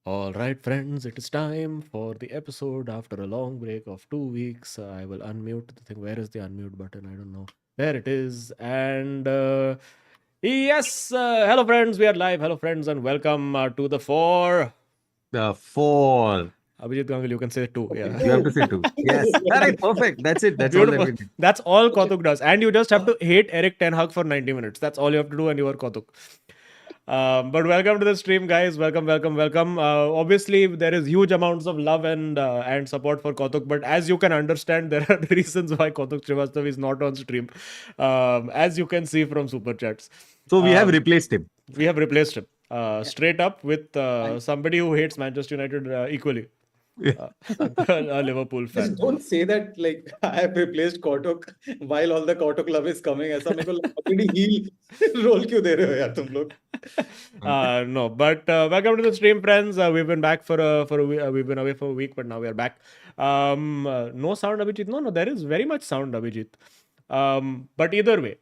All right, friends, it is time for the episode after a long break of 2 weeks. I will unmute the thing. Where is the unmute button? I don't know. There it is. And yes, hello, friends. We are live. Hello, friends, and welcome to the four. The fall. Abhijit Ganguly, you can say two. Yeah. You have to say two. Yes. All right, perfect. That's it. That's all that Beautiful. we need. That's all Kautuk does. And you just have to hate Eric Ten Hag for 90 minutes. That's all you have to do, and you are Kautuk. But welcome to the stream, guys. Welcome, welcome, welcome. Obviously, there is huge amounts of love and support for Kautuk. But as you can understand, there are reasons why Kautuk Srivastav is not on stream, as you can see from super chats. So we have Um, replaced him. we have replaced him straight up with somebody who hates Manchester United equally, a Liverpool Just fan. don't say that like I have replaced Kotok while all the Kotok love is coming. ऐसा मेरे को already heel roll क्यों दे रहे हो यार तुम लोग? No, but welcome to the stream, friends. We've been back we've been away for a week, but now we are back. No sound, Abhijit. No, there is very much sound, Abhijit. But either way,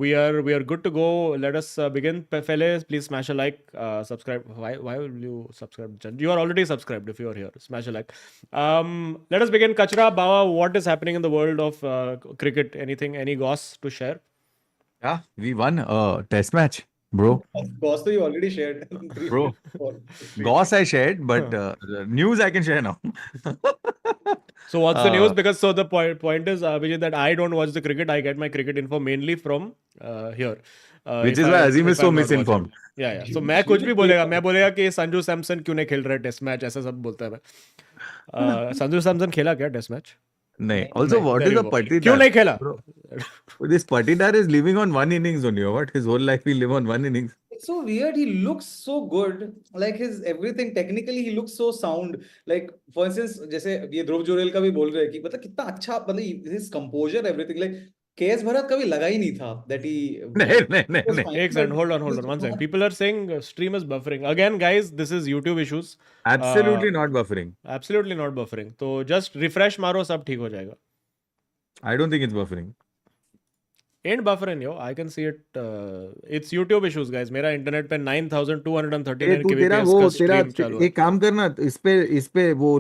we are good to go. Let us begin. Fellas, please smash a like, subscribe. Why will you subscribe? You are already subscribed if you are here. Smash a like. Let us begin. Kachra Bawa, what is happening in the world of cricket? Anything? Any goss to share? Yeah, we won a test match, bro. Boss तो you already shared. Bro. 4, Goss I shared, but the news I can share now. So what's the news? Uh, Because so the point is, Vijay, that I don't watch the cricket. I get my cricket info mainly from here. which is why Azim is so misinformed. या so मैं कुछ भी बोलेगा मैं बोलेगा कि संजू सैमसन क्यों नहीं खेल रहा है टेस्ट मैच ऐसा सब बोलता है मैं संजू सैमसन खेला क्या test match No. Also, what there is you a go. Patidar? क्यों नहीं खेला Bro, this Patidar is living on one innings only. Or what? His whole life he live on one innings. It's so weird. He looks so good. Like his everything technically he looks so sound. Like for instance, जैसे ये ध्रुव जुरेल का भी बोल रहे हैं कि मतलब कितना अच्छा मतलब his composure everything like K S Bharat कभी लगा ही नहीं था that he was No. fine, एक but second hold on one second people are saying stream is buffering again guys this is YouTube issues Absolutely not buffering. absolutely not buffering तो just refresh मारो सब ठीक हो जाएगा I don't think it's buffering. ain't buffering yo I can see it it's YouTube issues guys मेरा internet पे 9239 तू तेरा kbps वो का तेरा स्ट्रीम चालू है एक काम करना इस पे वो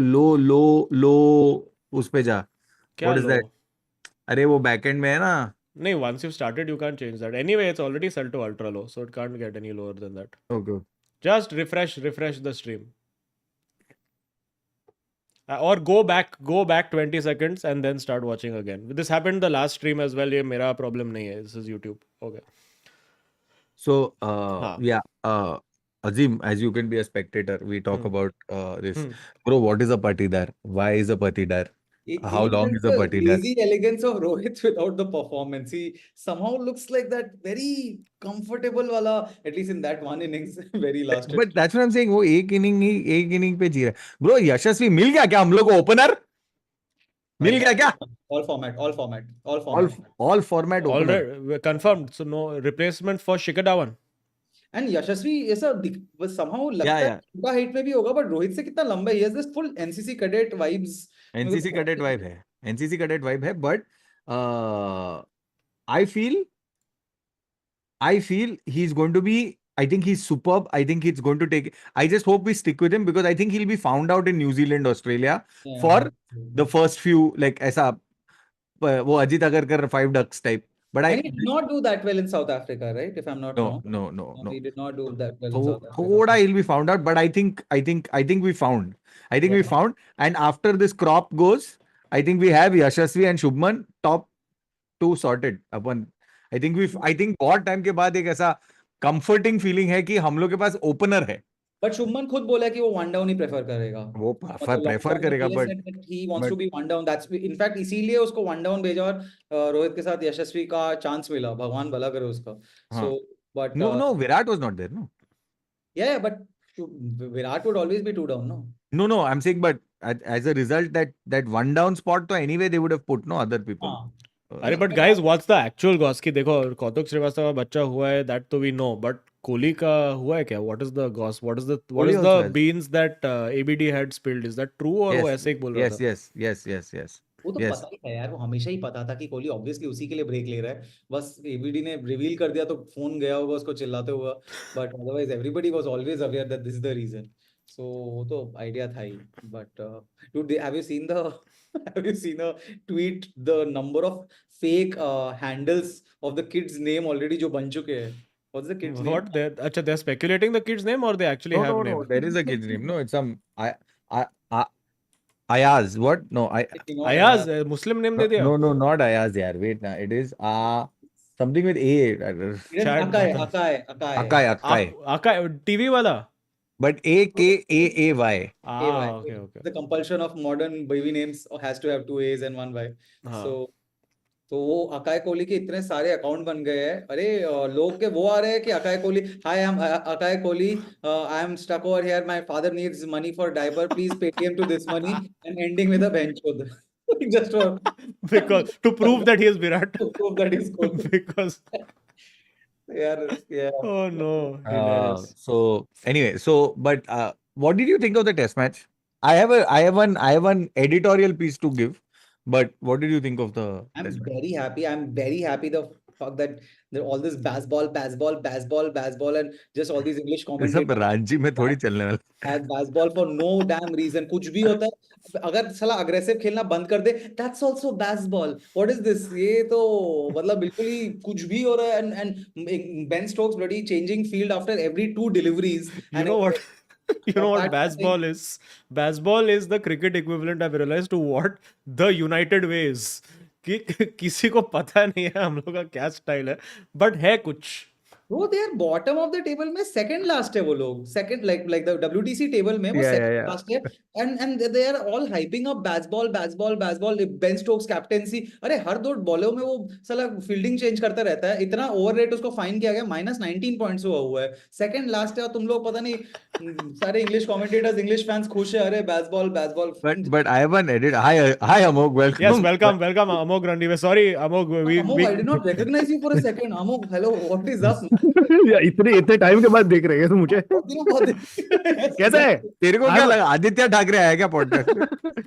लो उस पे जा क्या व्हाट इज लो दैट अरे वो बैकएंड में है ना नहीं once you've started you can't change that anyway it's already set to ultra low so it can't get any lower than that okay just refresh the stream or go back 20 seconds and then start watching again this happened the last stream as well ये मेरा problem नहीं है this is YouTube okay सो हाँ या Azim, as you can be a spectator, we talk Hmm. about this. Hmm. Bro, what is a patidar? Why is a patidar? How Even long is a the patidar? lazy elegance of Rohit without the performance, he somehow looks like that very comfortable wala, at least in that one innings, very last. But that's what I'm saying. वो एक inning पे जी रहा है. Bro, यशस्वी मिल गया क्या हम लोग को ओपनर? मिल गया क्या? All format. All format all opener. right we're confirmed so no replacement for Shikhar Dhawan And यशस्वी ऐसा बस somehow लगता है yeah. छोटा हाइट में भी होगा बट रोहित से कितना लंबा है he has this full NCC cadet vibes NCC cadet vibe है एनसीसी कैडेट वाइब है but I feel he is going to be I think he's superb. I think he's going to take. I just hope we stick with him because I think he'll be found out in New Zealand, Australia for the first few like ऐसा वो Ajit Agarkar 5 ducks type. But And he did not do that well in South Africa, right? If I'm not wrong. no. He did not do that well in South Africa. थोड़ा he'll be found out, but I think we found. I think we found, and after this crop goes, I think we have Yashasvi and Shubman top 2 sorted. Upon I think बहुत time के बाद एक ऐसा comforting feeling है कि हम लोग के पास ओपनर है. बट शुभमन खुद बोला कि वो वन डाउन ही प्रेफर करेगा वो प्रेफर करेगा but he wants to be one down that's in fact इसीलिए उसको वन डाउन भेजा और रोहित के साथ यशस्वी का चांस मिला भगवान भला करे उसका so but no Virat was not there no yeah but Virat would always be two down no I'm saying but as a result that one down spot तो anyway they would have put no other people अरे but guys what's the actual Gauss की देखो कौतुक श्रीवास्तव का बच्चा हुआ है that तो वी नो बट कोहली का हुआ है क्या what is the Gauss what is the beans that ABD had spilled is that true और वो ऐसे ही बोल रहा था यस वो तो पता ही था यार वो हमेशा ही पता था कि कोहली ऑब्वियसली उसी के लिए ब्रेक ले रहा है बस एबीडी ने रिवील कर दिया तो फोन गया होगा उसको चिल्लाते हुआ but otherwise everybody was always aware that this is the reason So वो तो idea था ही. But dude, have you seen the have you seen a tweet? The number of fake handles of the kids' name already जो बन चुके हैं. What's the kid's name? What they? Acha, they're speculating the kid's name or they actually No, have no, name? no. There is a kid's name. No, it's some I Ayaz. What? No, Not Ayaz, Muslim name दे दिया. no, not Ayaz. Yeah, wait. Now it is something with A. It is शायद Akai, बता. Akai, Akai. Akai. आका TV वाला. But AKAAY. AY. Okay, okay. The compulsion of modern baby names has to have two A's and one Y. हाँ. So तो वो अकाय कोहली के इतने सारे अकाउंट बन गए हैं. अरे लोग के वो आ रहे हैं कि Akaay Kohli, hi I am Akaay Kohli, I am stuck over here, my father needs money for diaper, please Paytm to this money, and ending with a बेंचोद. Just for Because to prove that he is Virat. to prove that he's cool. Because Yeah. oh no, hilarious. So anyway, but what did you think of the test match? I have an editorial piece to give, but what did you think of the I'm test match? very happy. I'm very happy the fact that there all this baseball, and just all these English ये सब commentators Ranchi में थोड़ी चलने वाला. have baseball for no damn reason. कुछ भी होता है, अगर साला aggressive खेलना बंद कर दे, that's also baseball. What is this? ये तो मतलब बिल्कुल ही कुछ भी हो रहा है, and Ben Stokes bloody changing field after every 2 deliveries. You know what? You know what That baseball is? Baseball is the cricket equivalent, I've realized, to what the United Way is. कि किसी को पता नहीं है हम लोग का क्या स्टाइल है, बट है कुछ. Bro, they are bottom of the table में second last है वो लोग. Second like the WTC table में वो Yeah, second yeah. last है. And they are all hyping up baseball. Ben Stokes captaincy. अरे हर 2 बॉलों में वो साला फील्डिंग चेंज करता रहता है. इतना ओवर रेट उसको फाइन किया गया, -19 पॉइंट्स हुआ है. सेकंड लास्ट है और तुम लोग पता नहीं, सारे इंग्लिश कमेंटेटर्स, इंग्लिश फैंस खुश है. अरे baseball. But I have an edit. Hi Amog, welcome. Yes, welcome Amog Randive. Sorry Amog, Amog, I did not recognize you for a second. Amog, hello, what is up? इतने time के बाद देख रहे हैं तो मुझे बहुत दिनों बाद कैसा है? तेरे को क्या लगा आदित्य ठाकरे आया क्या podcast?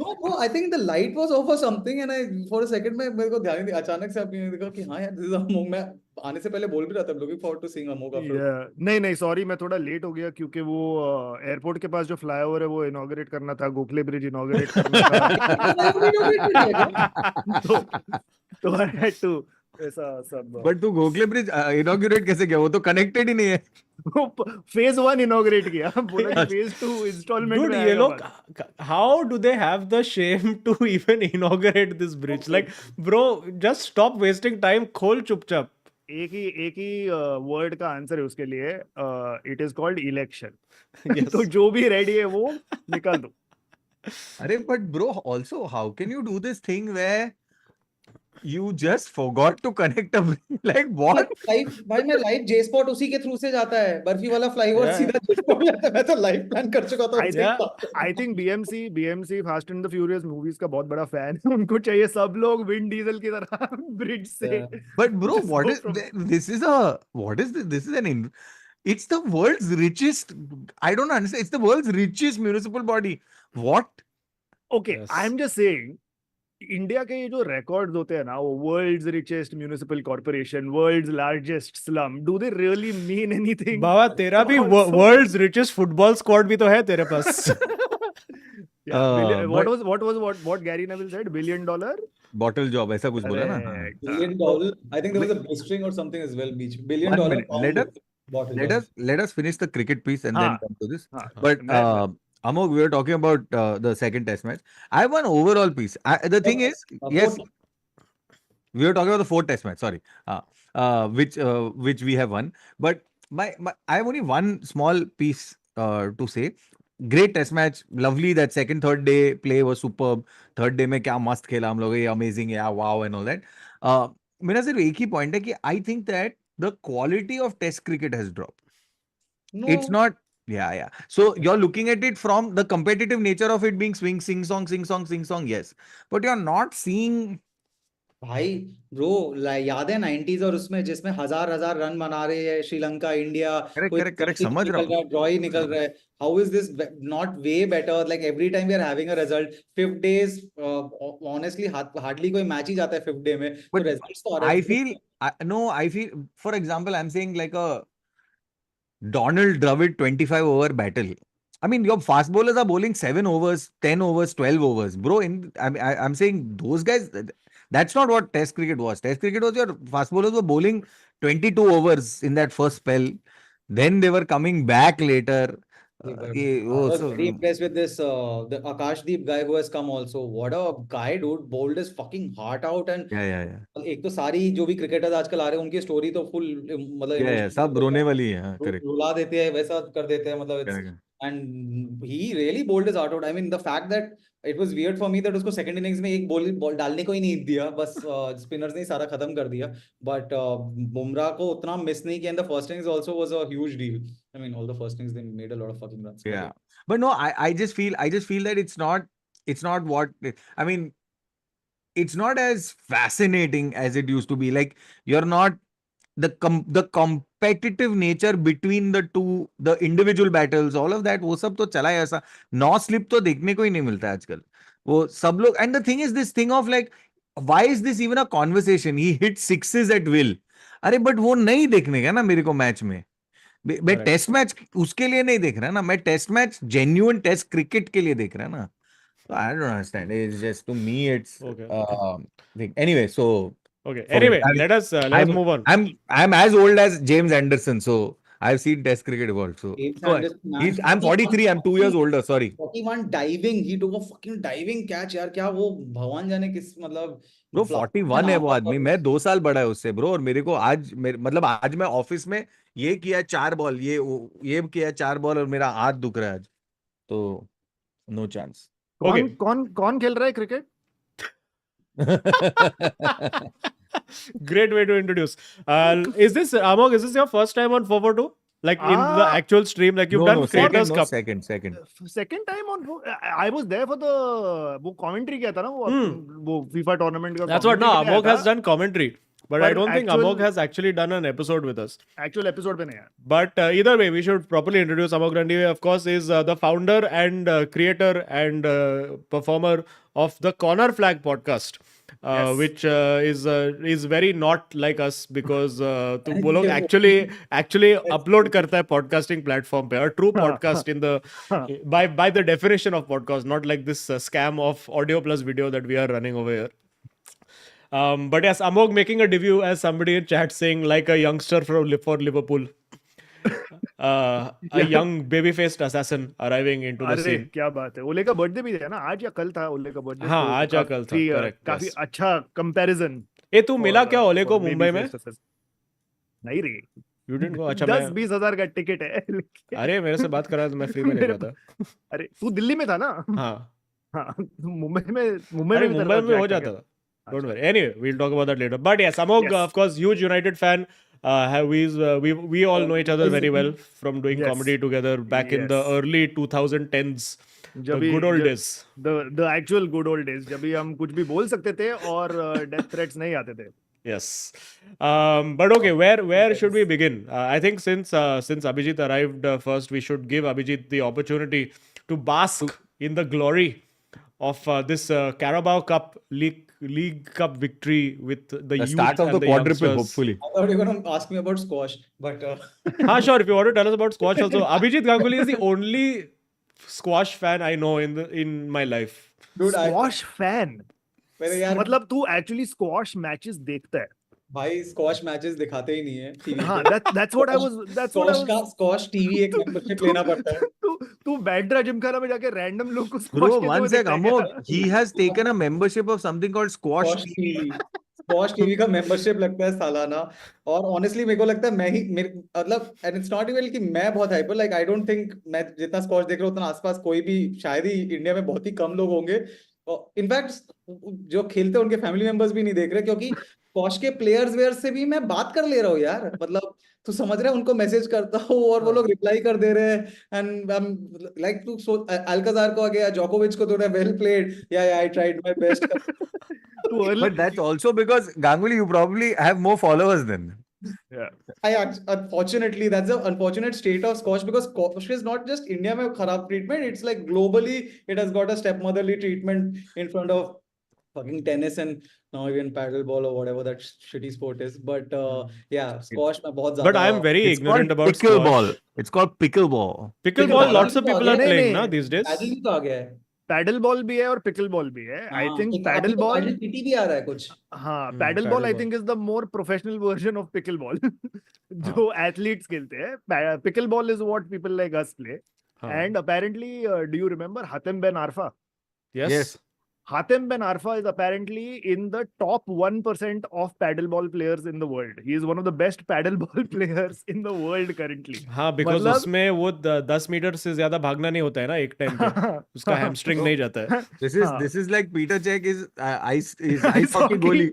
No, bro, I think the light was off or something, and I for a second में मेरे को ध्यान नहीं दिया. अचानक से आपने देखा कि हाँ यार, this is Amog. मैं आने से पहले बोल भी रहा था, I'm looking forward to seeing Amog after. नहीं सॉरी, मैं थोड़ा लेट हो गया क्योंकि वो एयरपोर्ट के पास जो फ्लाईओवर है वो इनॉग्रेट करना था, गोखले ब्रिज इनॉग्रेट करना था. तो आई हैड टू ऐसा सब. बट तू गोखले ब्रिज इनॉग्रेट कैसे किया? वो तो कनेक्टेड ही नहीं है. फेज 1 इनॉग्रेट किया, बोला कि फेज 2 इंस्टॉलमेंट Dude, में ये आएगा लोग, बाद. how do they have the shame to even inaugurate this bridge? Like, bro, just stop wasting time. खोल चुपचाप. एक ही वर्ड का आंसर है उसके लिए, it is called election. Yes. तो जो भी रेडी है वो निकाल दो. अरे but bro, also how can you do this thing where you just forgot to connect a bridge? Like what? भाई मैं लाइव जे स्पॉट उसी के थ्रू से जाता है. बर्फी वाला फ्लाईओवर Yeah. सीधा जे स्पॉट जाता है. मैं तो लाइव प्लान कर चुका था. I think BMC fast and the furious movies का बहुत बड़ा फैन है. उनको चाहिए सब लोग विन डीजल की तरह ब्रिज से. Yeah. But bro, Just what go is from- this is a what is this? This is it's the world's richest. I don't understand. It's the world's richest municipal body. What? Okay, Yes. I am just saying, India के ये जो records होते हैं ना, वो world's richest municipal corporation, world's largest slum, do they really mean anything? बाबा तेरा भी Also- world's richest football squad भी तो है तेरे पास. what Gary Neville said, $1 billion. Bottle job ऐसा कुछ बोला ना? हाँ. $1 billion. I think there was a blistering or something as well. Beach $1 billion. One minute. bottle Let job. us finish the cricket piece and then हाँ. come to this. हाँ. But Amog, we were talking about the second test match. I have one overall piece. The thing is, yes, we were talking about the fourth test match. Sorry, which we have won. But I have only one small piece to say. Great test match, lovely. That second, third day play was superb. Third day में क्या मस्त खेला हम लोग, ये amazing, yeah, wow and all that. मेरा सिर्फ एक ही point है कि I think that the quality of test cricket has dropped. No. It's not. Yeah. So you're looking at it from the competitive nature of it being swing, sing song. Yes, but you're not seeing. भाई bro याद है 90s और उसमें जिसमें हजार run बना रहे हैं श्रीलंका, इंडिया, Correct. समझ रहा हूँ. ड्रॉ ही निकल रहा है. How is this not way better? Like every time we are having a result. 5 days honestly hardly कोई मैच ही जाता है 5th day में. तो But रिजल्ट्स तो आ रहे हैं. I feel, for example, I'm saying like a Donald Dravid 25 over battle. I mean, your fast bowlers are bowling 7 overs, 10 overs, 12 overs, bro. I'm saying those guys. That's not what Test cricket was. Test cricket was your fast bowlers were bowling 22 overs in that first spell. Then they were coming back later. I Oh, was so very impressed with this the Akashdeep guy who has come also. What a guy, dude! Bowled his fucking heart out and yeah. एक तो सारी जो भी cricketers आजकल आ रहे हैं उनकी story तो फुल मतलब Yeah. सब रोने वाली है. हाँ, correct. रुला देते हैं वैसा कर देते हैं मतलब it's Correct. and he really bowled his heart out. I mean the fact that it was weird for me that उसको सेकंड इनिंग्स में एक बॉल डालने को ही नहीं दिया बस स्पिनर्स ने ही सारा खत्म कर दिया बट बुमराह को उतना मिस नहीं किया. The first innings also was a huge deal. I mean all the first innings they made a lot of fucking runs. Yeah. But no, I just feel that it's not what I mean. It's not as fascinating as it used to be. Like you're not the competitive nature between the two, the individual battles, all of that. वो सब तो चला है ऐसा. No slip तो देखने को ही नहीं मिलता आजकल. वो सब लोग. And the thing is this thing of like, why is this even a conversation? He hit sixes at will. अरे but वो नहीं देखने का ना मेरे को मैच में. मैं टेस्ट मैच उसके लिए नहीं देख रहा ना. मैं test match genuine test cricket के लिए देख रहा ना. So I don't understand. It's just to me, it's Okay. Anyway. So Okay. for Anyway, me, let us move on. I'm as old as James Anderson, so I've seen Test cricket evolve. So James so Anderson, man, I'm 43. I'm 2 years older. Sorry. 41 diving. He took a fucking diving catch यार. क्या वो भगवान जाने किस मतलब bro 41 है वो आदमी. मैं 2 साल बड़ा है उससे ब्रो. और मेरे को आज मतलब आज मैं ऑफिस में ये किया 4 बॉल, ये किया 4 बॉल और मेरा हाथ दुख रहा है आज. तो नो चांस. Okay. कौन खेल रहा है cricket? Great way to introduce. Is this Amog? Is this your first time on 442? Like in the actual stream, like you've No, done no, Creators Cup. second. Second time on I was there for the वो commentary किया था ना वो FIFA tournament का. That's what. No, commentary किया Amog था. has done commentary, but I don't think Amog has actually done an episode with us. Actual episode पे नहीं है. But either way, we should properly introduce Amog Randive. Of course, is the founder and creator and performer of the Corner Flag podcast. Yes. Which is very not like us because तुम वो लोग actually upload करता है podcasting platform पे. A true podcast in the by the definition of podcast, not like this scam of audio plus video that we are running over here. But yes, Amog making a debut as somebody in chat saying like a youngster for Liverpool. A young baby-faced assassin arriving into the अरे scene. क्या बात है. ओले का birthday भी है ना आज या कल था ओले का बर्थडे. हाँ, आज या कल था, correct, काफी yes. अच्छा कंपैरिजन. ए तू मिला क्या ओले को मुंबई में? नहीं रे. You didn't go? अच्छा 10-20 हजार का टिकट है. अरे मेरे से बात कर रहा था, मैं फ्री में ले रहा था. अरे तू दिल्ली में था ना? हाँ. मुंबई में मुंबई में हो जाता था. Don't worry. Anyway, we'll talk about that later. But yes, Amog, of course, huge United fan. We all know each other very well from doing comedy together back in the early 2010s. The good old days. The actual good old days. जब भी हम कुछ भी बोल सकते थे और death threats नहीं आते थे. Yes. But okay, where should we begin? I think since Abhijit arrived first, we should give Abhijit the opportunity to bask in the glory of this Carabao Cup League Cup victory with the youth start of and the youngsters. quadruple, hopefully. I thought you were going to ask me about squash, but Sure. If you want to tell us about squash also, Abhijit Ganguly is the only squash fan I know in my life. dude, Squash fan. मेरे यार मतलब तू actually squash matches देखता है. भाई squash matches दिखाते ही नहीं है टीवी हाँ, पे. that's what I was. Squash TV एक मेंबरशिप लेना पड़ता है. तू बैंड्रा जिमखाना में जाके रैंडम लोग को Bro, one sec, Amog. He has taken a membership of something called Squash TV. Squash TV का मेंबरशिप लगता है सालाना. और ऑनेस्टली मेरे को लगता है मैं ही मतलब एंड इट्स नॉट इवन कि मैं बहुत hyper like I don't think मैं जितना स्क्वाश देख रहा हूँ उतना आसपास कोई भी शायद ही इंडिया में बहुत ही कम लोग होंगे. इनफैक्ट जो खेलते हैं उनके फैमिली मेंबर्स भी नहीं देख रहे क्योंकि स्क्वाश के प्लेयर्स वेयर से भी मैं बात कर ले रहा हूँ यार. मतलब तू समझ रहा है उनको मैसेज करता हूँ और वो लोग रिप्लाई कर दे रहे हैं एंड आई एम लाइक तू अल्काजार को आ गया जोकोविच को तूने वेल प्लेड या I tried my best. But that's also because Ganguly, you probably have more followers than them. Unfortunately, that's the unfortunate state of squash because squash is not just India में खराब treatment. It's like globally, it has got a stepmotherly treatment in front of fucking tennis and now even paddleball or whatever that shitty sport is. But yeah, squash में बहुत ज़्यादा. But I am very It's ignorant called about pickleball. squash. It's called pickleball. Pickleball, lots of तो आ people गया are है, playing नहीं, ना these days. Pedal भी तो आ गया है। पैडल बॉल भी है और पिकल बॉल भी है. आई हाँ, थिंक अभी पैडल तो बॉल, पैडल पीटी भी आ रहा है कुछ। हाँ, paddle ball I paddleball. Think is the more professional version of pickle ball जो एथलीट्स खेलते हैं. Pickle ball is what people like us play. हाँ. And apparently, do you remember Hatem Ben Arfa? Yes. Yes. Hatem Ben Arfa is apparently in the top 1% of paddleball players in the world. He is one of the best paddleball players in the world currently. हाँ, because मतलब- उसमें वो 10 metre से ज्यादा भागना नहीं होता है ना एक टाइम पे. उसका हैमस्ट्रिंग नहीं जाता है. This is like Peter Cech is ice hockey goalie.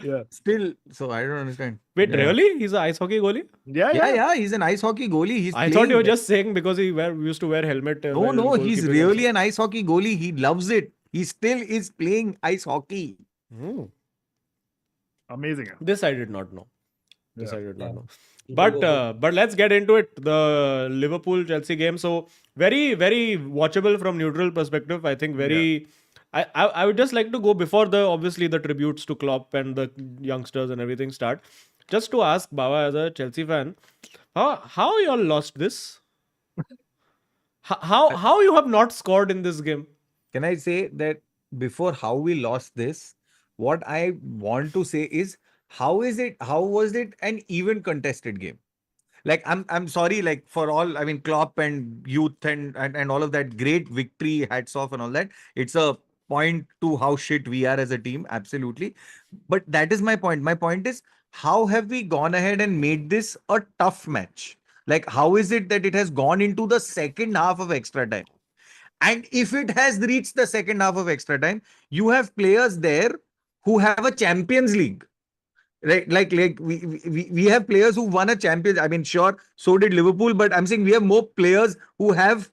Yeah. Still, so I don't understand. Wait, Yeah. really? He's an ice hockey goalie? Yeah, he's an ice hockey goalie. He's I thought you were playing- just saying because he used to wear helmet. No, while he's goalkeeping really also. an ice hockey goalie. He loves it. He still is playing ice hockey. Hmm. Amazing. This I did not know. This Yeah. I did not Yeah. know. But let's get into it. The Liverpool Chelsea game. So very very watchable from neutral perspective. I think very. I would just like to go before the obviously the tributes to Klopp and the youngsters and everything start. Just to ask Baba as a Chelsea fan, how you all lost this? How you have not scored in this game? Can I say that before how we lost this, what I want to say is how was it an even contested game? Like I'm sorry, like for all, I mean, Klopp and youth and all of that, great victory, hats off and all that. It's a point to how shit we are as a team, absolutely. But that is my point. My point is, how have we gone ahead and made this a tough match? Like, how is it that it has gone into the second half of extra time? And if it has reached the second half of extra time, you have players there who have a Champions League. Right, like we have players who won a Champions. I mean, sure, so did Liverpool, but I'm saying we have more players who have,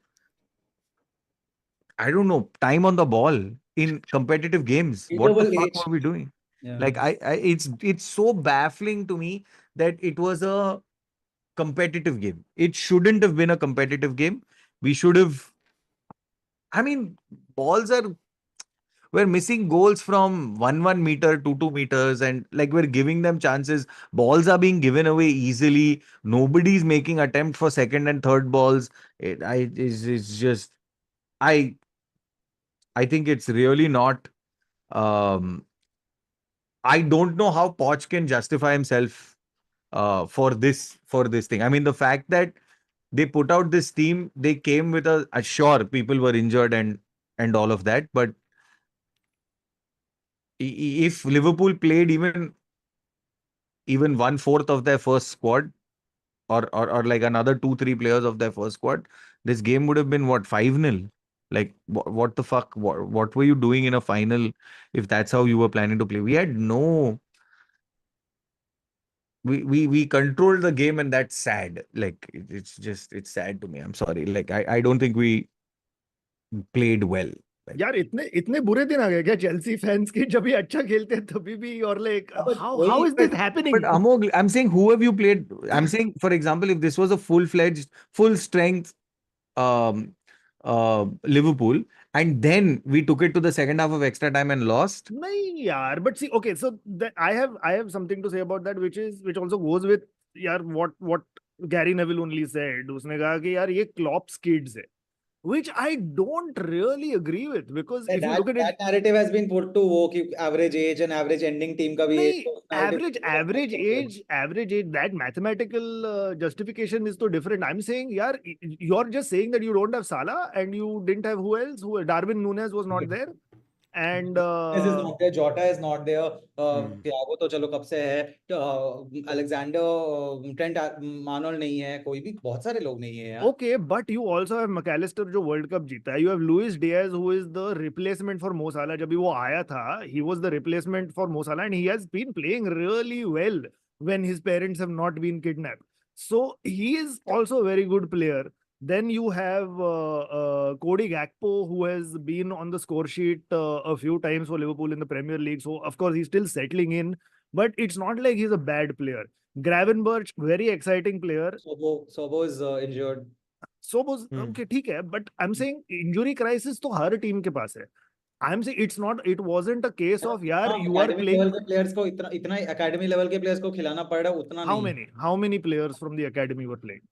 I don't know, time on the ball in competitive games. What the fuck Age. are we doing? Yeah. Like it's so baffling to me that it was a competitive game. It shouldn't have been a competitive game. We should have. I mean, we're missing goals from 1 meter to 2 meters, and like we're giving them chances. Balls are being given away easily. Nobody's making attempt for second and third balls. It's just I think it's really not. I don't know how Poch can justify himself for this thing. I mean, the fact that they put out this team, they came with sure, people were injured and all of that, but if Liverpool played even 1/4 of their first squad, or like another 2-3 players of their first squad, this game would have been what, 5-0. Like what the fuck? What were you doing in a final if that's how you were planning to play? We had no. We controlled the game, and that's sad. Like it's sad to me. I'm sorry. Like I don't think we played well. यार इतने बुरे दिन आ गए क्या Chelsea fans के, जब ये अच्छा खेलते हैं तभी भी, और like but how is this happening? But Amog, I'm saying who have you played? I'm saying, for example, if this was a full-fledged, full-strength Liverpool, and then we took it to the second half of extra time and lost. नहीं यार, but see, okay, so I have something to say about that, which also goes with यार what Gary Neville only said. उसने कहा कि यार ये Klopp's kids है, which I don't really agree with, because if you look at that narrative has been put to वो कि average age and average ending team का भी नहीं, narrative- average age, that mathematical justification is so different. I'm saying यार, you're just saying that you don't have Salah and you didn't have who else? Darwin Núñez was not there, and This is not there. Jota is not there. Hmm. Thiago तो चलो कब से है. Alexander, Trent Arnold नहीं है. कोई भी बहुत सारे लोग नहीं है यार. okay, but you also have McAllister जो World Cup जीता है. You have Luis Diaz who is the replacement for Mo Salah. जब भी वो आया था, he was the replacement for Mo Salah, and he has been playing really well when his parents have not been kidnapped. So he is also a very good player. Then you have Cody Gakpo, who has been on the score sheet a few times for Liverpool in the Premier League. So of course he's still settling in, but it's not like he's a bad player. Gravenberch, very exciting player. Sobo is injured. Sobo's okay, ठीक है, but I'm saying injury crisis तो हर team के पास है. I'm saying it wasn't a case of यार you are Academy playing. level के players को इतना academy level के players को खिलाना पड़ रहा है उतना नहीं. How many players from the academy were playing?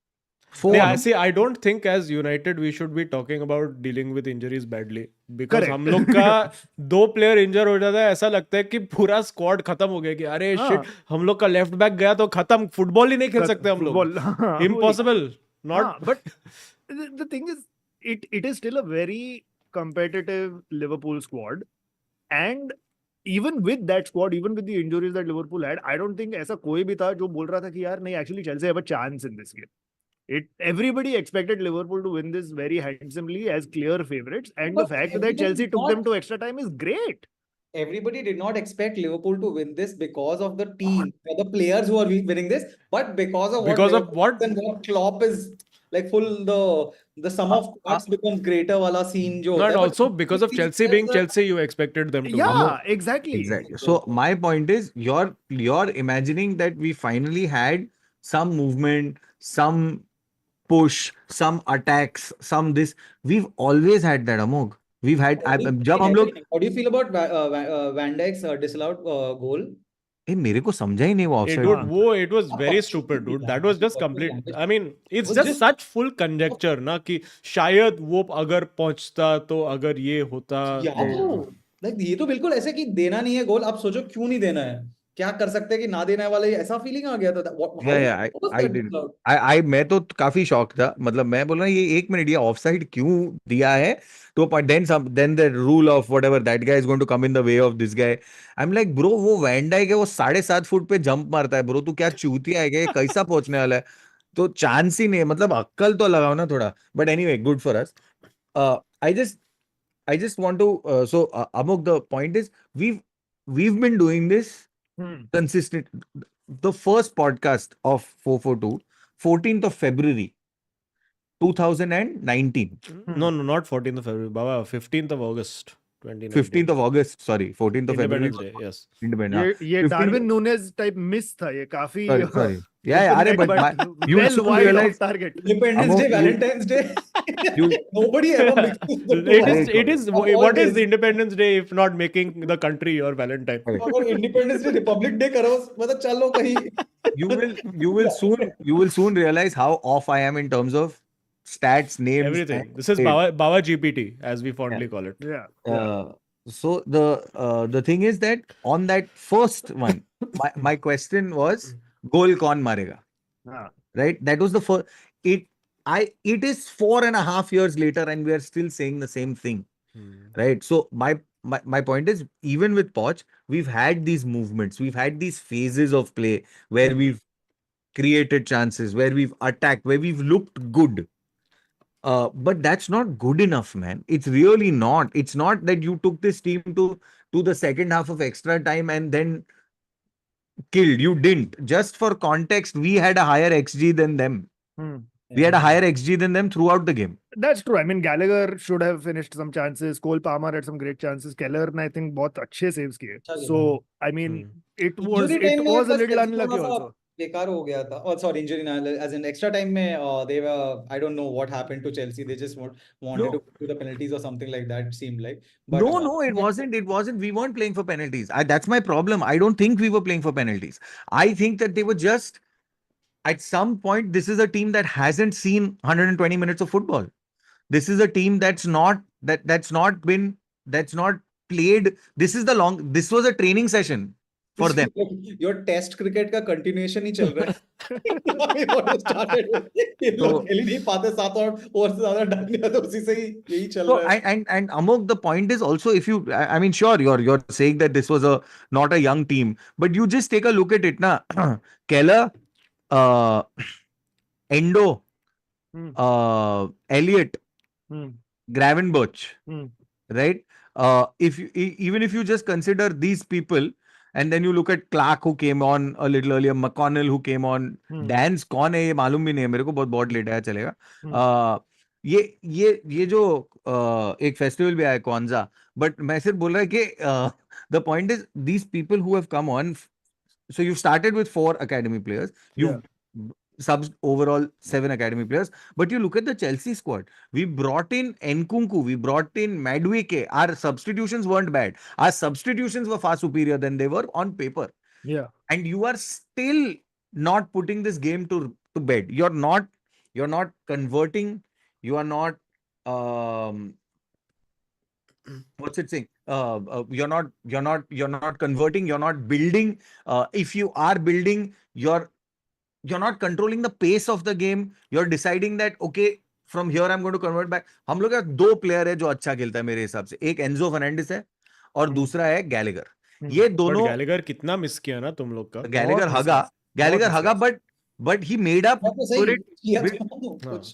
Four. Yeah, see, I don't think as United we should be talking about dealing with injuries badly because Correct. हम लोग का 2 प्लेयर इंजर हो जाता है, ऐसा लगता है कि पूरा स्क्वाड खत्म हो गया कि अरे हाँ। शिट, हम लोग का लेफ्ट बैक गया तो खत्म, फुटबॉल ही नहीं खेल सकते हम लोग. फुटबॉल हाँ, वही। Impossible. Not. हाँ, but the thing is, it is still a very competitive Liverpool squad, and even with that squad, even with the injuries that Liverpool had, I don't think ऐसा कोई भी था जो बोल रहा था कि यार नहीं, actually Chelsea have a chance in this game. Everybody expected Liverpool to win this very handsomely as clear favorites, and the But fact that everybody Chelsea took thought- them to extra time is great. Everybody did not expect Liverpool to win this because of the team or the players who are winning this, but because of Because of Liverpool what? and what Klopp is like full the sum of parts becomes greater wala scene jo No, hota and hai. But also because of these Chelsea being players are- Chelsea, you expected them to win. Yeah, exactly. Exactly. So my point is, you're imagining that we finally had some movement, some push, some attacks, some this. We've always had that, Amog. We've had. जब हम लोग How do you feel about Van Dijk's disallowed goal? मेरे को समझा ही नहीं वो Hey, offside. dude, it was very Of course, stupid, dude. yeah, That was just of course, complete. yeah. I mean, it's was just just- such full conjecture, ना कि शायद वो अगर पहुंचता तो अगर ये होता यार तो तो like ये तो बिल्कुल ऐसे कि देना नहीं है गोल, आप सोचो क्यों नहीं देना है, क्या कर सकते हैं कि ना देना है वाले, ऐसा फीलिंग आ गया था. Yeah, I did. मैं तो काफी शॉक था. मतलब मैं बोल रहा हूँ ये 1 मिनट ये ऑफसाइड क्यों दिया है to a point. Then the rule of whatever that guy is going to come in the way of this guy. I'm like bro, वो वैन डाइक है, वो 7.5 फुट पे जंप मारता है ब्रो. तू क्या चूतिया है क्या? ये कैसा पहुंचने वाला है? तो चांस ही नहीं है. मतलब अक्कल तो लगाओ ना थोड़ा. But anyway, good for us. I just want to Amok, the point is we've been doing this consistent. The first podcast of 442, 14th of February 2019. no, not 14th of February, Baba, 15th of August 2019. 15th of August, sorry, 14th of February. Independence Day, yes. Independent. ये 15th Darwin Núñez type miss था ये काफी. Sorry. Yeah, अरे, but you will well soon wide realize- off target. Independence Day, Valentine's Day. Nobody ever mixes the two. It is Of all what is days. the Independence Day if not making the country your Valentine? अगर Independence Day, Republic Day करो, मतलब चलो कहीं. you will soon realize how off I am in terms of stats, names, Everything. and This is dates. Baba GPT, as we fondly call it. Yeah. So the thing is that on that first one, my question was goal kaun marega, हाँ. right? That was the first. It is 4.5 years later and we are still saying the same thing, right? So my point is, even with Poch, we've had these movements, we've had these phases of play where we've created chances, where we've attacked, where we've looked good. But that's not good enough, man. It's really not. It's not that you took this team to the second half of extra time and then killed. You didn't. Just for context, we had a higher XG than them. We had a higher XG than them throughout the game. That's true. I mean, Gallagher should have finished some chances. Cole Palmer had some great chances. Keller ने I think बहुत अच्छे saves किए. अच्छा किया. So I mean, it was Injury time में a plus little Chelsea unlucky थोड़ा सा also. बेकार हो गया था. Oh, sorry, injury ना, as in extra time में they were, I don't know what happened to Chelsea. They just wanted No. to do the penalties or something like that. It seemed like. But No, it wasn't. It wasn't. We weren't playing for penalties. That's my problem. I don't think we were playing for penalties. I think that they were just, at some point, this is a team that hasn't seen 120 minutes of football. This is a team that's not played. This was a training session for them. your test cricket का continuation ही चल रहा है. What you started with. ये लोग खेल ही नहीं पाते 7 over से ज्यादा डालने तो उसी से ही यही चल So, रहा है. and Amok, the point is also, if you, I mean, sure, you're saying that this was not a young team, but you just take a look at it, na. Keller, Endo, Elliot, Gravenberch, right? Even if you just consider these people, and then you look at Clark who came on a little earlier, McConnell who came on, Dan's कौन है ये मालूम भी नहीं है मेरे को, बहुत लेट आया चलेगा. ये जो एक फेस्टिवल भी आया Kwanzaa, but मैं सिर्फ बोल रहा है कि the point is, these people who have come on, so you started with 4 academy players, you subs overall 7 academy players, but you look at the Chelsea squad, we brought in Nkunku, we brought in Madueke. Our substitutions weren't bad. Our substitutions were far superior than they were on paper. Yeah. And you are still not putting this game to bed. You're not you're not converting, you are not what's it saying? You're not converting, you're not building. If you are building, you're not controlling the pace of the game. You're deciding that okay, from here I'm going to convert back. हम लोग का दो player है जो अच्छा खेलता है मेरे हिसाब से, एक एंजो फर्नांडिस है और दूसरा है गैलेगर. ये बट दोनों गैलेगर कितना मिस किया ना तुम लोग का. गैलेगर बहुत हगा, गैलेगर बहुत हगा, but he made up मैं तो for सही it किया with तो कुछ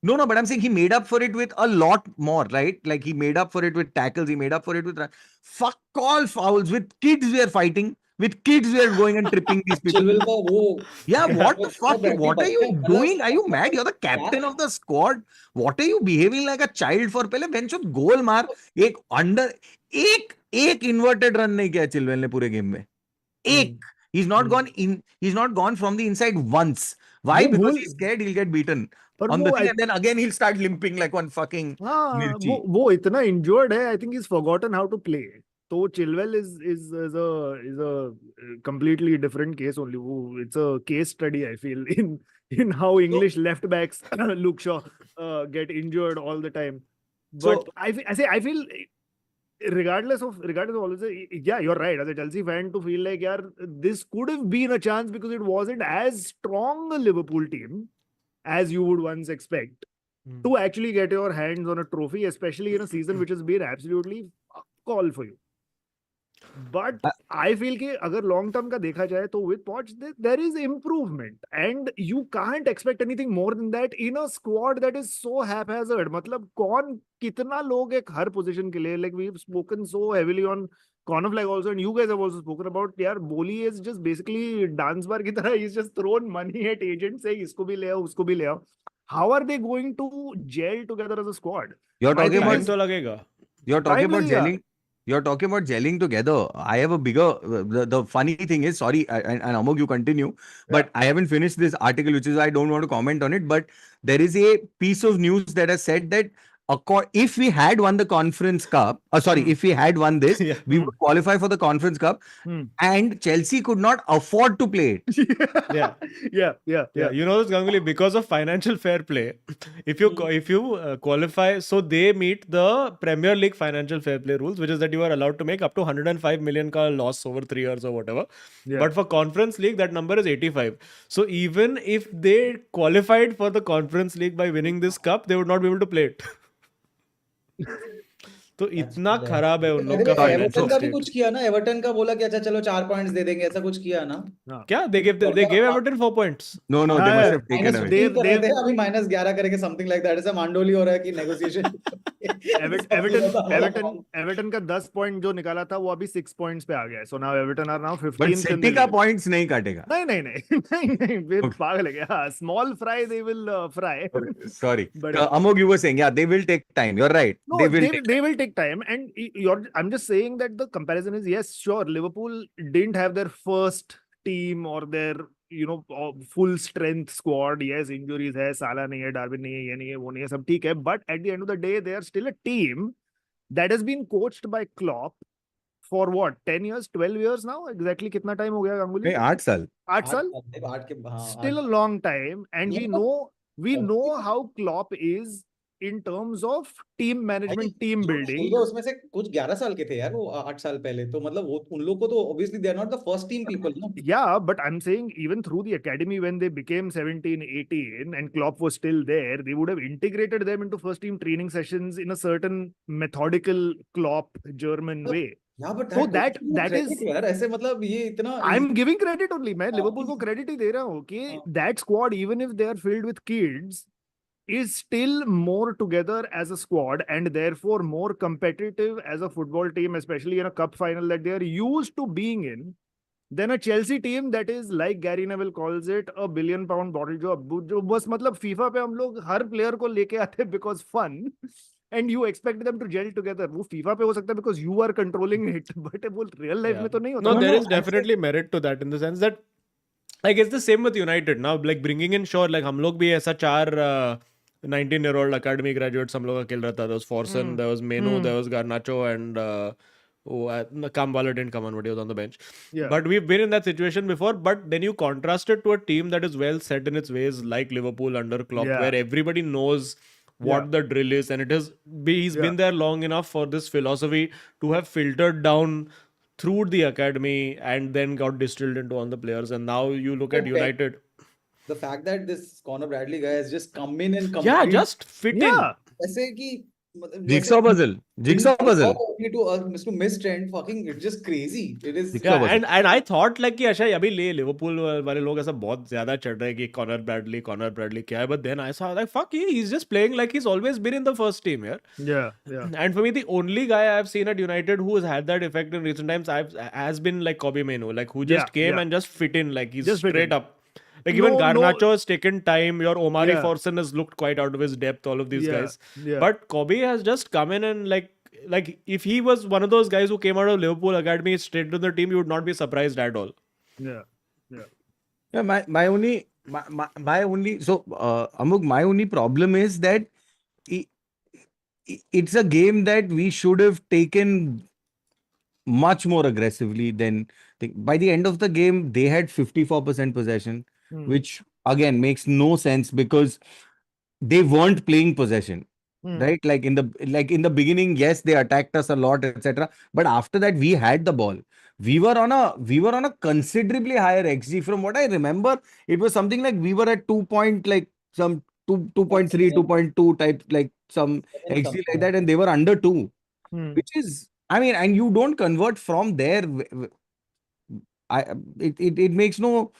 No, but I'm saying he made up for it with a lot more, right? Like he made up for it with tackles, he made up for it with fuck all fouls. With kids we are fighting, with kids we are going and tripping these people. चिलविल का वो Yeah, what the वो fuck? बैठी What are बच्चा you है, doing? Are you मतलब mad? You're the क्या captain of the squad. What are you behaving like a child for? पहले बेंचों गोल मार, एक अंडर एक इन्वर्टेड रन नहीं किया चिलवेल ने पूरे गेम में. एक. He's not gone in. He's not gone from the inside once. Why? वो Because भूल he's scared he'll get beaten पर on the वो thing, and then again he'll start limping like one fucking हाँ mirchi. वो इतना injured है. I think he's forgotten how to play. तो Chilwell is a completely different case only. वो it's a case study I feel in how English left backs Luke Shaw get injured all the time. But I feel regardless of all this, yeah, you're right. As a Chelsea fan, to feel like yeah, this could have been a chance because it wasn't as strong a Liverpool team as you would once expect to actually get your hands on a trophy, especially in a season which has been absolutely call for you. But I feel कि अगर long term का देखा जाए तो with Poch there is improvement and you can't expect anything more than that in a squad that is so haphazard. मतलब कौन कितना लोग एक हर position के लिए, like we've spoken so heavily on Conor Flag also, and you guys have also spoken about यार Boli is just basically dance bar की तरह, he's just thrown money at agents saying इसको भी ले आओ उसको भी ले आओ. How are they going to gel together as a squad? You're My talking thing about time तो लगेगा. You're talking Time about लगेगा. gelling. You're talking about gelling together. I have a bigger. The funny thing is, sorry, and Amog, you continue, but I haven't finished this article, which is why I don't want to comment on it. But there is a piece of news that has said that if we had won the Conference Cup, if we had won this, Yeah. we would qualify for the Conference Cup, and Chelsea could not afford to play it. Yeah. Yeah. You know this, Ganguly, because of financial fair play, if you qualify, so they meet the Premier League financial fair play rules, which is that you are allowed to make up to 105 million ka loss over 3 years or whatever. Yeah. But for Conference League, that number is 85. So even if they qualified for the Conference League by winning this cup, they would not be able to play it. तो इतना खराब है उन लोग का Everton financial का भी state. कुछ किया ना, एवर्टन का बोला कि अच्छा चलो 4 पॉइंट्स दे देंगे, ऐसा कुछ किया ना. क्या they gave Everton 4 points. No, they Ah, must have taken minus away. 15 कर रहे थे, अभी माइनस 11 करेंगे, समथिंग लाइक दैट. ऐसा मांडोली हो रहा है कि नेगोशिएशन. एवर्टन का 10 पॉइंट जो निकाला था वो अभी 6 पॉइंट्स पे आ गया है. So now Everton are now 15th But in the City का league. points नहीं काटेगा. नहीं वे पागल है क्या? Small fry they will fry. Sorry, But- Amog, you were saying, yeah, they will take time. You're right. No, They will. they will take time, and I'm just saying that the comparison is, yes, sure, Liverpool didn't have their first team or their full strength squad. Yes, injuries है, साला नहीं है, Darwin नहीं है, ये नहीं है, वो नहीं है, सब ठीक है. But at the end of the day, they are still a team that has been coached by Klopp for what, 10 years, 12 years now? Exactly कितना time हो गया गांगुली? नहीं, 8 साल. 8 साल? 8 के, हाँ, Still a long time, and we know how Klopp is in terms of team management, team building. उसमें से कुछ 11 साल के थे यार वो 8 साल पहले. तो मतलब वो उन लोग को तो obviously they are not the first team people, no? Yeah, but I'm saying even through the academy when they became 17, 18 and Klopp was still there, they would have integrated them into first team training sessions in a certain methodical Klopp German way. Yeah, but So that that is, यार, ऐसे मतलब ये इतना I'm giving credit only. मैं Liverpool को credit ही दे रहा हूँ कि that squad, even if they are filled with kids, is still more together as a squad and therefore more competitive as a football team, especially in a cup final that they are used to being in, than a Chelsea team that is, like Gary Neville calls it, a £1 billion bottle जो बस मतलब FIFA पे हम लोग हर player को लेके आते because fun, and you expect them to gel together. वो FIFA पे हो सकता है because you are controlling it, but वो real life में तो नहीं होता. No, there is definitely merit to that in the sense that like it's the same with United now, like bringing in Shaw, like हम लोग भी ऐसा 4 19-year-old academy graduates हम लोग का खेल रहा था. There was Forson, there was Menu, there was Garnacho and Kambala didn't come on, but he was on the bench. Yeah. But we've been in that situation before. But then you contrast it to a team that is well set in its ways, like Liverpool under Klopp, Yeah. where everybody knows what Yeah. the drill is, and he's Yeah. been there long enough for this philosophy to have filtered down through the academy and then got distilled into all the players. And now you look at Okay. United. The fact that this Conor Bradley guy has just come in and Yeah, complete just fit in. Yeah. ऐसे कि मतलब Jigsaw puzzle. Jigsaw puzzle. to miss trend fucking it's just crazy. It is Jigsaw Yeah, puzzle. and I thought like कि अच्छा अभी Liverpool वाले लोग ऐसा बहुत ज्यादा चढ़ रहे हैं कि कॉनर ब्रैडली क्या है, but then I saw like fuck, he's just playing like he's always been in the first team here. Yeah. Yeah. And for me, the only guy I've seen at United who has had that effect in recent times has been like Kobe Mainoo, like who just Yeah, came yeah. and just fit in, like he's Just fit straight in. up. Like even No, Garnacho has taken time. Your Omari Yeah. Forson has looked quite out of his depth. All of these Yeah. guys, Yeah. but Kobe has just come in and like if he was one of those guys who came out of Liverpool academy straight to the team, you would not be surprised at all. Yeah. Yeah, my only so Amuk, my only problem is that it's a game that we should have taken much more aggressively than by the end of the game they had 54% possession, Hmm. which again makes no sense because they weren't playing possession. Hmm. Right, like in the beginning, yes, they attacked us a lot, etc. But after that, we had the ball. We were on a considerably higher XG. From what I remember, it was something like we were at 2.3, 2.2 type, like some XG like that, and they were under 2, Hmm. which is, I mean, and you don't convert from there. It makes no,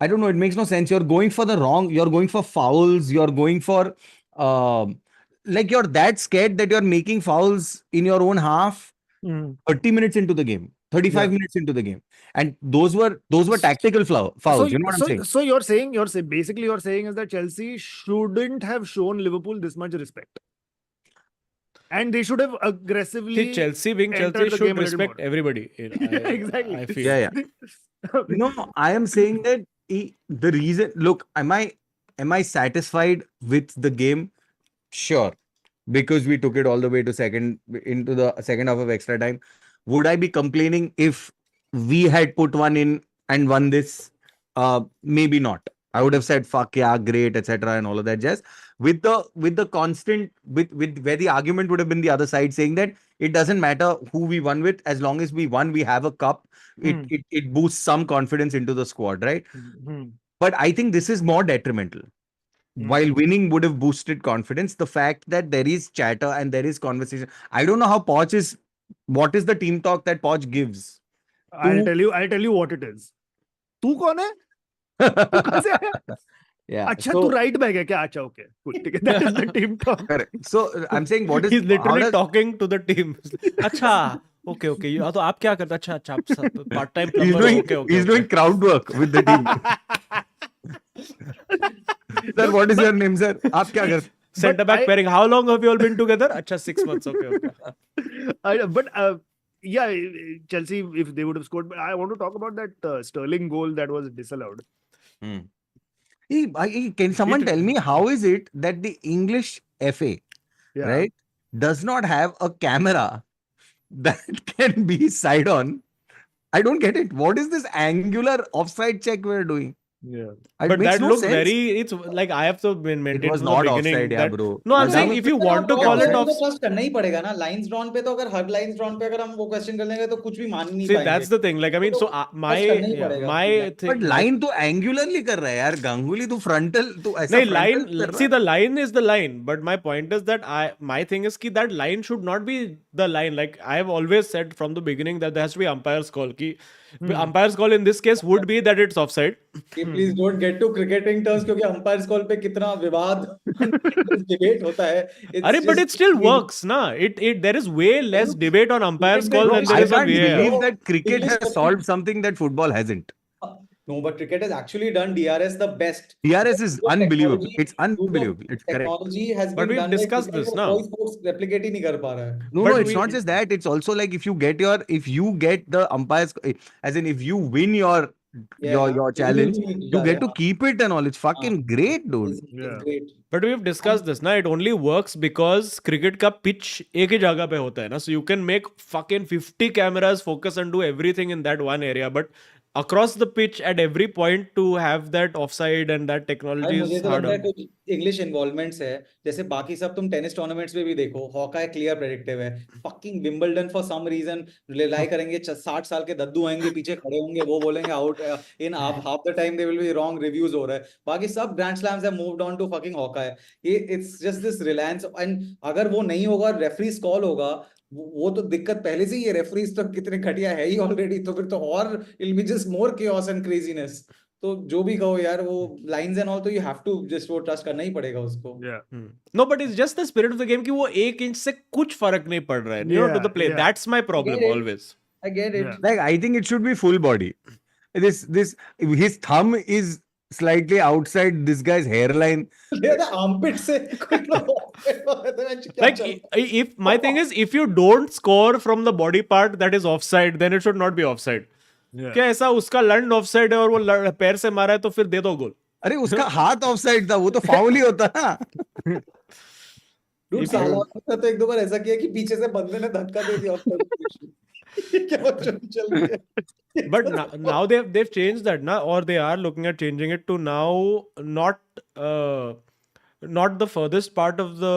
I don't know, it makes no sense. You're going for fouls. You're going for like you're that scared that you're making fouls in your own half Hmm. 30 minutes into the game, 35 minutes into the game. And those were tactical fouls. You know what I'm saying? So basically you're saying is that Chelsea shouldn't have shown Liverpool this much respect. And they should have aggressively See, Chelsea being entered Chelsea the should game a little respect more. everybody. Exactly. I feel. Yeah. No, I am saying that the reason, look, am I satisfied with the game? Sure. Because we took it all the way to into the second half of extra time. Would I be complaining if we had put one in and won this? Maybe not. I would have said, fuck yeah, great, etc. and all of that jazz. With the constant, with where the argument would have been the other side saying that it doesn't matter who we won with, as long as we won, we have a cup. It boosts some confidence into the squad, right? Hmm. But I think this is more detrimental. While winning would have boosted confidence, the fact that there is chatter and there is conversation. I don't know how what is the team talk that Poch gives? I'll tell you what it is. तू कौन है? तू कहाँ से आया? Yeah. अच्छा तू right back है क्या? अच्छा okay. Good. ठीक है. That is the team talk. Correct. So I'm saying what is He's how literally does- talking to the team. अच्छा, okay. तो आप क्या करते? अच्छा, आप part time he's plumber. doing Okay. he's doing crowd work with the team. Sir, what is your name, sir? आप क्या करते? Centre back pairing. How long have you all been together? अच्छा, 6 months. Okay. Yeah, Chelsea, if they would have scored, but I want to talk about that Sterling goal that was disallowed. Can someone tell me how is it that the English FA, Yeah. right, does not have a camera that can be side on? I don't get it. What is this angular offside check we're doing? Yeah. It But makes that no looked sense. it's like I have to maintain It was from the not beginning offside, yeah, that- bro. No, I'm That saying was- if you want to call it off. Trust करना ही पड़ेगा ना lines drawn पे तो अगर हर lines drawn पे अगर हम वो क्वेश्चन कर लेंगे तो कुछ भी मान नहीं See, पाएंगे that's the thing. Like, I mean, so my करना ही पड़ेगा। my thing. But line तो angularly कर रहा है यार. गांगुली तू frontal तू ऐसा No, frontal line. कर रहा See, है. the line is the line. But my point is that my thing is that line should not be the line. Like I have always said from the beginning that there has to be umpire's call. Umpire's call in this case would be that it's offside. Please don't get to cricketing terms क्योंकि umpires call पे कितना विवाद debate होता है Arey, but it still works, na? It there is way less debate on umpire's call than there I is on can't VAR. believe that cricket English has solved something that football hasn't. No, but cricket has actually done DRS the best. DRS is unbelievable. Technology- It's unbelievable. It's correct. Technology has But been we've done. discussed this, cricket na? कोई sports replicate ही नहीं कर पा रहा है. No, But no, it's not just that. It's also like if you get the umpires, as in if you win your your challenge, you get to Yeah. keep it and all. It's fucking great, dude. It's Yeah. great. But we've discussed this ना, it only works because cricket का pitch एक ही जगह पे होता है ना, so you can make fucking 50 cameras focus and do everything in that one area, but across the pitch at every point to have that offside and that भाई technology मुझे is तो लगता है harder. कुछ इंग्लिश इन्वॉल्वमेंट्स है जैसे बाकी सब तुम टेनिस टूर्नामेंट्स में भी देखो हॉकाई क्लियर प्रेडिक्टिव है fucking Wimbledon for some reason rely करेंगे 60 साल के दद्दू आएंगे पीछे खड़े होंगे वो बोलेंगे out in half the time they will be wrong reviews हो रहा है बाकी सब grand slams have moved on to fucking Hawkeye ये it's just this reliance and अगर वो नहीं होगा रेफरीज कॉल होगा वो तो दिक्कत पहले से ही है रेफरीज तो कितने घटिया है ही ऑलरेडी तो फिर तो और it be just more chaos and craziness तो जो भी कहो यार वो लाइंस एंड ऑल तो यू हैव टू जस्ट वो ट्रस्ट करना ही पड़ेगा उसको Yeah. No, but it's just the spirit of the game कि वो 1 इंच से कुछ फर्क नहीं पड़ रहा है, you know, to the play. Yeah. That's my problem get it. always. I get it. Yeah. Like, I think it should be full body. His thumb is slightly outside this guy's hairline. Yeah, the armpit से कुछ लोग क्या Like चल if my thing is if you don't score from the body part that is offside, then it should not be offside. Yeah. क्या ऐसा उसका लंड offside है और वो पैर से मारा है तो फिर दे दो गोल. अरे उसका हाथ ऑफसाइड था, वो तो फाउल ही होता ना. डूड साला का तो एक दो बार ऐसा किया कि पीछे से बंदे ने धक्का दे दिया क्या बच्चों चल रही है But now they've changed that ना, or they are looking at changing it to now not the furthest part of the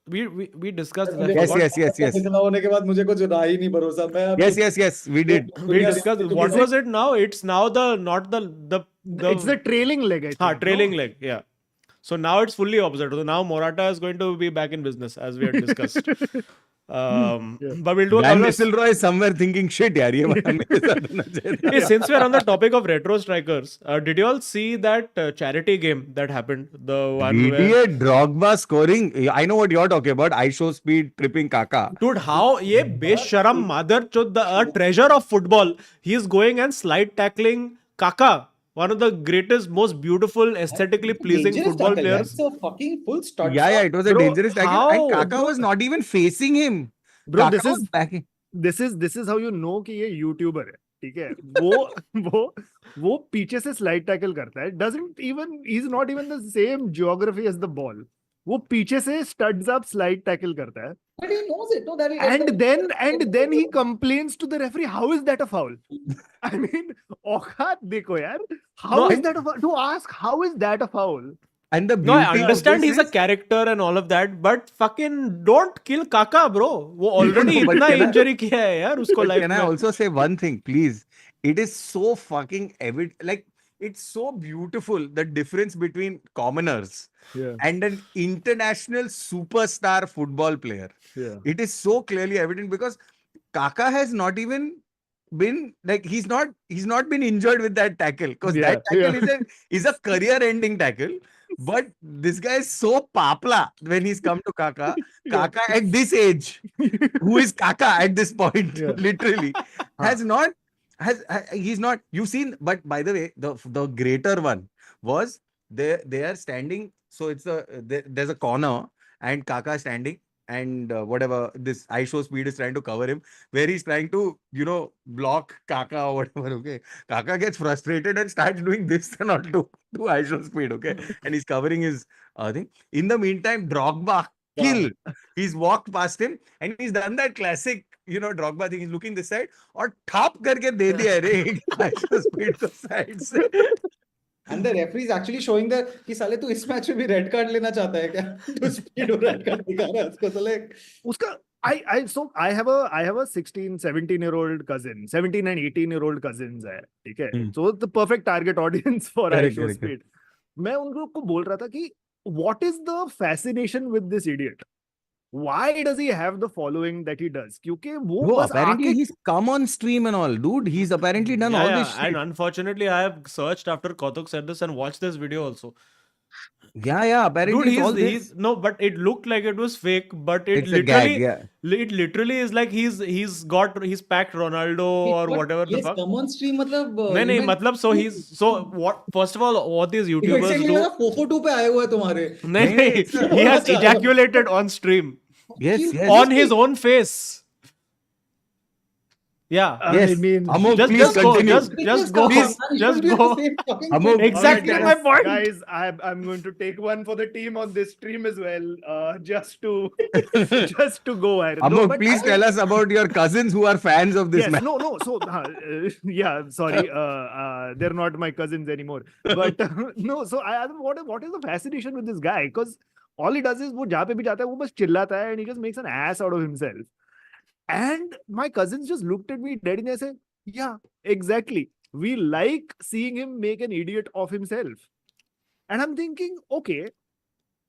we discussed this. I Yes, forgot. yes. इतना होने के बाद मुझे कुछ रहा ही नहीं भरोसा मैं अभी Yes, we did. We discussed this. What was it now? It's now not the It's the trailing leg, I think. हाँ, trailing no? leg, yeah. So now it's fully opposite. So now Morata is going to be back in business as we had discussed. But we'll do a Van couple of- Nistelrooy is somewhere thinking, shit, यार ये वाला मेरे साथ होना चाहिए. Hey, since we're on the topic of retro strikers, did you all see that charity game that happened? The one where Idiot Drogba scoring. I know what you're talking about. I show speed tripping Kaka. dude, how ye besharam mother chod a treasure of football. He is going and slide tackling Kaka, one of the greatest, most beautiful, aesthetically pleasing Dangerous football tackle, players. that's a fucking full stud Yeah, it was a Bro, dangerous tackle. And how? Kaka was not even facing him. Bro, Kaka this was is backing. this is how you know कि ये YouTuber है, ठीक है? वो पीछे से slide tackle करता है. He's not even the same geography as the ball. वो पीछे से studs up slide tackle करता है. but he knows it no that he does And then he complains to the referee. How is that a foul? I mean, औकात देखो यार. How No, is that a foul? To ask how is that a foul? And the No, I beauty of understand this he's a is- character and all of that, but fucking don't kill Kaka, bro. वो already But इतना can I- injury किया है यार उसको But life can I में. also say one thing, please? It is so fucking evident. Like, it's so beautiful, the difference between commoners Yeah, and an international superstar football player. yeah. It is so clearly evident because Kaka has not even been like he's not been injured with that tackle because that Yeah, tackle is a career ending tackle. But this guy is so papla when he's come to Kaka. Kaka at this age, who is Kaka at this point, Yeah. literally, he's not. You've seen, but by the way, the greater one was they are standing. So it's there's a corner and Kaka standing. And whatever this I show speed is trying to cover him, where he's trying to, block Kaka or whatever. Okay, Kaka gets frustrated and starts doing this and all to I show speed. Okay, and he's covering his thing. In the meantime, Drogba kill. He's walked past him and he's done that classic, Drogba thing. He's looking this side or thap karke de diya re I show speed to side se. and the referee is actually showing that कि साले तू इस match में भी red card लेना चाहता है क्या तू स्पीड और रेड कार्ड दिखा रहा है उसको साले उसका I have a 16 17-year-old cousin, 17 and 18-year-old cousins है, ठीक है? Hmm. So the perfect target audience for Correct, iShow correct, Speed. मैं उन लोग को बोल रहा था कि what is the fascination with this idiot? Why does he have the following that he does? क्योंकि वो Bro, बस apparently आके he's come on stream and all, dude. He's apparently done all this shit. And unfortunately, I have searched after Kautuk said this and watched this video also. Yeah. Apparently Dude, it's all he's this. no, but it looked like it was fake. But it It's a gag, literally, yeah. it literally is like he's packed Ronaldo or But whatever the yes, fuck. come on stream मतलब नहीं मतलब so what first of all what these YouTubers do 442 पे आए हुए हैं तुम्हारे नहीं नहीं, it's a- he has ejaculated on stream Yes. on his own face. Yeah. Yes. I mean, Amok, Just please go. continue. Just go. Please, Just you go. the same fucking Amok, thing. Exactly Alright, my guys, point. Guys, I'm going to take one for the team on this stream as well, just to just to go ahead. No, Amok, but please tell us about your cousins who are fans of this yes, match. no. So yeah, sorry, they're not my cousins anymore. But no, so what is the fascination with this guy? Because all he does is वो जहाँ पे भी जाता है वो बस चिल्लाता है and he just makes an ass out of himself. And my cousins just looked at me dead and they said, yeah, exactly. We like seeing him make an idiot of himself. And I'm thinking, okay,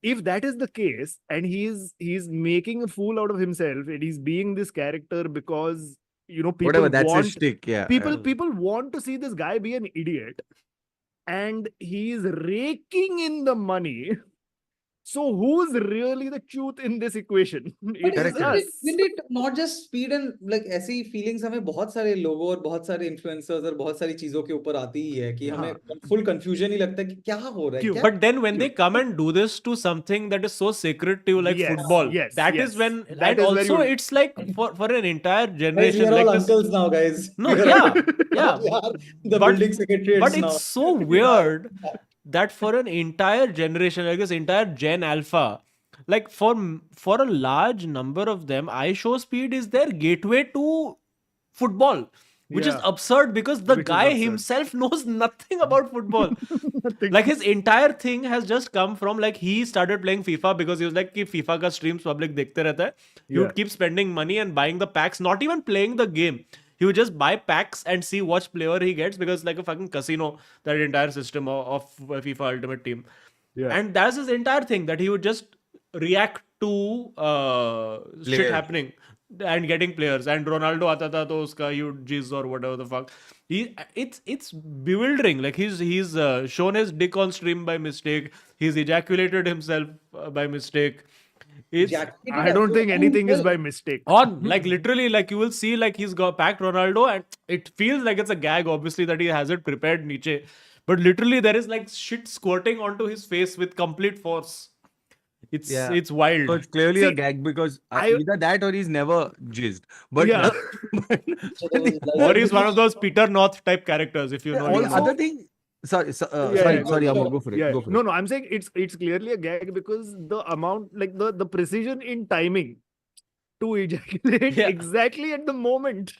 if that is the case, and he's making a fool out of himself, and he's being this character because people Whatever, that's want his shtick. Yeah. people want to see this guy be an idiot, and he's raking in the money. So who's really the truth in this equation? It But is Correct, us. isn't it not just speed and like ऐसी feelings हमें बहुत सारे लोगों और बहुत सारे influencers और बहुत सारी चीजों के ऊपर आती ही है कि हमें full confusion ही लगता है कि क्या हो रहा है क्यों? क्या But then when they come and do this to something that is so sacred to you like Yes, football, yes, that yes. is when, That and is very also good. it's like for an entire Guys, we generation are all like this. uncles now, guys. No, We are yeah, all- yeah. we are the But- building secretaries But now. it's so weird that for an entire generation, like this entire Gen Alpha, like for a large number of them, iShowSpeed is their gateway to football, which is Yeah. absurd because the Which is guy absurd. himself knows nothing about football. Nothing. Like his entire thing has just come from like he started playing FIFA because he was like कि FIFA का streams public देखते रहता है. He Yeah. would keep spending money and buying the packs, not even playing the game. He would just buy packs and see which player he gets because it's like a fucking casino, that entire system of FIFA Ultimate Team. Yeah. And that's his entire thing, that he would just react to shit Players. happening and getting players. And Ronaldo आता था तो उसका you jizz or whatever the fuck. It's bewildering. Like he's shown his dick on stream by mistake. He's ejaculated himself by mistake. It's I don't think anything is by mistake. on like literally like you will see like he's got packed Ronaldo and it feels like it's a gag obviously that he has it prepared niche, but literally there is like shit squirting onto his face with complete force. It's Yeah. it's wild. So it's clearly a See, gag because I- either that or he's never jizzed. But Yeah. Or he's one of those Peter North type characters, if you know. the him. Also- other thing. Sorry, Yeah, sorry, yeah, sorry, go Amok, go for it. Yeah. Go for No, it. no, I'm saying it's clearly a gag because the amount, like the precision in timing to ejaculate Yeah. exactly at the moment.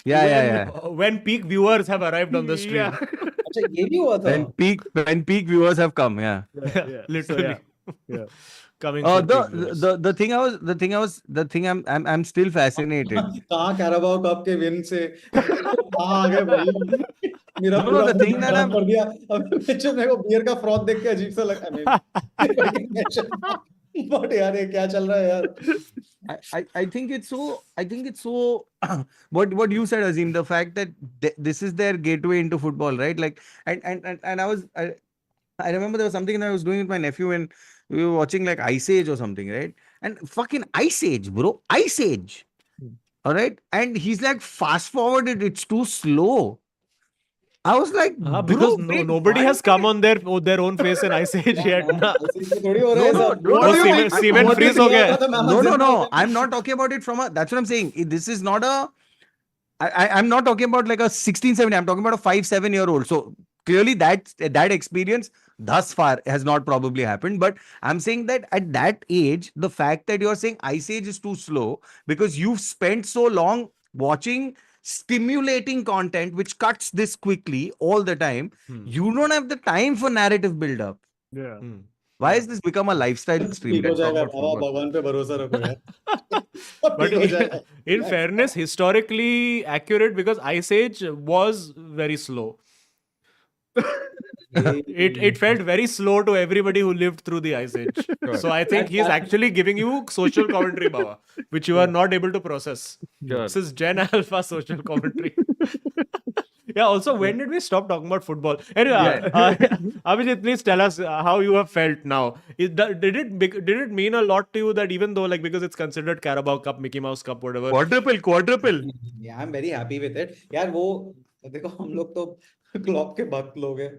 Yeah. When peak viewers have arrived on the stream. Yeah. अच्छा ये भी हुआ था When peak viewers have come, yeah. Yeah. Literally. Yeah. Coming for peak viewers. The thing I'm still fascinated. कहाँ Carabao cup के win से कहाँ आ गए भाई मेरा No, पूरा the thing that खराब I'm- कर दिया अब मेरे को बियर का फ्रॉथ देख के अजीब सा लगा बट यार ये क्या चल रहा है यार I think it's so what you said, Azim, the fact that this is their gateway into football, right? Like and I remember there was something that I was doing with my nephew and we were watching like Ice Age or something, right? And fucking Ice Age, bro. Ice Age. All right. And he's like, fast forwarded, it's too slow. I was like, because bro, wait, nobody why has come on their own face in Ice Age yet. Na. थोड़ी हो रहा है No, सब no, वो no, cement I- cement what freeze is हो किया गया था मैं No, मस्जिद no. में I'm not talking about it from a. That's what I'm saying. This is not a. I'm not talking about like a 16, 17. I'm talking about a 5, 7-year-old. So clearly that experience thus far has not probably happened. But I'm saying that at that age, the fact that you're saying Ice Age is too slow because you've spent so long watching stimulating content which cuts this quickly all the time. You don't have the time for narrative build up. Yeah. Why has this become a lifestyle stream? ठीक हो Let's talk जाएगा about Baba football. भगवान पे भरोसा रखो यार But ठीक हो जाएगा in fairness, historically accurate because Ice Age was very slow. It felt very slow to everybody who lived through the Ice Age. So I think he's actually giving you social commentary, Baba, which you are not able to process. Sure. This is Gen Alpha social commentary. Yeah, also, when did we stop talking about football? Anyway, Abhijit, please tell us how you have felt now. Did it mean a lot to you that even though, like, because it's considered Carabao Cup, Mickey Mouse Cup, whatever. Quadruple. Yeah, I'm very happy with it. यार वो देखो हम लोग तो Klopp के भक्त लोग हैं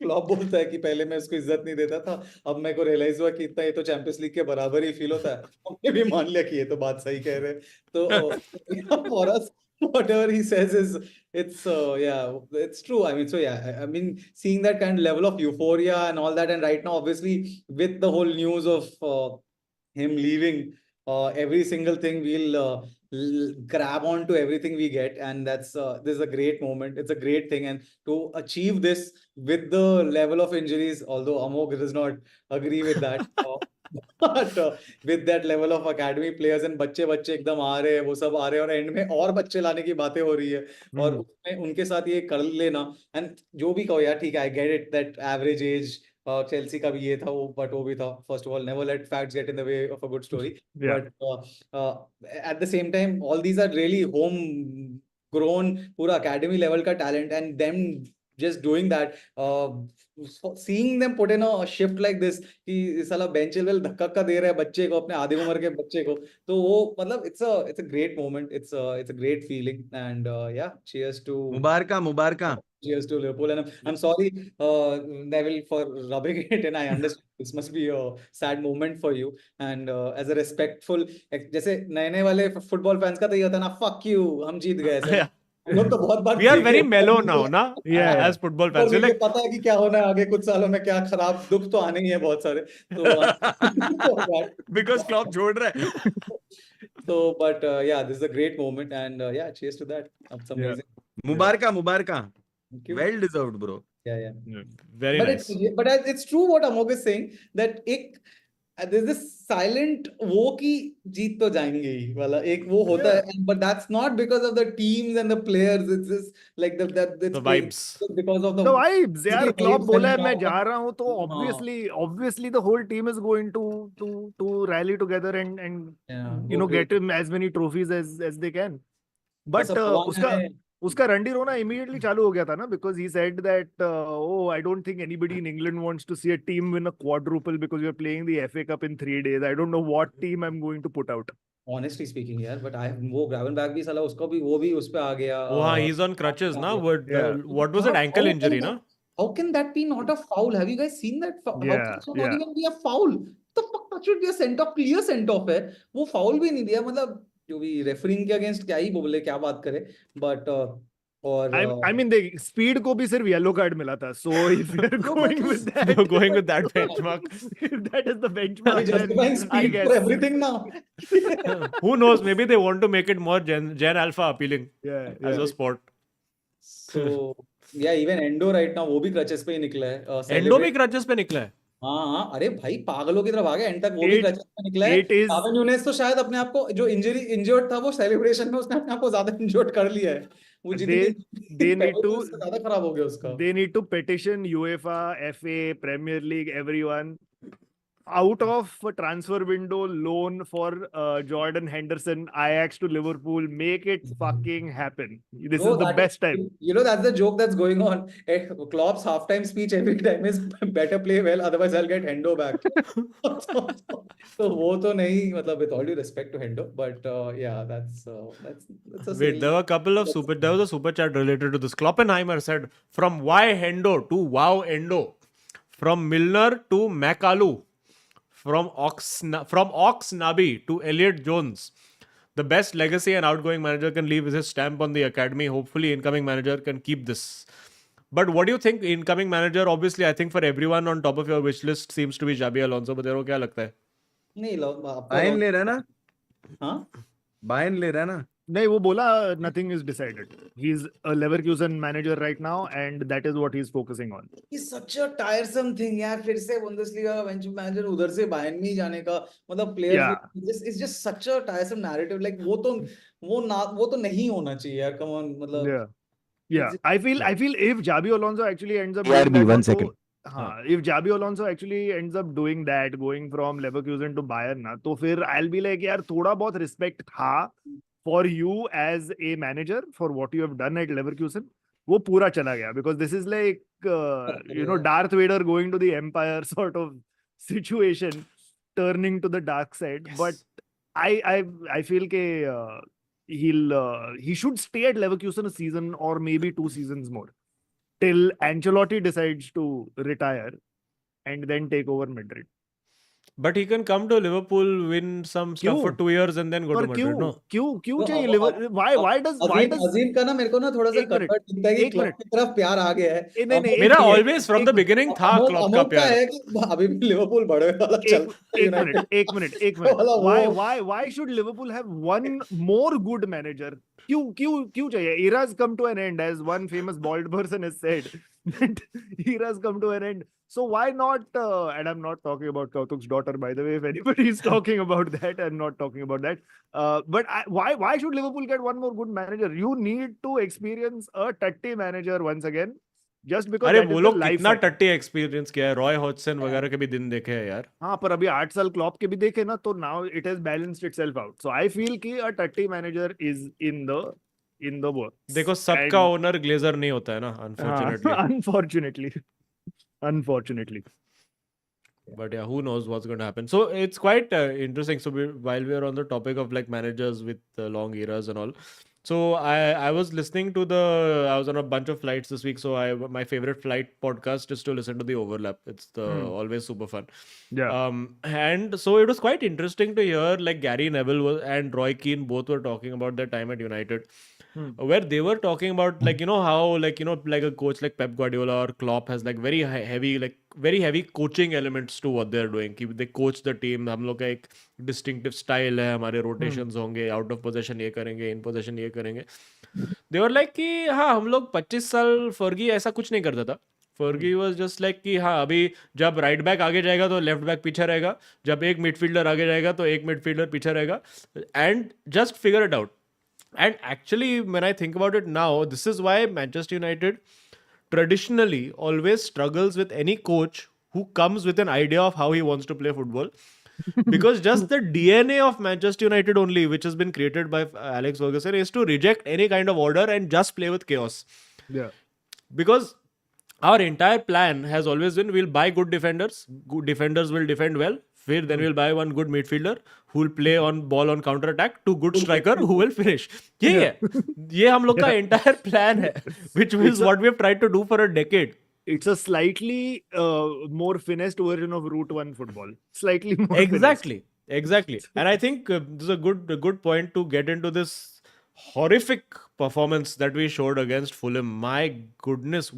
क्लॉप बोलता है कि पहले मैं उसको इज्जत नहीं देता था अब मेरे को रियलाइज हुआ कि इतना ये तो चैंपियंस लीग के बराबर ही फील होता है हमने भी मान लिया कि ये तो बात सही कह रहे हैं तो for us whatever he says is yeah, it's true. I mean, so yeah, I mean, seeing that kind of level of euphoria and all that, and right now, obviously, with the whole news of him leaving, every single thing we'll grab on to everything we get, and this is a great moment. It's a great thing, and to achieve this with the level of injuries, although Amog does not agree with that. But with that level of academy players and बच्चे बच्चे एकदम आ रहे हैं, वो सब आ रहे हैं, और एंड में और बच्चे लाने की बातें हो रही है, और उसमें उनके साथ ये कर लेना, एंड जो भी कहो यार, ठीक है, I get it that average age Chelsea का भी ये था, वो बट वो भी था. First of all, never let facts get in the way of a good story, but at the same time all these are really home grown, पूरा academy level का talent, and them just doing that, seeing them put in a shift like this, कि साला bench level धक्का दे रहा है बच्चे को, अपने आधे उम्र के बच्चे को, तो वो मतलब it's a great moment, it's a great feeling, and yeah, cheers to Liverpool, and I'm sorry, Neville, for rubbing it, and I understand this must be a sad moment for you, and as a respectful, जैसे नए वाले football fans का तो ये होता है ना, fuck you, हम जीत गए ऐसे. हम लोग तो बहुत बार We are very जीते. mellow now, na? Yeah. As football और fans, we're मुझे like, पता है कि क्या होना है आगे कुछ सालों में, क्या खराब दुख तो आने ही है बहुत सारे, तो because Klopp छोड़ रहा है. so but yeah, this is a great moment, and yeah, cheers to that. It's amazing. Mubaraka. Thank you. Well deserved, bro. Yeah. very But nice. it's true what Amog is saying, that एक there's this silent वो कि जीत तो जाएंगे ही वाला एक वो होता है, but that's not because of the teams and the players, it's just like The vibes. because of the The vibes, यार. vibes Klopp बोला है and मैं जा रहा हूँ, तो हाँ. obviously the whole team is going to rally together and Yeah, you know okay. get him as many trophies as they can. But बस अब भगवान है. उसका रंडी रोना immediately चालू हो गया था ना, because he said that oh, I don't think anybody in England wants to see a team win a quadruple because you're playing the FA Cup in 3 days. I don't know what team I'm going to put out. Honestly speaking यार, but वो Gravenberch भी साला उसको भी वो भी उस पे आ गया. Oh, हाँ, he's on crutches, na? Yeah. What was it? Ankle injury, na? How can that be not a foul? Have you guys seen that? How Yeah, can it not even be a foul? The fuck, that should be a sent off, clear sent off है. वो foul भी नहीं दिया, मतलब जो भी refereeing के against क्या ही बोले, क्या बात करे, but और I mean the speed को भी सिर्फ yellow card मिला था. So if you're going with that, You're going with that benchmark. if that is the are we benchmark, justifying then I speed guess. for everything now? Who knows? Maybe they want to make it more Gen Alpha appealing Yeah, as yeah. a sport. So yeah, even Endo right now वो भी crutches पे ही निकला है. Endo Celebrate- भी crutches पे निकला है. हाँ, अरे भाई पागलों की तरफ आ गया, एंड तक वो भी It- crutches पे निकला है. it is- डार्विन न्यूनेस तो शायद अपने आप को जो इंजर्ड था, वो सेलिब्रेशन में उसने अपने आप को ज्यादा इंजर्ड कर लिया है. वो they जितनी need to उससे ज्यादा खराब हो गया उसका. they need to petition UEFA, FA, Premier League, everyone out of a transfer window loan for Jordan Henderson, Ajax to Liverpool. Make it fucking happen. This No, is the that best time. You know, that's the joke that's going on. Klopp's halftime speech every time is better play well, otherwise I'll get Hendo back. So वो तो नहीं, मतलब with all due respect to Hendo, but yeah, that's a Wait, silly- there were a couple of there was a super chat related to this. Kloppenheimer said, from why Hendo to wow Endo, from Milner to Makalu, from Ox Nabi to Elliot Jones. The best legacy an outgoing manager can leave is his stamp on the academy. Hopefully, incoming manager can keep this. But what do you think? Incoming manager, obviously, I think for everyone on top of your wish list seems to be Xabi Alonso. But तेरे को क्या लगता है? नहीं आपको Bayern ले रहा है ना? हाँ? Bayern ले रहा है ना? नहीं, वो बोला nothing is decided. He's a Leverkusen manager right now, and that is what he's focusing on. It's such a tiresome thing यार, फिर से Bundesliga bench manager उधर से Bayern में ही जाने का, मतलब players Yeah. it's just such a tiresome narrative. Like वो तो नहीं होना चाहिए यार, come on, मतलब Yeah. I feel if Xabi Alonso actually ends up BRB, doing that 1 also, second. if Xabi Alonso actually ends up doing that, going from Leverkusen to Bayern ना, तो फिर I'll be like यार थोड़ा बहुत respect था for you as a manager for what you have done at Leverkusen, वो पूरा चला गया, because this is like Darth Vader going to the Empire sort of situation, turning to the dark side. Yes. But I feel के he should stay at Leverkusen a season or maybe 2 seasons more till Ancelotti decides to retire and then take over Madrid. But he can come to Liverpool, win some stuff for क्यों? 2 years and then go to पर Madrid. No. क्यों तो चाहिए अब liver? why does अजीम का ना मेरे को ना थोड़ा सा एक मिनट, कन्वर्ट दिखता है कि एक क्लब मिनट, की तरफ प्यार आ गया है। नहीं नहीं मेरा एक always from the एक beginning था अमोद Klopp का अमोद का प्यार. है कि अभी भी लिवरपूल बड़े वाला चल एक मिनट, एक मिनट, एक मिनट, वाला why should Liverpool have one more good manager? क्यों चाहिए? Eras come to an end, as one famous bald person has said. That eras come to an end. So why not? And I'm not talking about Kautuk's daughter, by the way. If anybody is talking about that, I'm not talking about that. But why should Liverpool get one more good manager? You need to experience a tutty manager once again, just because अरे that वो is the लोग life कितना cycle. टट्टी experience किया है. Roy Hodgson वगैरह के भी दिन देखे हैं यार. हाँ, पर अभी 8 साल क्लॉप के भी देखे ना, तो now it has balanced itself out. So I feel कि a tutty manager is in the works. देखो सबका ओनर ग्लेजर नहीं होता है ना, Unfortunately. Unfortunately. But yeah, who knows what's going to happen. So it's quite interesting. So while we are on the topic of like managers with long eras and all, so I was listening to I was on a bunch of flights this week. So my favorite flight podcast is to listen to The Overlap. It's always super fun. Yeah. And so it was quite interesting to hear like Gary Neville and Roy Keane both were talking about their time at United. Where they were talking about like how like like a coach like Pep Guardiola or Klopp has like very heavy coaching elements to what they're doing. कि they coach the team. हम लोग का एक distinctive style है, हमारे rotations होंगे, out of possession ये करेंगे, in possession ये करेंगे. They were like कि हाँ हम लोग 25 साल फर्गी ऐसा कुछ नहीं करता था. फर्गी वाज जस्ट लाइक कि हाँ अभी जब राइट बैक आगे जाएगा तो लेफ्ट बैक पीछे रहेगा, जब एक मिडफील्डर आगे जाएगा तो एक मिडफील्डर पीछे रहेगा, and just figure it out. And actually, when I think about it now, this is why Manchester United traditionally always struggles with any coach who comes with an idea of how he wants to play football. Because just the DNA of Manchester United only, which has been created by Alex Ferguson, is to reject any kind of order and just play with chaos. Yeah. Because our entire plan has always been we'll buy good defenders. Good defenders will defend well. Then we'll buy one good midfielder who will play on ball on counter attack, 2 good striker who will finish. ये हम लोग का entire plan है, which is what we have tried to do for a decade. It's a slightly more finessed version of Route 1 football. Slightly more Exactly. And I think this is a good point to get into this horrific performance that we showed against Fulham. My goodness,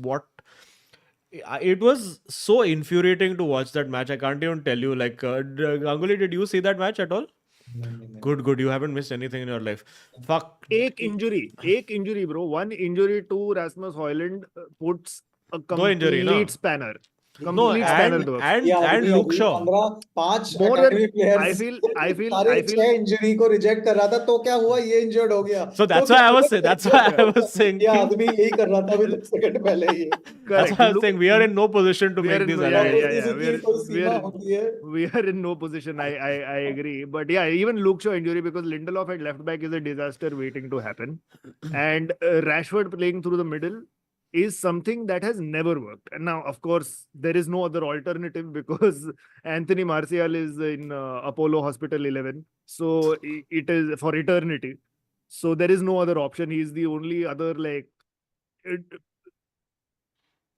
it was so infuriating to watch that match. I can't even tell you. Like, Ganguly, did you see that match at all? Good. You haven't missed anything in your life. Fuck. एक injury, bro. One injury to Rasmus Højlund puts a दो injury, ना? complete spanner. No, Complete spanner to us. and Luke Shaw. 5 More than- academy players I feel सारे 6 injury को reject कर रहा था, तो क्या हुआ, ये इंजर्ड हो गया. So that's why I was saying. ये आदमी यही कर रहा था अभी 10 सेकंड पहले ही. That's why I was saying we are in no position to We are make in these no- allegations. इसकी कोई सीमा होती है. We are in no position. I agree. But yeah, even Luke Shaw injury, because Lindelof at left back is a disaster waiting to happen. And Rashford playing through the middle is something that has never worked. And now, of course, there is no other alternative because Anthony Martial is in Apollo Hospital 11. So it is for eternity. So there is no other option. He is the only other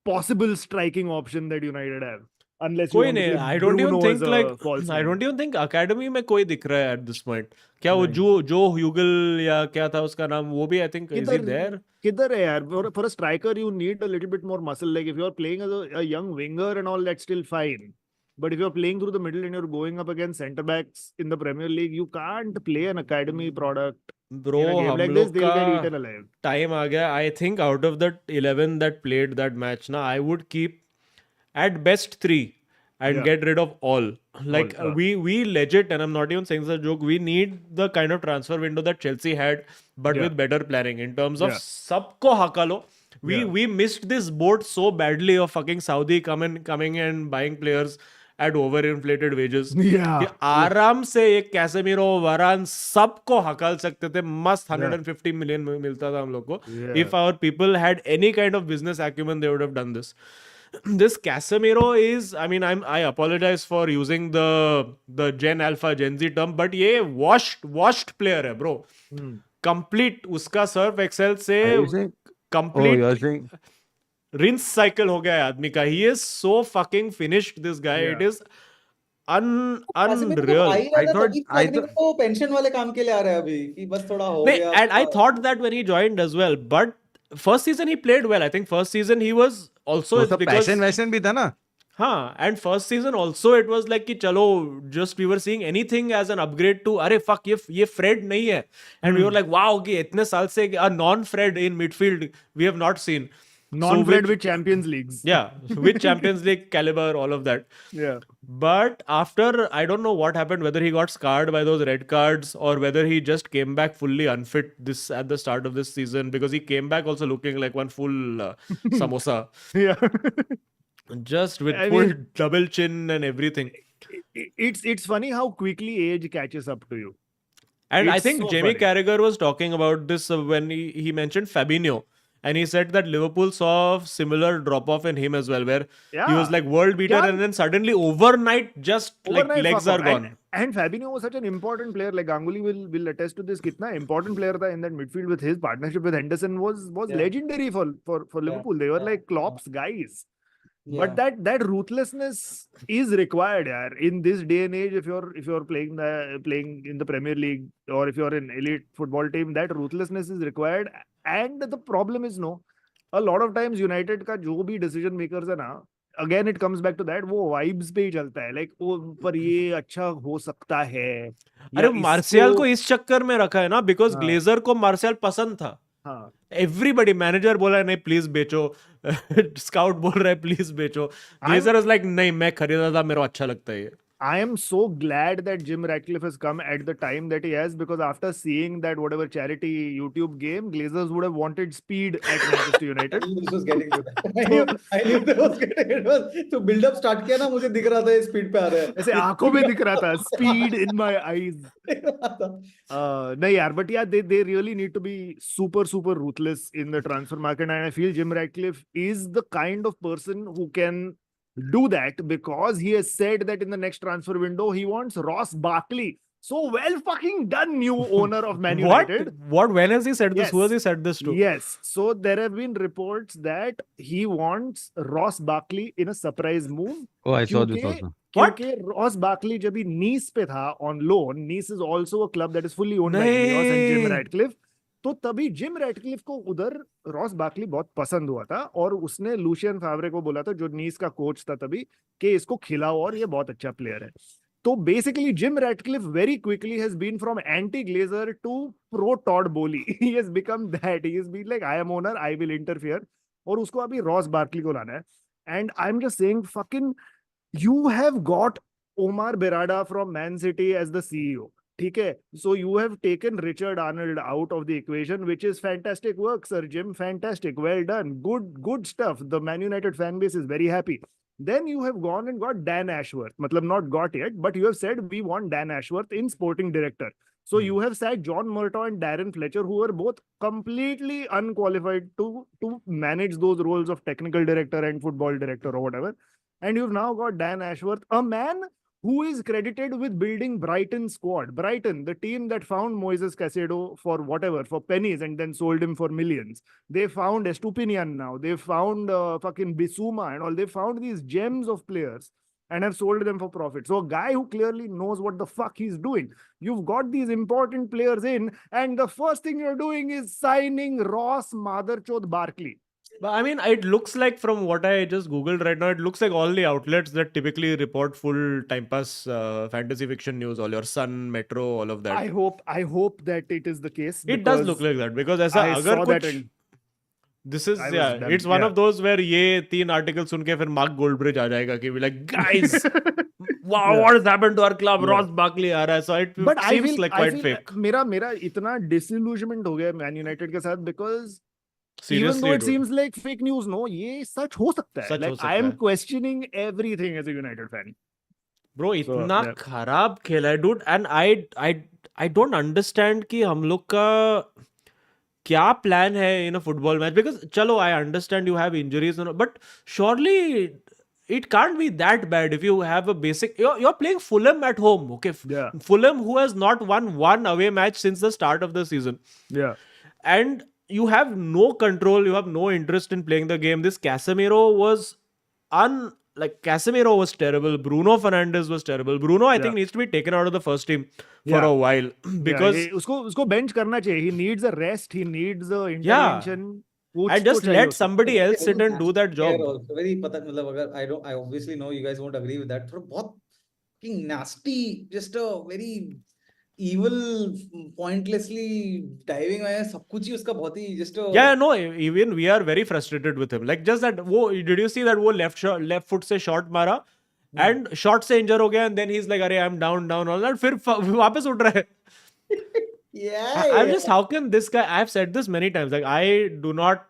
possible striking option that United have. Unless you कोई want to नहीं. say I don't Bruno even think as a like false I nine. don't even think academy में कोई दिख रहा है at this point. क्या वो नहीं. जो ह्यूगल या क्या था उसका नाम, वो भी I think is he there? किधर है यार? For a striker, you need a little bit more muscle. Like if you're playing as a young winger and all, that's still fine. But if you're playing through the middle and you're going up against centre backs in the Premier League, you can't play an academy product Bro, in a game हम like this. लोग They'll get का eaten alive. time आ गया. I think out of the 11 that played that match, na, I would keep at best 3 and Yeah. get rid of all. Like All, we legit, and I'm not even saying this as a joke, we need the kind of transfer window that Chelsea had, but Yeah. with better planning in terms of Yeah. सबको हकालो. Yeah. We missed this boat so badly of fucking Saudi coming and buying players at overinflated wages. Yeah. कि आराम से एक Casemiro, वरान सबको हकाल सकते थे. मस्त 150 million मिलता था हम लोग को. Yeah. If our people had any kind of business acumen, they would have done this. This Casemiro is, I mean, I apologize for using the Gen Alpha, Gen Z term, but ये washed player है, bro. Complete उसका Surf Excel से complete you're saying rinse cycle हो गया है आदमी का. He is so fucking finished, this guy. Yeah. It is Casemiro तो unreal. आ ही रहा I था thought- तभी I लगने में तो पेंशन वाले काम के लिए आ रहा है अभी कि बस थोड़ा हो Wait, गया and I thought that when he joined as well, but first season he played well. I think first season he was also वो it's सब because पैशन वैशन भी था ना. हाँ, and first season also it was like कि चलो just we were seeing anything as an upgrade to अरे fuck ये Fred नहीं है, and we were like wow कि इतने साल से a non-Fred in midfield we have not seen. Non-Fred which- with Champions Leagues. Yeah, with Champions League caliber, all of that. Yeah. But after, I don't know what happened, whether he got scarred by those red cards or whether he just came back fully unfit this at the start of this season, because he came back also looking like one full samosa, Yeah. just with I full mean- double chin and everything. It's funny how quickly age catches up to you. And I It's think so Jamie funny. Carragher was talking about this when he mentioned Fabinho. And he said that Liverpool saw a similar drop off in him as well, where he Yeah. was like world beater, Yeah. and then suddenly overnight, just like Overnight legs fuck are off. gone. And Fabinho was such an important player. Like Ganguly will attest to this. Kitna important player tha in that midfield with his partnership with Henderson was Yeah. legendary for Liverpool. They were Yeah. like Klopp's guys. Yeah. But that ruthlessness is required, yaar. In this day and age, if you're playing in the Premier League or if you're an elite football team, that ruthlessness is required. And the problem is a lot of times United का जो भी decision makers है ना, again it comes back to that, वो vibes पे ही चलता है, like वो पर ये अच्छा हो सकता है, अरे या मार्शियल इसको- को इस चक्कर में रखा है ना, बिकॉज हाँ। ग्लेजर को मार्शियल पसंद था. हाँ, एवरीबडी मैनेजर बोला है नहीं प्लीज बेचो, स्काउट बोल रहा है प्लीज बेचो, ग्लेजर इज लाइक नहीं मैं खरीदा था, मेरे को अच्छा लगता है ये. I am so glad that Jim Ratcliffe has come at the time that he has, because after seeing that whatever charity YouTube game, Glazers would have wanted speed at Manchester I United. knew this was getting to that. I knew that was getting it was तो build up start किया ना, मुझे दिख रहा था ये speed पे आ रहा है. ऐसे आंखों में दिख रहा था, speed in my eyes. No, yeah, but yeah, they really need to be super ruthless in the transfer market, and I feel Jim Ratcliffe is the kind of person who can do that, because he has said that in the next transfer window he wants Ross Barkley. So well fucking done, new owner of Man United. What when has he said this? Yes. Who has he said this to? Yes. So there have been reports that he wants Ross Barkley in a surprise move. Oh, I saw this क्योंकि- also. What? क्योंकि Ross Barkley जब भी Nice पे था on loan, Nice is also a club that is fully owned by Ineos and Jim नहीं। Ratcliffe. तो तभी Jim Ratcliffe को उधर रॉस बार्कली बहुत पसंद हुआ था, और उसने लूशियन फेवरे को बोला था, जो नीस का कोच था तभी, कि इसको खिलाओ और ये बहुत अच्छा प्लेयर है. तो basically Jim Ratcliffe very quickly has been from anti Glazer to pro Todd Boehly. He has become that. He has been like I am owner, I will interfere, और उसको अभी रॉस बार्कली को लाना है. And I am just saying fucking you have got Omar Berrada from Man City as the CEO. ठीक है, so you have taken Richard Arnold out of the equation, which is fantastic work, Sir Jim. Fantastic, well done, good stuff. The Man United fan base is very happy. Then you have gone and got Dan Ashworth. Matlab not got yet, but you have said we want Dan Ashworth in sporting director. So you have sacked John Murtaugh and Darren Fletcher, who are both completely unqualified to manage those roles of technical director and football director or whatever. And you've now got Dan Ashworth, a man who is credited with building Brighton's squad. Brighton, the team that found Moises Caicedo for whatever, for pennies, and then sold him for millions. They found Estupinian now. They found fucking Bissouma and all. They found these gems of players and have sold them for profit. So a guy who clearly knows what the fuck he's doing. You've got these important players in, and the first thing you're doing is signing Ross Motherchod Barkley. But I mean, it looks like from what I just googled right now, it looks like all the outlets that typically report full time pass fantasy fiction news, all your Sun, Metro, all of that. I hope that it is the case. It does because look like that because ऐसा I अगर saw that कुछ and this is I was yeah, done, it's one yeah. of those where ये 3 articles सुन के फिर Mark Goldbridge आ जाएगा कि be like guys, wow, Yeah. what has happened to our club? Yeah. Ross Barkley आ रहा है, so it but I seems feel like I quite feel fake. मेरा इतना disillusionment हो गया मैन यूनाइटेड के साथ, because even though Seriously, it dude. seems like fake news, no, ये सच हो सकता है. सच हो Like सकता I am है. questioning everything as a United fan. Bro, So, इतना yeah. खराब खेला है dude, and I don't understand कि हम लोग का क्या plan है in a football match, because चलो I understand you have injuries and all, but surely it can't be that bad if you have a basic. You're playing Fulham at home, okay? Yeah. Fulham, who has not won one away match since the start of the season, Yeah. and you have no control, you have no interest in playing the game. This Casemiro was like Casemiro was terrible. Bruno Fernandes was terrible. Bruno, I Yeah. think, needs to be taken out of the first team for Yeah. a while because उसको bench करना चाहिए. He needs a rest. He needs a intervention. कुछ and तो just चाहिए let उसको. somebody else sit and do that job. Very पता मतलब अगर I obviously know you guys won't agree with that. थोड़ा बहुत fucking nasty, just a very evil, pointlessly diving है सब कुछ ही उसका बहुत ही just a Yeah, no, even we are very frustrated with him. Like just that, did you see that वो left foot से shot मारा and shot से injure हो गया and then he's like, अरे I'm down all that. फिर वापस उठ रहा है. I'm just, how can this guy? I've said this many times. Like I do not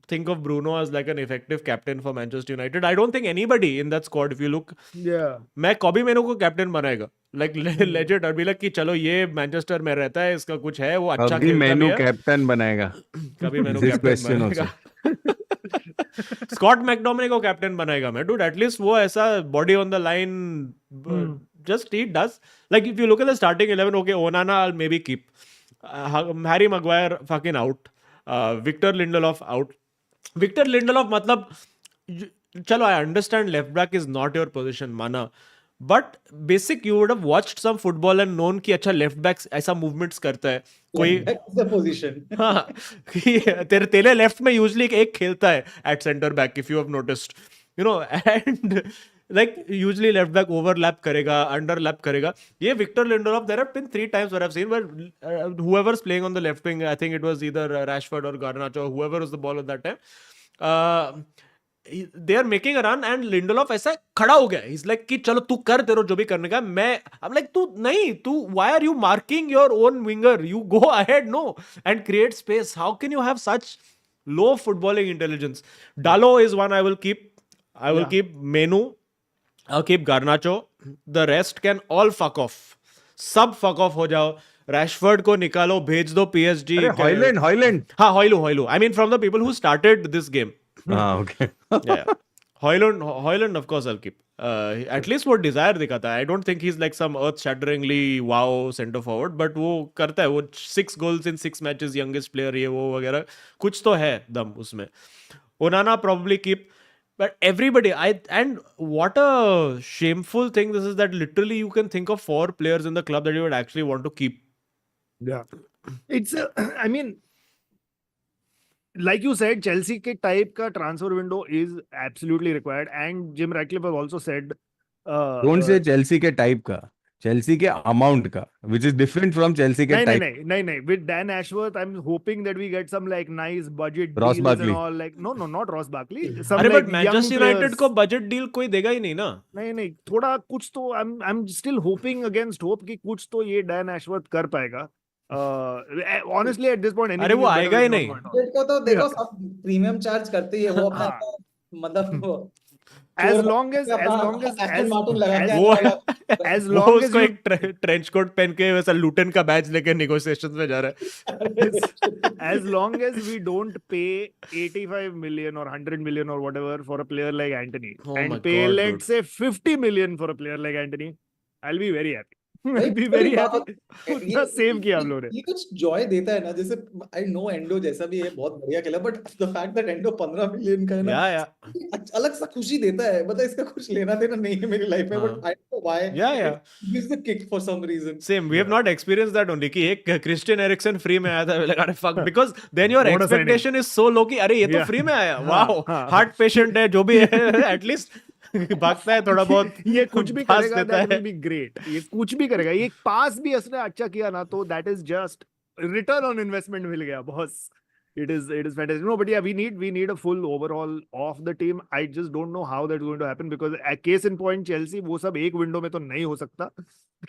think of Bruno as like an effective captain for Manchester United. I don't think anybody in that squad, if you look, Yeah. मैं Cobie मेनू को captain बनाएगा. Like legit और भी like कि चलो ये Manchester में रहता है, इसका कुछ है, वो अच्छा कभी खेलता भी मेनू है. कैप्टन बनेगा. कभी मेनू This कैप्टन question बनाएगा. स्कॉट मैकडोमने को कैप्टन बनाएगा मैं. Dude, at least वो ऐसा body on the line, just he does. Like if you look at the starting 11, okay, Onana I'll maybe keep. Harry Maguire fucking out. Victor Lindelof out. Victor Lindelof मतलब चलो I understand left back is not your position माना, but basic you would have watched some football and known कि अच्छा left back ऐसा movements करता है कोई. that's the position. हाँ तेरे लेफ्ट में यूजली एक खेलता है at centre back if you have noticed you know and like usually left back overlap करेगा अंडरलैप करेगा. ये Victor Lindelof there have been 3 times where I've seen where whoever is playing on the left wing, I think it was either Rashford or Garnacho, whoever was the ball at that time, they are making a run and Lindelof ऐसा खड़ा हो गया. He's like कि चलो तू कर तेरे जो भी करने का. मैं I'm like तू नहीं तू why are you marking your own winger? You go ahead no and create space. How can you have such low footballing intelligence? Dalo is one I will keep. I will keep Menu. I'll keep Garnacho. The rest can all fuck off. सब fuck off हो जाओ. Rashford को निकालो भेज दो PSG. Højlund. हाँ Hoylu. I mean from the people who started this game. Okay. Yeah. Hoyland, of course, I'll keep. At least वो desire दिखाता है. I don't think he's like some earth-shatteringly wow center forward, but वो करता है. वो 6 goals in 6 matches, youngest player ये वो वगैरह कुछ तो है दम उसमें. Onana probably keep. But everybody, and what a shameful thing this is that literally you can think of 4 players in the club that you would actually want to keep. Yeah. It's I mean, like you said, Chelsea के type का transfer window is absolutely required, and Jim Ratcliffe has also said Don't say Chelsea के type का, Chelsea के amount का, which is different from Chelsea के type. नहीं. With Dan Ashworth, I'm hoping that we get some like nice budget Ross deals Barkley. and all. Like no, not Ross Barkley. Some अरे like but Manchester young United players. को budget deal कोई देगा ही नहीं ना. नहीं थोड़ा कुछ तो I'm still hoping against hope कि कुछ तो ये Dan Ashworth कर पाएगा. Honestly, at this point, अरे वो आएगा ही नहीं. को तो देखो सब प्रीमियम चार्ज करते ही है वो अपना मतलब as long as मार्टिन लगा के वो as वो long as उसको you एक ट्रेंच कोट पहन के वैसा लूटन का बैच लेके नेगोशिएशंस में जा रहा है. as long as we don't pay 85 million or 100 million or whatever for a player like Anthony Oh my and pay God, let's say 50 million for a player like Anthony, I'll be very happy. I'll be बड़ी very बात happy. है, उतना save किया हम लोगों ने. ये कुछ जॉय देता है ना. जैसे आई नो एंडो जैसा भी है बहुत बढ़िया खेला, but the fact that endo 15 million का है ना, या अलग सा खुशी देता है. मतलब इसका कुछ लेना देना नहीं है मेरी लाइफ में, but I don't know why या gives the kick for some reason. Same we have not experience that only कि एक क्रिस्टियन एरिक्सन फ्री में आया था. like अरे fuck, because then your What a signing. expectation is so low कि अरे ये तो Yeah. फ्री में आया. हाँ, वाओ हाँ. हार्ट पेशेंट है जो भी है एटलीस्ट भागता है थोड़ा बहुत. ये कुछ भी पास करेगा देता that है. will be great. ये कुछ भी करेगा. ये पास भी उसने अच्छा किया ना तो that is just return on investment मिल गया boss. It is fantastic. No, but yeah, we need a full overhaul of the team. I just don't know how that's going to happen because a case in point Chelsea वो सब एक window में तो नहीं हो सकता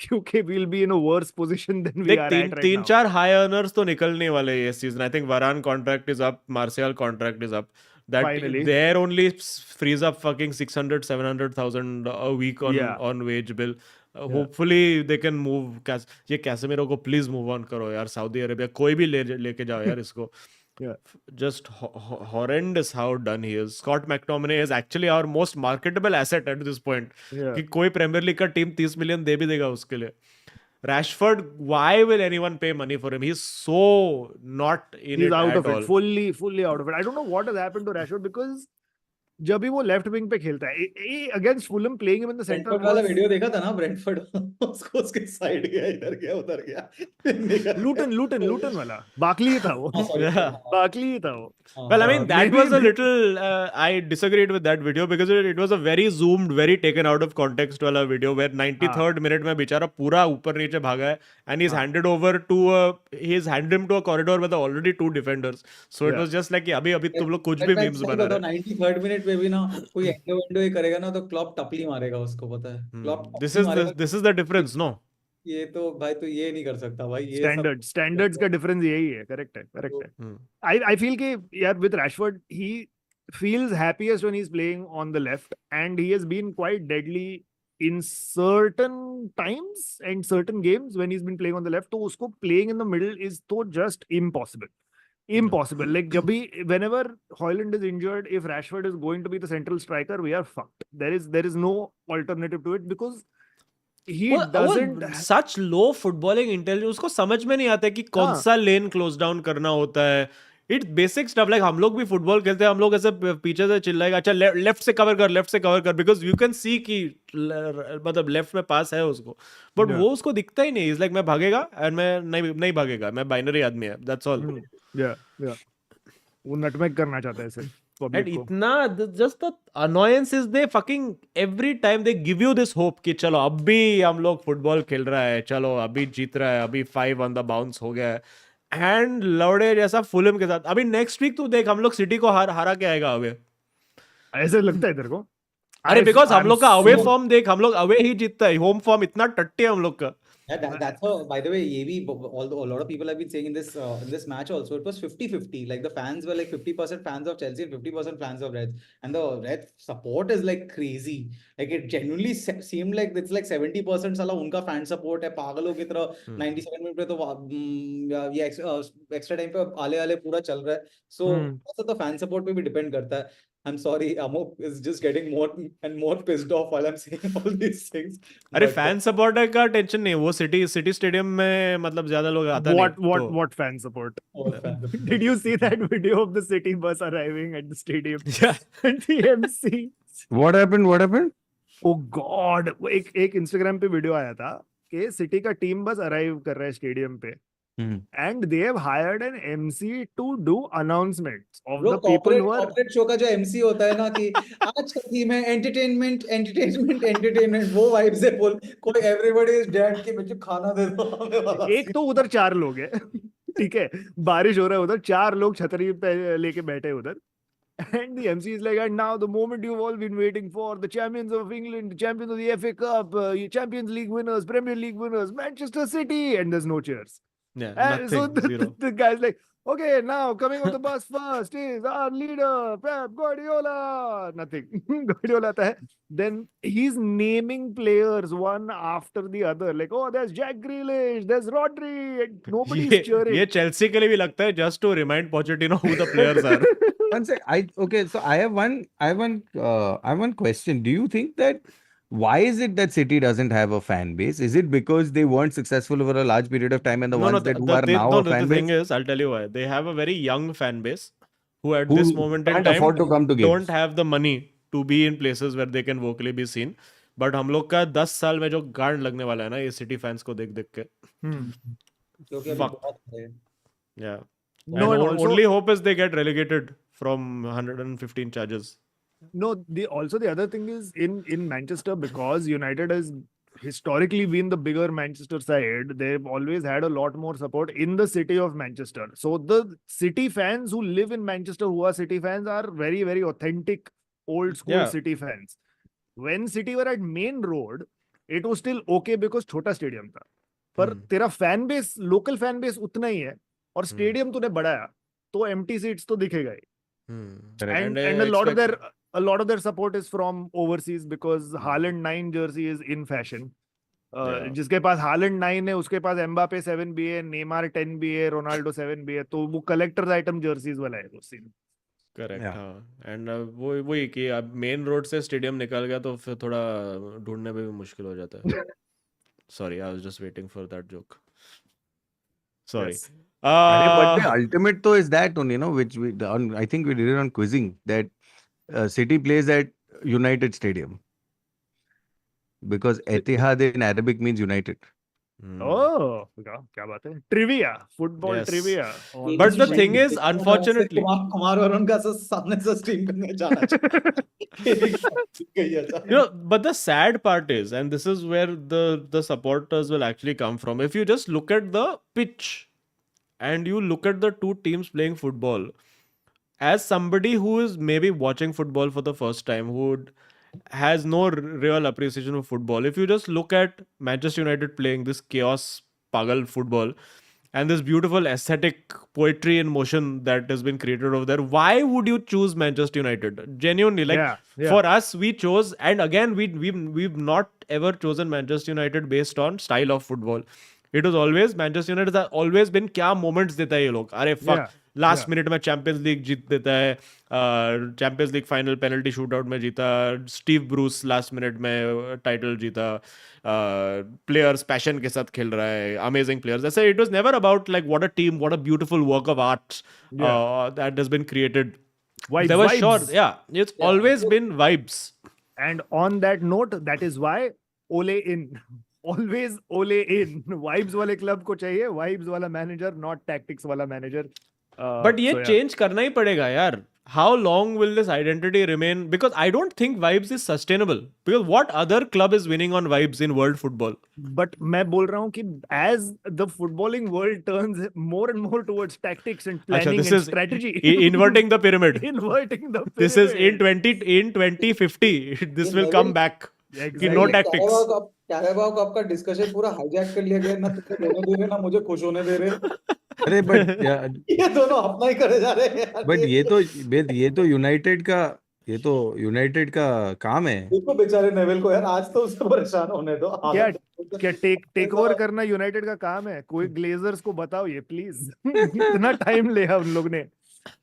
क्योंकि we'll be in a worse position than we देख are तीन at right तीन now. चार हाई अर्नर्स तो निकलने वाले हैं इस सीजन. आई थिंक वरान contract is up, martial contract is up. That Finally. there only frees up fucking 600-700,000 a week on wage bill. Hopefully they can move. ये Casemiro को please move on करो यार. सऊदी अरेबिया कोई भी लेके जाओ यार इसको. Just horrendous how done he is. Scott McTominay is actually our most marketable asset at this point. Yeah. कि कोई प्रीमियर लीग का टीम 30 मिलियन दे भी देगा उसके लिए. Rashford, why will anyone pay money for him? He's so not in He's it out at of all. it, fully out of it. I don't know what has happened to Rashford because जब भी वो left wing पे खेलता है against Fulham playing him in the centre Brentford वाला video देखा था ना ब्रेंटफोर्ड उसको उसके साइड गया इधर गया उधर गया निकल लूटन वाला बाकली ही था वो हाँ सॉरी Yeah. बाकली ही था वो Well, I mean, that maybe- was a little. I disagreed with that video because it was a very zoomed, very taken out of context वाला video where 93rd minute में बेचारा पूरा ऊपर नीचे भागा है and he's handed over to he's handed him to a corridor with already two defenders. So it Yeah. was just like कि अभी तुम लोग कुछ भी मैं memes सही बना बताऊं, रहे 93rd मिनट पे भी ना कोई एंडो ही करेगा ना तो क्लॉप टपली मारेगा उसको, पता है क्लॉप हैं. टपली This is the difference, no? ये तो भाई तो ये नहीं कर सकता भाई, ये स्टैंडर्ड्स का डिफरेंस यही है. करेक्ट है. Hmm. I feel कि यार with Rashford he feels happiest when he's playing on the left and he has been quite deadly in certain times and certain games when he's been playing on the left. तो उसको playing in the middle is तो just impossible. Like जब भी whenever Højlund is injured, if Rashford is going to be the central striker, we are fucked. There is no alternative to it because he doesn't. Such low footballing intelligence उसको समझ में नहीं आता कि कौन हाँ. सा लेन क्लोज डाउन करना होता है. It's basic stuff. लाइक हम लोग भी फुटबॉल खेलते हैं, हम लोग ऐसे पीछे से चिल्लाएगा अच्छा लेफ्ट से कवर कर बिकॉज यू कैन सी कि मतलब लेफ्ट में पास है उसको, बट Yeah. वो उसको दिखता ही नहीं. इज लाइक मैं भागेगा एंड मैं नहीं भागेगा, मैं बाइनरी आदमी है, दैट्स ऑल. Yeah. वो नटमेग करना चाहता है सिर्फ एंड पब्लिक को. इतना just the annoyance is they fucking every time they give you this hope कि चलो अभी हम लोग फुटबॉल खेल रहा है, चलो अभी जीत रहा है, अभी 5 ऑन द बाउंस हो गया है. एंड लौड़े जैसा फुलहम के साथ अभी नेक्स्ट वीक तू देख हम लोग सिटी को हारा के आएगा अवे. ऐसे लगता है तेरे को? अरे बिकॉज हम I'm लोग का अवे so- फॉर्म देख, हम लोग अवे ही जीतता है, होम फॉर्म इतना टट्टी है हम लोग का. Yeah, that's how, by the way, ये भी although a lot of people have been saying in this match also, it was 50-50. Like the fans were like 50% fans of Chelsea and 50% fans of Reds, and the Reds support is like crazy. Like it genuinely seemed like it's like 70% साला उनका fan support है पागलों की तरह. 97 minute पे तो ये extra time पे आले पूरा चल रहा है. So also the fan support पे भी depend करता है. I'm sorry, Amok is just getting more and more pissed off while I'm saying all these things. अरे But, फैन सपोर्ट का टेंशन नहीं, वो सिटी स्टेडियम में मतलब ज्यादा लोग आता What fan support? oh, fan support. Did you see that video of the city bus arriving at the stadium Yeah. and the MC? What happened? Oh God! वो एक Instagram पे वीडियो आया था कि सिटी का टीम बस arrive कर रहा है स्टेडियम पे and they have hired an MC to do announcements of Bro, the people who are. corporate show का जो MC होता है ना कि आज का थीम है एंटरटेनमेंट, वो वाइब्स है फुल. कोई एवरीबॉडी इज डेड कि मुझे खाना दे दो हमें वाला एक तो उधर 4 लोग हैं, ठीक है, बारिश हो रहा है उधर, 4 लोग छतरी पे लेके बैठे उधर. And the MC is like, and now the moment you've all been waiting for, the champions of England, the champions of the FA Cup, Champions League winners, Premier League winners, Manchester City, and there's no cheers. Yeah, And so nothing, zero. the guy's like, okay, now coming on the bus first is our leader, Pep Guardiola. Nothing. Guardiola आता है. Then he's naming players one after the other. Like, oh, there's Jack Grealish, there's Rodri, and nobody's cheering. ये Chelsea के लिए भी लगता है just to remind Pochettino who the players are. One sec. So I have one question. Do you think that why is it that City doesn't have a fan base? Is it because they weren't successful over a large period of time and the ones that who are now a fan the thing base is, I'll tell you why. They have a very young fan base who at who this moment in can't time afford to come to games? don't have the money to be in places where they can vocally be seen. But हम लोग का 10 साल में जो गांड लगने वाला है ना ये सिटी फैंस को देख के. क्योंकि अभी Fuck. बहुत है. Yeah. No, and And also- only hope is they get relegated from 115 charges. No, the other thing is in Manchester, because United has historically been the bigger Manchester side, they've always had a lot more support in the city of Manchester. So the City fans who live in Manchester, who are City fans, are very, very authentic old school Yeah. City fans. When City were at Main Road, it was still okay because छोटा stadium था. पर तेरा fan base, local fan base उतना ही है और stadium तूने बढ़ाया तो एम्प्टी सीट्स तो दिखेगा ही. And a lot of their support is from overseas because Haaland 9 jersey is in fashion. Yeah. जिसके पास Haaland 9 है उसके पास एम्बापे 7 भी है, नेमार 10 भी है, रोनाल्डो 7 भी है, तो वो कलेक्टर्स आइटम जर्सीज वाला है वो सीन. करेक्ट. Yeah. हाँ. एंड वही कि अब मेन रोड से स्टेडियम निकल गया तो फिर थोड़ा ढूंढने में भी मुश्किल हो जाता है. Sorry, I was just waiting for that joke. Sorry. Yes. But the ultimate though is that only, which I think we did it on quizzing, that City plays at United Stadium because Etihad in Arabic means United. Hmm. Oh, क्या बात है? Trivia, football Yes. trivia. on But the stream. thing is, unfortunately, Kumar Varun का सामने से stream करने जाना चाहिए you know, but the sad part is, and this is where the supporters will actually come from. If you just look at the pitch and you look at the two teams playing football, as somebody who is maybe watching football for the first time, has no real appreciation of football, if you just look at Manchester United playing this chaos pagal football and this beautiful aesthetic poetry in motion that has been created over there, why would you choose Manchester United? Genuinely, like, Yeah. for us, we chose, and again, we've not ever chosen Manchester United based on style of football. It was always Manchester United has always been क्या moments देता है ये लोग, अरे fuck, Yeah. Last minute में Champions League जीत देता है, Champions League final penalty shootout में जीता, स्टीव ब्रूस लास्ट मिनट में टाइटल जीता, प्लेयर्स पैशन के साथ खेल रहा है, अमेजिंग प्लेयर्स. ऐसे it was never about like what a team, what a beautiful work of art that has been created. Vibes, They were vibes. sure, yeah, it's always been vibes. And on that note, that is why Ole in. Always Ole in. Vibes वाले club को चाहिए vibes वाला manager, not tactics वाला manager. But ये so yeah. change करना ही पड़ेगा यार. How long will this identity remain? Because I don't think vibes is sustainable. Because what other club is winning on vibes in world football? But मैं बोल रहा हूँ कि as the footballing world turns more and more towards tactics and planning this and is strategy, inverting the pyramid. inverting the This is in pyramid. 2050. This ये will come back. Exactly. कि no tactics. Carabao cup का discussion पूरा hijack कर लिया गया, ना तुझे रोने दे रहे ना मुझे खुश होने दे रहे. अरे but ये दोनों अपना ही करे जा रहे हैं यार. but ये तो यूनाइटेड का काम है. देखो बेचारे नेविल को यार, आज तो उससे परेशान होने दो. क्या टेक ओवर करना यूनाइटेड का काम है? कोई ग्लेजर्स को बताओ ये प्लीज. इतना टाइम लिया उन लोग ने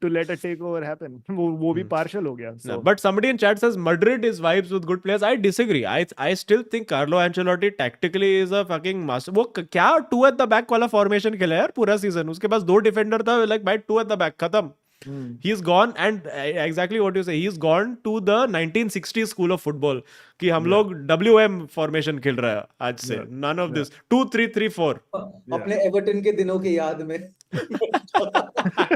to let a takeover happen. वो भी partial हो गया. No, but somebody in chat says Madrid is vibes with good players. I disagree. I still think Carlo Ancelotti tactically is a fucking master. वो क्या 2 at the back वाला formation खेला यार पूरा सीजन. उसके पास 2 डिफेंडर था, like भाई 2 at the back खत्म. He's gone, and exactly what you say, he's gone to the 1960s school of football कि हम लोग WM formation खेल रहा है आज से. None of this 2-3-3-4. अपने एवर्टन के दिनों की याद में.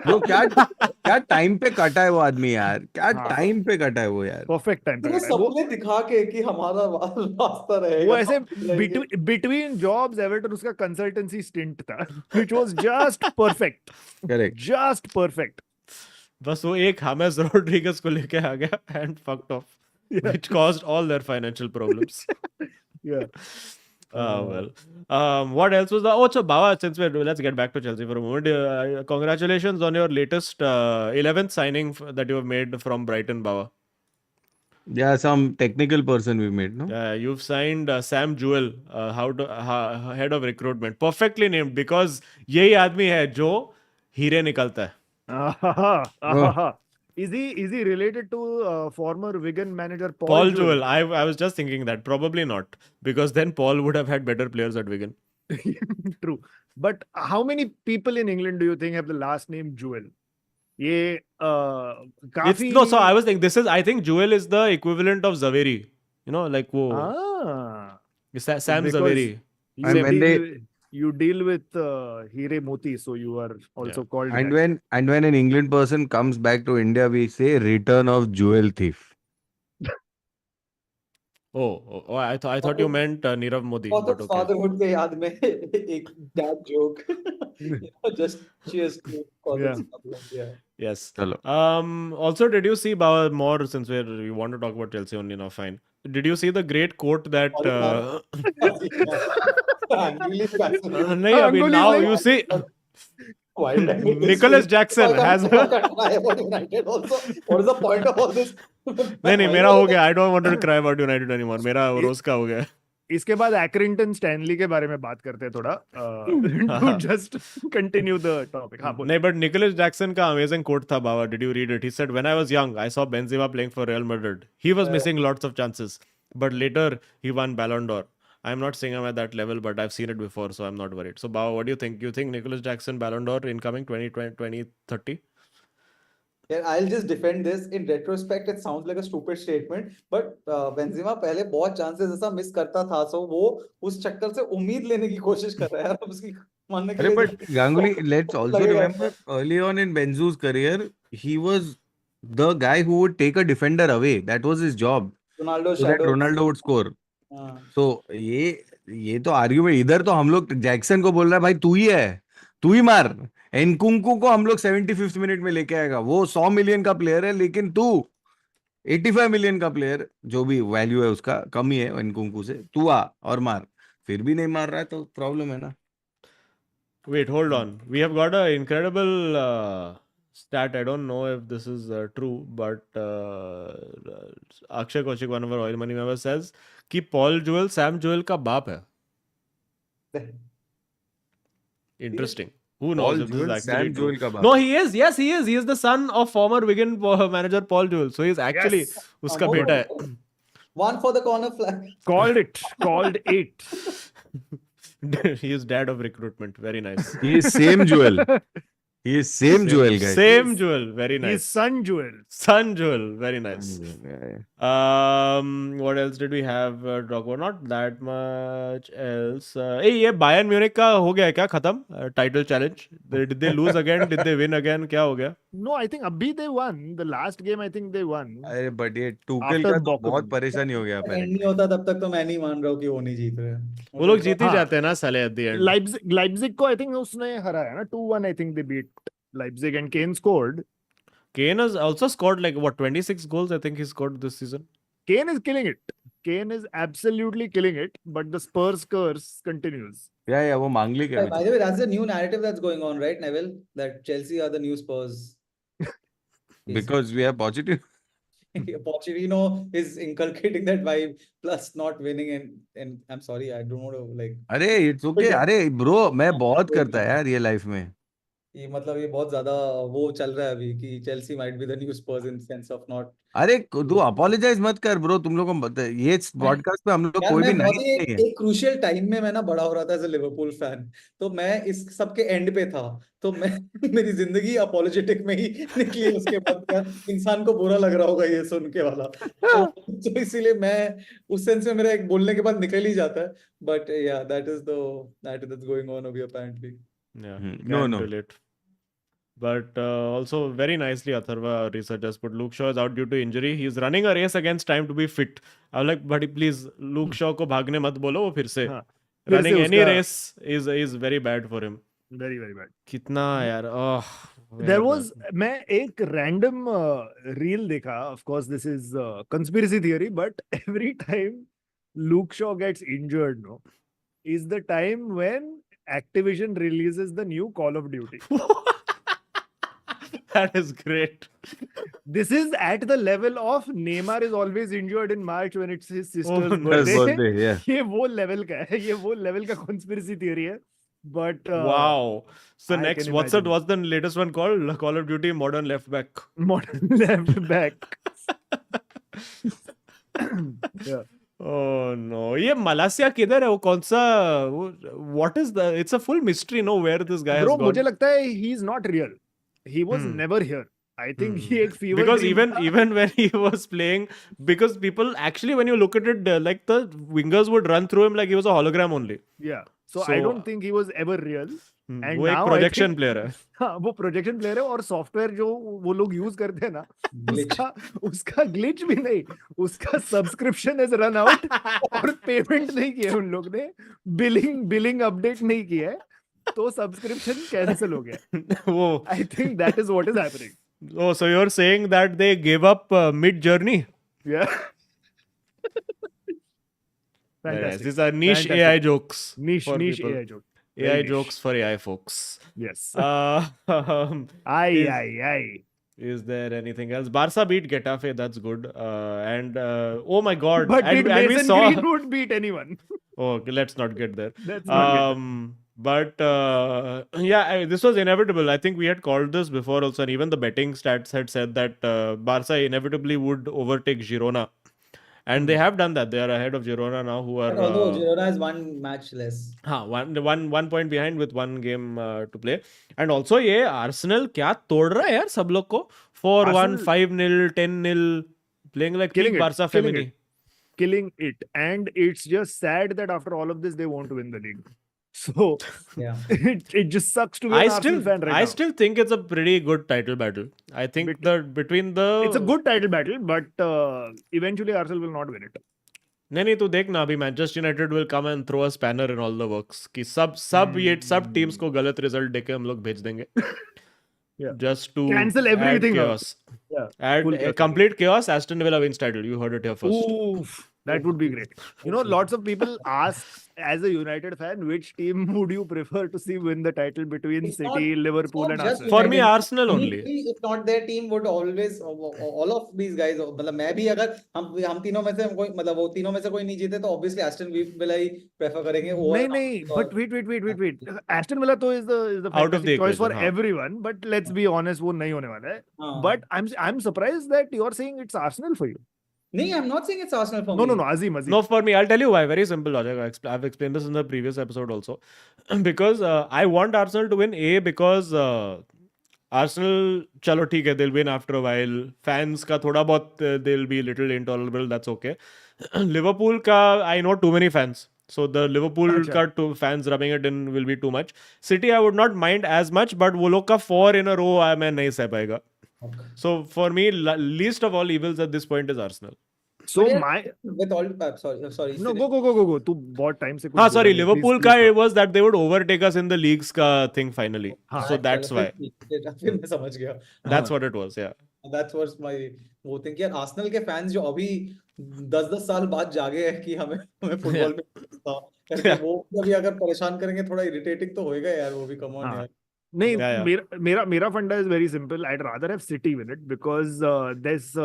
वो क्या टाइम पे कटा है वो आदमी यार. क्या टाइम पे कटा है वो यार. Perfect time पे वो कटा है. वो सपने दिखा के कि हमारा रास्ता रहेगा. वो ऐसे between jobs एवर्टन उसका consultancy stint था, which was just perfect. Correct. Just perfect. बस वो एक हामेस रोड्रिगस को लेके आ गया and fucked off, which caused all their financial problems. Yeah. Well, what else was the? Oh, so Bawa, let's get back to Chelsea for a moment. Congratulations on your latest 11th signing that you have made from Brighton, Bawa. Yeah, some technical person we made, no? You've signed Sam Jewell, head of recruitment. Perfectly named because यही आदमी है जो हीरे निकलता है. Is he related to former Wigan manager Paul Jewell? I was just thinking that probably not, because then Paul would have had better players at Wigan. True. But how many people in England do you think have the last name Jewell? ये काफी. No, so I was thinking I think Jewell is the equivalent of Zaveri. You know, like वो Sam Because Zaveri. You deal with Hire Moti, so you are also called And that. when an England person comes back to India, we say return of jewel thief. Oh, I thought you meant Nirav Modi. और But तो okay. fatherhood के याद में एक dad joke. Just cheers to father's fatherhood. Yeah. Yes. Chalo. Also, did you see more, since we want to talk about Chelsea only now? Fine. Did you see the great quote that? Really fascinating. नहीं, अभी now you see. Nicholas Jackson has. What is the point of all this? नहीं, मेरा हो गया. I don't want to cry about United anymore. मेरा रोज का हो गया. इसके बाद Accrington Stanley के बारे में बात करते हैं थोड़ा. To just continue the topic. हाँ, बोल. नहीं, but Nicholas Jackson का amazing quote था, Bawa. Did you read it? He said, "When I was young, I saw Benzema playing for Real Madrid. He was missing lots of chances, but later he won Ballon d'Or. I'm not saying I'm at that level, but I've seen it before, so I'm not worried." So, Bawa, what do you think? You think Nicholas Jackson Ballon d'Or incoming 2020, 2030? Yeah, I'll just defend this. In retrospect, it sounds like a stupid statement, but Benzema पहले बहुत chances ऐसा miss करता था, so वो उस चक्कर से उम्मीद लेने की कोशिश कर रहा है यार, अब उसकी मानने के अरे लिए but Ganguly, let's also लगेगा remember early on in Benzu's career, he was the guy who would take a defender away. That was his job, Ronaldo so that shadow Ronaldo would score. हाँ So ये तो argument, इधर तो हम लोग Jackson को बोल रहा है भाई तू ही है, तू ही मार। एनकुंकू को हम लोग 75th मिनट में लेके आएगा, वो 100 मिलियन का प्लेयर है, लेकिन तू 85 मिलियन का प्लेयर, जो भी वैल्यू है उसका कम ही है एनकुंकू से, तू आ और मार। फिर भी नहीं मार रहा है तो प्रॉब्लम है ना। Wait, hold on. We have got an incredible stat. I don't know if this is true, but Akshay Kaushik, one of our Oil Money members, says कि Paul Joel Sam Joel का बाप है. Interesting. Who knows Paul if this is Joel, actually Sam true? Joel का बाप। No, he is. Yes, he is. He is the son of former Wigan manager Paul Joel. So he is actually Yes. उसका वो बेटा है. one for the corner flag. Called it. He is dad of recruitment. Very nice. He is same Joel. He is same Joel, guys. Same Joel. Very His nice. son Joel. Son Joel. Very nice. Yeah. What else did we have to talk about? Not that much else. Hey, ये Bayern Munich का हो गया है क्या खत्म? Title challenge. Did they lose again? Did they win again? क्या हो गया? No, I think abhi they won. The last game, I think they won. अरे बट ये टूकेल After का तो Bochum. बहुत परेशानी हो गया एंड apparently। नहीं होता तब तक तो मैं नहीं मान रहा हूँ कि वो नहीं जीत रहे हैं। वो लोग जीत ही हाँ। जाते हैं ना साले at the end. Leipzig को I think उसने हराया ना 2-1 I think they beat Leipzig and Kane scored. Kane has also scored like what 26 goals I think he scored this season. Kane is killing it. Kane is absolutely killing it, but the Spurs curse continues. या वो मांगलिक है। By the way, that's the new narrative that's going on, right, Neville? That Chelsea are the new Spurs. Because we are positive। Pochettino is inculcating that vibe, plus not winning, and I'm sorry, I don't want to like. अरे it's okay. अरे bro मैं बहुत करता है यार ये life में। ये मतलब ये बहुत ज्यादा वो चल रहा है अभी कि Chelsea might be the new Spurs in sense of not. अरे तू अपोलोजाइज मत कर ब्रो, तुम लोगों को ये पॉडकास्ट पे हम लोग यार कोई भी मैं बहुत नहीं है। एक क्रूशियल टाइम में मैं ना बड़ा हो रहा था एज अ लिवरपूल फैन, तो मैं इस सब के एंड पे था, तो मैं मेरी जिंदगी अपोलोजेटिक में ही निकली। उसके बाद क्या इंसान को बुरा लग रहा होगा ये सुन के वाला, तो इसीलिए मैं उस सेंस में मेरा एक बोलने के बाद निकल ही जाता है। बट या that is that's going on अभी apparently. Yeah, No, can no। relate. But also very nicely Atharva research has put Luke Shaw is out due to injury. He is running a race against time to be fit. I'm like, buddy, please, Luke Shaw को भागने मत बोलो वो फिर से. हाँ, फिर Running से any उसका- race is very bad for him. Very, very bad. कितना यार, There was मैं एक random reel देखा. Of course, this is conspiracy theory, but every time Luke Shaw gets injured, no, is the time when Activision releases the new Call of Duty. That is great. This is at the level of Neymar is always injured in March when it's his sister's no. birthday. yeah। ये वो level का है, ये वो level का conspiracy theory है. But Wow. So I next, can what's imagine. the latest one called? Call of Duty Modern Left Back. modern left back. Yeah. Oh no. ये मलासिया किधर है? वो कौन सा? What is the? It's a full mystery. No, where this guy Bro, has gone. मुझे लगता है he's not real. He was Hmm. never here. I think Hmm. he एक fever Because dream था. even when he was playing, because people actually when you look at it, like the wingers would run through him like he was a hologram only. Yeah. So I So- don't think he was ever real. And वो एक now I projection think- player है. हाँ, वो projection player है और software जो वो लोग यूज करते हैं ना, उसका ग्लिच भी नहीं, उसका सब्सक्रिप्शन इज रन आउट और पेमेंट नहीं किया उन लोग ने, बिलिंग अपडेट नहीं किया है, तो सब्सक्रिप्शन कैंसिल हो गया. वो I think that is what is happening. Oh, so you're saying that they gave up mid journey? या Nice. Fantastic. These are niche Fantastic. AI jokes. Niche for niche people. AI joke. AI Very niche. jokes for AI folks. Yes. Um, Ai is- ai ai. Is there anything else? Barca beat Getafe. That's good. And oh my God! But and, did and we Mason saw. Greenwood beat anyone? Oh, okay, let's not get there. That's not good. But yeah, this was inevitable. I think we had called this before also, and even the betting stats had said that Barca inevitably would overtake Girona, and they have done that. They are ahead of Girona now, who are Although Girona is one match less. हाँ one point behind with one game to play. And also ये Arsenal क्या तोड़ रहा है यार सब लोग को. 4-1, Arsenal- 5-0, 10-0, playing like Killing peak it, Barca killing Femini. killing it. And it's just sad that after all of this, they won't win the league. So Yeah. it just sucks to be an Arsenal fan right I now. still think it's a pretty good title battle. I think between the It's a good title battle, but eventually Arsenal will not win it. नहीं तू देख ना अभी Manchester United will come and throw a spanner in all the works कि सब teams को गलत result देके हम लोग भेज देंगे Yeah. just to Cancel everything add out. chaos. Yeah. Add Full chaos. complete chaos. Aston Villa wins title. You heard it here first. Oof, that would be great. You know, lots of people ask, as a United fan, which team would you prefer to see win the title between It's City, not- Liverpool, it's and not just Arsenal? For me, United. Arsenal only. If not their team would always all of these guys मतलब मैं भी अगर हम तीनों में से कोई मतलब वो तीनों में से कोई नहीं जीते तो obviously Aston Villa ही prefer करेंगे नहीं, but wait. Aston Villa तो is the Out of the fantastic choice for equation, हाँ. everyone. But let's be honest, वो नहीं होने वाला है. हाँ. But I'm surprised that you're saying it's Arsenal for you. नहीं, I'm not saying it's Arsenal for No, me. Azim. No, for me, I'll tell you why. Very simple logic. I've explained this in the previous episode also. Because I want Arsenal to win. Because Arsenal, chalo ठीक है, they'll win after a while. Fans का थोड़ा बहुत they'll be a little intolerable. That's okay. Liverpool का I know too many fans. So the Liverpool अच्छा. का two fans rubbing it in will be too much. City I would not mind as much, but वो लोग का 4 in a row मैं नहीं सह पाएगा. Okay. So for me, least of all evils at this point is Arsenal. So But yeah, my with all sorry no finish. go. तू बहुत time से कुछ हाँ बोला sorry नहीं. लिवरपूल Please का stop. it was that they would overtake us in the leagues का thing finally हाँ. so that's why फिर मैं समझ गया. that's what it was yeah That's what my वो थिंक यार आर्सेनल के फैंस जो अभी 10-10 साल बाद जागे हैं कि हमें फुटबॉल में करके वो अभी अगर परेशान करेंगे थोड़ा इरिटेटिंग तो होएगा यार वो भी कम ऑन हाँ. यार. नहीं Yeah. मेरा फंडा is very simple. I'd rather have City win it because there's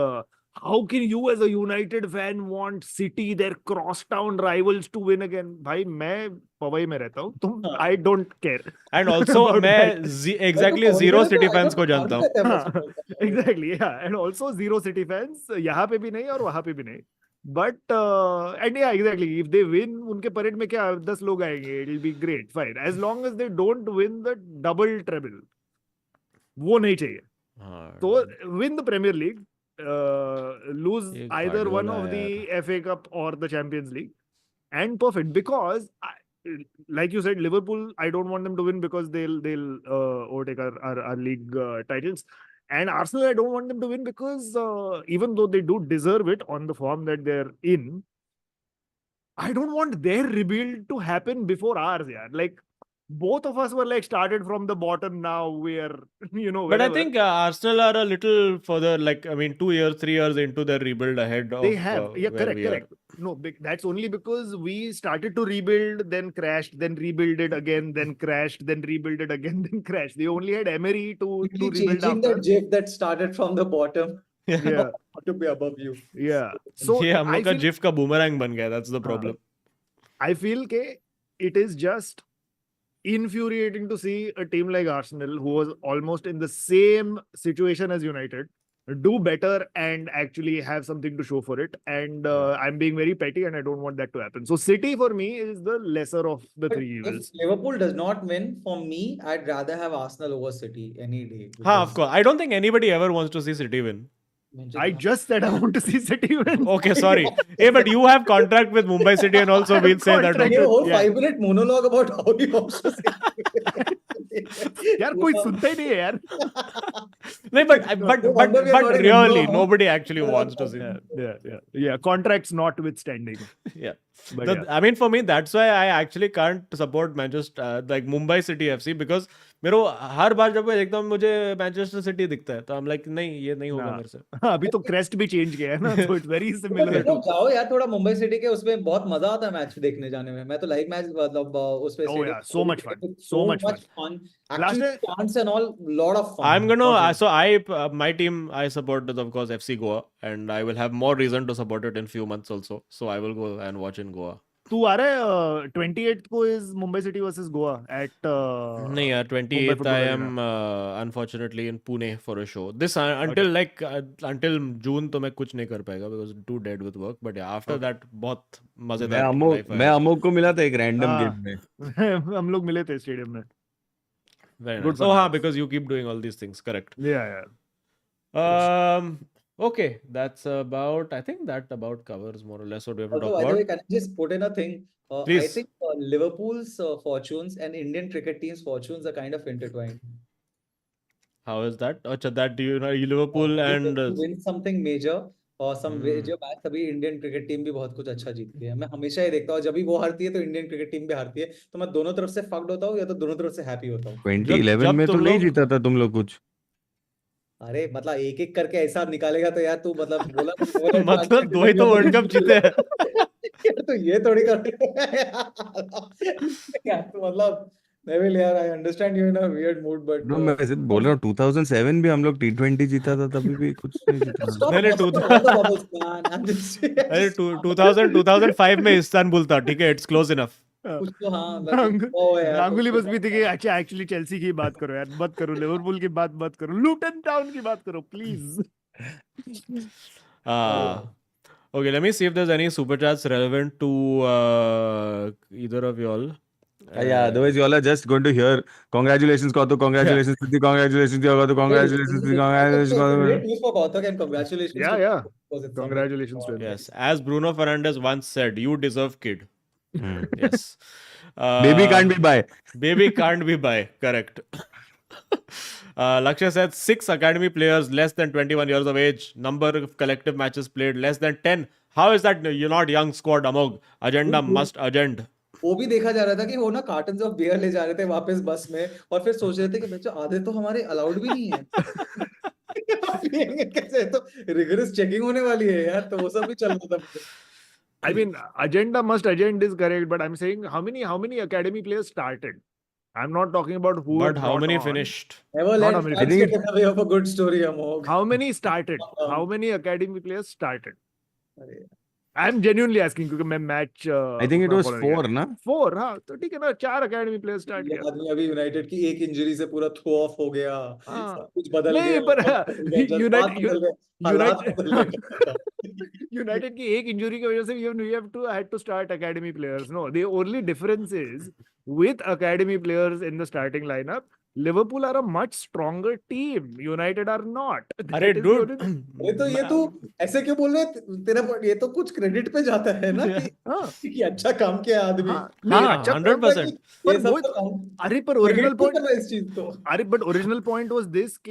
how can you as a United fan want City, their crosstown rivals, to win again? भाई मैं पवई में रहता हूँ तुम हाँ. I don't care. and also About मैं that. exactly मैं तो zero कॉन्फिडेंट City हूँ, fans को I don't जानता हूँ know हाँ, क्या exactly, yeah, and also zero City fans यहाँ पे भी नहीं और वहाँ पे भी नहीं. But and yeah, exactly. If they win, उनके परेड में क्या 10 लोग आएंगे. It'll be great, fine. As long as they don't win the double treble, वो नहीं चाहिए. हाँ. So win the Premier League, lose ये either one Guardiola of the FA Cup or the Champions League, and perfect. Because like you said, Liverpool, I don't want them to win because they'll overtake our league titles. And Arsenal, I don't want them to win because even though they do deserve it on the form that they're in, I don't want their rebuild to happen before ours. Yeah, like both of us were like started from the bottom. Now we're but I wherever. think Arsenal are a little further like I mean 2 years 3 years into their rebuild ahead of They have, yeah, where we are. correct. No, that's only because we started to rebuild, then crashed, then rebuild it again, then crashed, then rebuild it again, then crashed. They only had Emery to rebuild changing after. that GIF that started from the bottom Yeah, to be above you. yeah. So ये हम I लोग का feel, GIF का boomerang बन गया that's the problem I feel के it is just infuriating to see a team like Arsenal, who was almost in the same situation as United, do better and actually have something to show for it. And I'm being very petty and I don't want that to happen. So City for me is the lesser of the But three if evils. Liverpool does not win, for me, I'd rather have Arsenal over City any day. हाँ of because course I don't think anybody ever wants to see City win I just said I want to see City win. okay sorry hey but you have contract with Mumbai City and also we'll say that Contract. ये okay. whole Yeah. 5-minute monologue about how he wants to यार कोई सुनता ही नहीं है यार. No, but No wonder we are not in really Indo, huh? nobody actually wants to see Yeah. Contracts notwithstanding. yeah But The- yeah. I mean, for me, that's why I actually can't support Manchester, like Mumbai City FC, because मेरे को हर बार जब मैं देखता हूँ मुझे Manchester city दिखता है तो I'm like नहीं ये नहीं होगा हाँ. मेरे से अभी तो क्रेस्ट भी चेंज किया है ना, so it's very similar तुम to. लोग जाओ यार थोड़ा मुंबई सिटी के उसमें बहुत मजा आता है मैच देखने जाने में. मैं तो लाइव मैच मतलब उसमें Oh yeah, so much fun. So much fun. Actually, Last day- chants and all, lot of fun. I'm gonna Okay. so I my team I support is of course FC Goa and I will have more reason to support it in few months also, so I will go and watch in Goa. तू आ रहा है 28th को is Mumbai City versus Goa at नहीं यार 28th Football I Arena. am unfortunately in Pune for a show. This until like until June तो मैं कुछ नहीं कर पाएगा because too dead with work. But yeah, after that बहुत मजेदार life है. मैं अमोक को मिला था एक रैंडम हाँ. गेम में. हम लोग मिले थे स्टेडियम में. Very Good nice. for Oh हाँ us. because you keep doing all these things, correct. Yeah. Okay, that's about. I think that about covers more or less what we have to Also, talk by the way, about. can I just put in a thing? I Please. think Liverpool's fortunes and Indian cricket team's fortunes are kind of intertwined. How is that? Acha, that you know, Liverpool When and you win something major और some Hmm. major match तभी Indian cricket team भी बहुत कुछ अच्छा जीतती है मैं हमेशा ये देखता हूँ जब भी वो हारती है तो इंडियन क्रिकेट टीम भी हारती है तो मैं दोनों तरफ से फक्ड होता हूँ या तो दोनों तरफ से हैप्पी होता हूँ 2011 जब में तो तुम नहीं लोग जीता था तुम लोग कुछ. अरे मतलब एक एक करके ऐसा निकालेगा तो यार तू मतलब बोला ना, overhead मतलब transfer दो ही तो Liverpool वर्ल्ड कप जीते हैं. यार तो ये थोड़ी कर यार तो मतलब नेविल यार I understand you in a weird mood but No, मैं सिर्फ बोल रहा हूँ 2007 भी हम लोग T20 जीता था, तभी भी कुछ नहीं जीता था. स्टॉप नहीं नहीं bust all the bubbles man I am अरे जस्ट 2005 में इस्तांबुल था. ठीक है, इट्स क्लोज इनफ. कुछ तो हाँ मतलब ओ यार गांगुली तो बस भी थी कि अच्छा एक्चुअली चेल्सी की बात करो यार, मत करो लिवरपूल की बात मत करो, लूटन टाउन की बात करो please. Okay, let me see if there's any super chats relevant to either of y'all. Yeah, otherwise you all are just going to hear congratulations Kautuk, congratulations Siddhi, congratulations Kautuk, congratulations Siddhi, congratulations great Kautuk. news for Kautuk and congratulations Yeah, to yeah. because it's Congratulations to something him. Yes, as Bruno Fernandes once said, you deserve kid. Yes. Baby can't be buy. Baby can't be buy. Correct. Lakshya said 6 academy players less than 21 years of age. Number of collective matches played less than 10. How is that you're not young squad, Amog? Agenda must agenda. वो भी देखा जा रहा था कि वो ना cottons of beer ले जा रहे थे वापस बस में और फिर सोच रहे थे कि बच्चों आधे तो हमारे अलाउड भी नहीं है पिएंगे कैसे तो रिगरस चेकिंग होने वाली है यार तो वो सब भी चल रहा था I mean, agenda must agenda is correct, but I'm saying how many academy players started? I'm not talking about who were But how brought many on. finished? Never Not let how many fans finished. get in the way of a good story, Amog. How many started? How many academy players started? I'm genuinely asking क्योंकि मैं match I think it was 4 ना. 4 हाँ तो ठीक है ना 4 academy players start ये किया. आदमी अभी यूनाइटेड की एक इंजरी से पूरा थ्रो ऑफ हो गया हाँ. सब कुछ बदल नहीं गया पर वक्त बदल गया जज्बात बदल गए हालात बदल गए यूनाइटेड की एक इंजरी की वजह से we have to had to start academy players. No, the only difference is with academy players in the starting lineup, Liverpool are a much stronger team. United are not. अरे That is the dude, only- ये तो ये तू ऐसे क्यों बोल रहे तेरा ये तो कुछ क्रेडिट पे जाता है ना हाँ कि अच्छा काम किया आदमी हाँ नहीं हाँ, अच्छा 100%. ये पर सब वो तो काम अरे पर credit ओरिजिनल नहीं पॉइंट कर रहा इस चीज तो Ari, but original point was this: K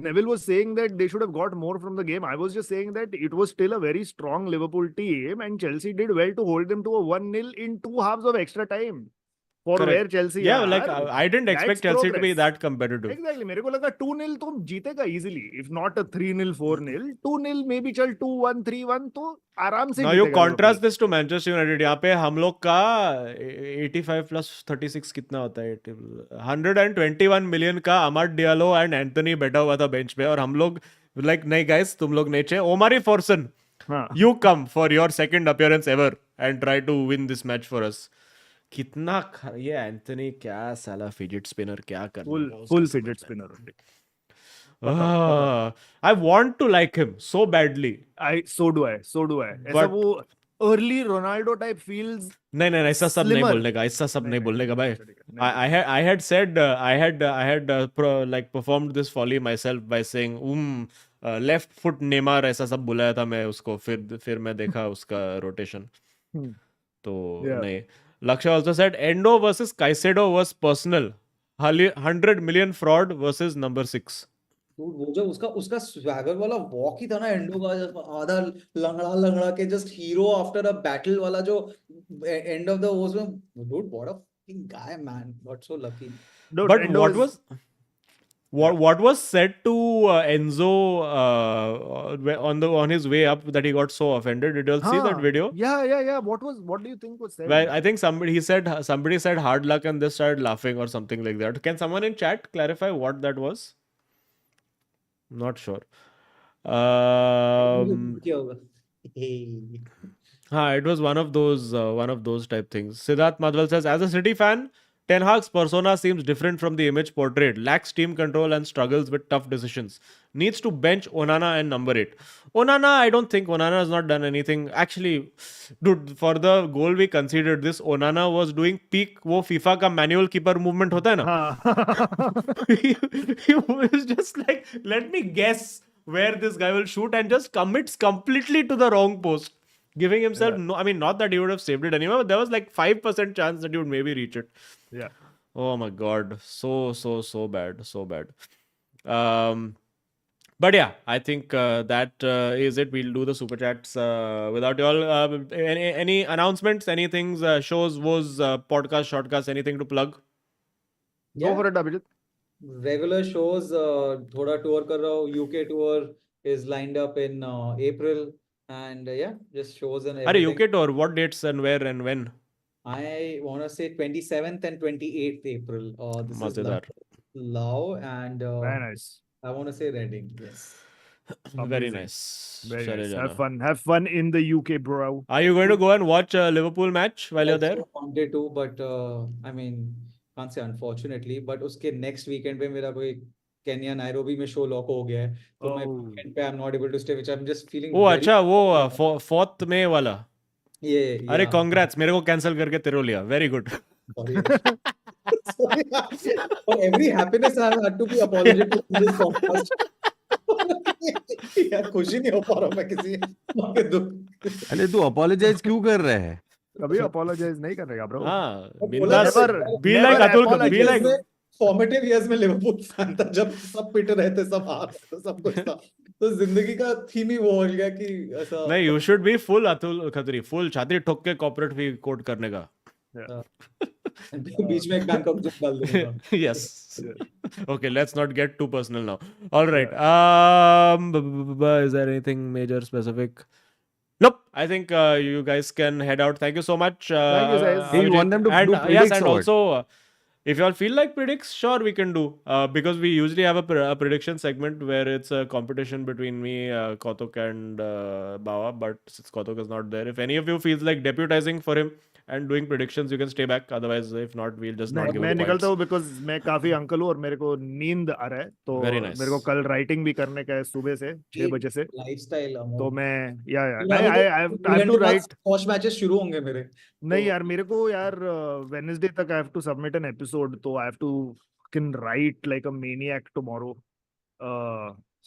Neville was saying that they should have got more from the game. I was just saying that it was still a very strong Liverpool team, and Chelsea did well to hold them to a 1-0 in 2 halves of extra time. For Correct. where Chelsea Yeah, are, like I didn't expect that's Chelsea to be progress. that competitive. Exactly. मेरे को लगा 2-0 तो जीतेगा easily. If not a 3-0, 4-0, 2-0 maybe चल 2-1, 3-1 तो आराम से Now you जीतेगा contrast Liverpool. this to Manchester United. यहाँ पे हम लोग का 85 plus 36 कितना होता है? 121 million का अमाड डियालो एंड एंथनी बैठा हुआ था बेंच पे और हम लोग like नहीं guys तुम लोग नहीं चाहिए. ओमारी फॉर्सन, हाँ. you come for your second appearance ever and try to win this match for us. कितना ये एंथनी क्या साला फिजिट स्पिनर क्या कर Full fidget spinner. I want to like him so badly. So do I. ऐसा But- वो early Ronaldo type feels नहीं ऐसा सब नहीं Slimmer. बोलने का, ऐसा सब नहीं बोलने का भाई. नहीं. I had said I had like performed this folly myself by saying left foot Neymar ऐसा सब बुलाया था मैं उसको, फिर मैं देखा उसका रोटेशन तो Yeah. नहीं. Laksha also said Endo versus Caicedo was personal. 100 million fraud versus number 6. Dude, वो जो उसका स्वैगर वाला वॉक ही था ना एंडो का आधा लंगड़ा के just hero after a battle वाला जो एंड ऑफ द उसमें dude what a fucking guy man got so lucky Dude, But Endo what is- what was said to Enzo on his way up that he got so offended? Did you all see that Huh. video? Yeah. What do you think was said? Well, I think somebody said hard luck and they started laughing or something like that. Can someone in chat clarify what that was? Not sure. क्या होगा Hey. It was one of those type things. Siddharth Madhwal says, as a City fan, Ten Hag's persona seems different from the image portrayed. Lacks team control and struggles with tough decisions. Needs to bench Onana and number 8. Onana, I don't think Onana has not done anything. Actually, dude, for the goal we considered, this Onana was doing peak वो FIFA का manual keeper movement होता है ना. हाँ. He was just like, let me guess where this guy will shoot and just commits completely to the wrong post, giving himself Yeah. no. I mean, not that he would have saved it anyway, but there was like 5% chance that he would maybe reach it. Yeah. Oh my god, so bad, so bad. But yeah, I think that is it. We'll do the super chats without you all. Any announcements, any things, shows, was podcast, shortcast, anything to plug? Go for it, Abhijit. Regular shows, thoda tour kar raha hu. UK tour is lined up in April, and yeah, just shows and Are everything. UK tour? What dates and where and when? I want to say 27th and 28th April. This is Mazedar. Lao, and Very nice. I want to say Reading. Yes. Very Amazing. nice. Very Chale nice. jana. Have fun in the UK, bro. Are you going to go and watch a Liverpool match while you're there? Also wanted to, but I mean, can't say unfortunately, but उसके next weekend पे मेरा कोई Kenya Nairobi में show lock हो गया है, तो मैं Oh. weekend पे I'm not able to stay, which I'm just feeling Oh, very अच्छा वो 4th May वाला. yeah अरे yeah congrats, मेरे को cancel करके तेरे को लिया. Very good. sorry. Sorry. For every happiness I have had to be apologetic in this podcast. यार खुशी नहीं हो पा रहा मैं किसी के दुख अरे तू apologize क्यों कर रहा है? कभी apologize नहीं करेगा, bro. हाँ, बोला बिंदास. never- Be never like Atul. apologize. Be like. Formative years में लिवरपूल फैन था जब सब पिट रहे थे, सब हार रहे थे, सब कुछ था, तो जिंदगी का थीम ही वो हो गया कि ऐसा नहीं, you should be full Atul Khatri, full छाती ठोक के corporate fee कोट करने का. बीच में एक बैंकॉक जोक डाल दूंगा. Yes. Okay, let's not get too personal now. All right. Is there anything major specific? Nope. I think you guys can head out. Thank you so much. Thank you, guys. Hey, you want them to and, do yes, predicts and or what? also, if you all feel like predicts, sure, we can do. Because we usually have a prediction segment where it's a competition between me, Kautuk, and Bawa. But since Kautuk is not there, if any of you feels like deputizing for him and doing predictions, you can stay back. Otherwise, if not, we'll just not नहीं, give मैं him points. निकलता हूँ because मैं काफी uncle हूँ और मेरे को नींद आ रहा है, तो Very nice. मेरे को कल राइटिंग भी करने का है सुबह से 6 बजे से, लाइफस्टाइल तो मैं या फिर नहीं आगे I have to write. Squash matches शुरू होंगे मेरे. नहीं तो- यार, मेरे को यार वेडनेसडे तक I have to submit an episode, तो I have to can write like a maniac tomorrow.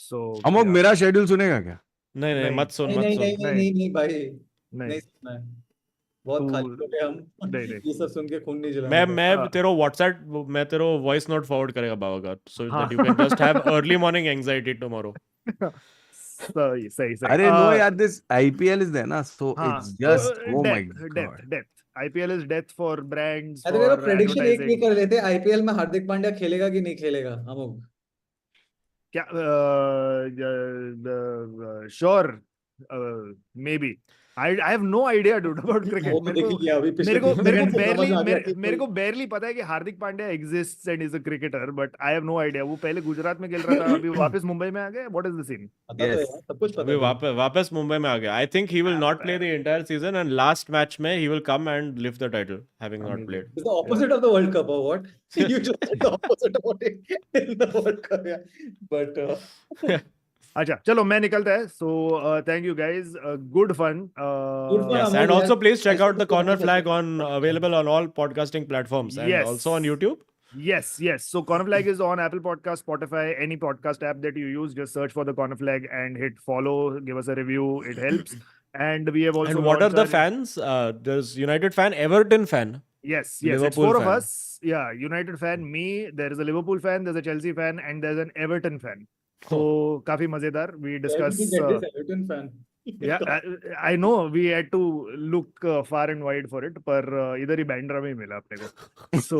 So अमोक मेरा शेड्यूल सुनेगा क्या? नहीं नहीं नहीं, मत सुन नहीं मत नहीं सुन. नहीं नहीं नहीं नहीं भाई नहीं नहीं सुनना है, बहुत तू- खाली हो गए हम. नहीं, नहीं. ये सब सुन के खून नहीं जला. मैं तेरो WhatsApp मैं तेरो वॉइस नोट फॉरवर्ड करेगा बाबा का, so that you can just have early morning anxiety tomorrow. सही सही सही. अरे no यार, this IPL is there ना, so हाँ, it's just oh my death god. Death IPL is death for brands, अरे मेरा for प्रेडिक्शन एक नहीं advertising. कर लेते, आईपीएल में हार्दिक पांड्या खेलेगा कि नहीं खेलेगा अमोक. क्या sure maybe. I have no idea dude about cricket. वो तो मेरे को देखी गया अभी पिछले मेरे को 3 मेरे को मिनट से barely समझ आ गया कि मेरे को barely पता है कि Hardik Pandya exists and is a cricketer, but I have no idea. वो पहले गुजरात में खेल रहा था, अभी वापस मुंबई में आ गया. What is the scene? पता तो है Yes. यार, सब कुछ अभी पता है. वापस मुंबई में आ गया. I think he will not play the entire season and last match में he will come and lift the title having not Amazing. played. It's the opposite of the World Cup or what? You just said the opposite of it in the World Cup, yeah. But अच्छा चलो मैं निकलता है. So thank you guys. Good fun. Good fun. Yes, Amol, and also yeah. please check Nice out to the meet you. corner flag on available on all podcasting platforms and Yes. also on YouTube. Yes. So Corner Flag is on Apple Podcast, Spotify, any podcast app that you use. Just search for the Corner Flag and hit follow. Give us a review. It helps. And we have also. And what are launched the our- fans? There's United fan, Everton fan. Yes. It's Liverpool 4 of fan. us. Yeah, United fan, me. There is a Liverpool fan. There's a Chelsea fan, and there's an Everton fan. So काफी मजेदार. We Where discuss. did you get this Everton fan? Yeah, I know we had to look far and wide for it, पर इधर ही बैंड्रा में ही मिला अपने को. So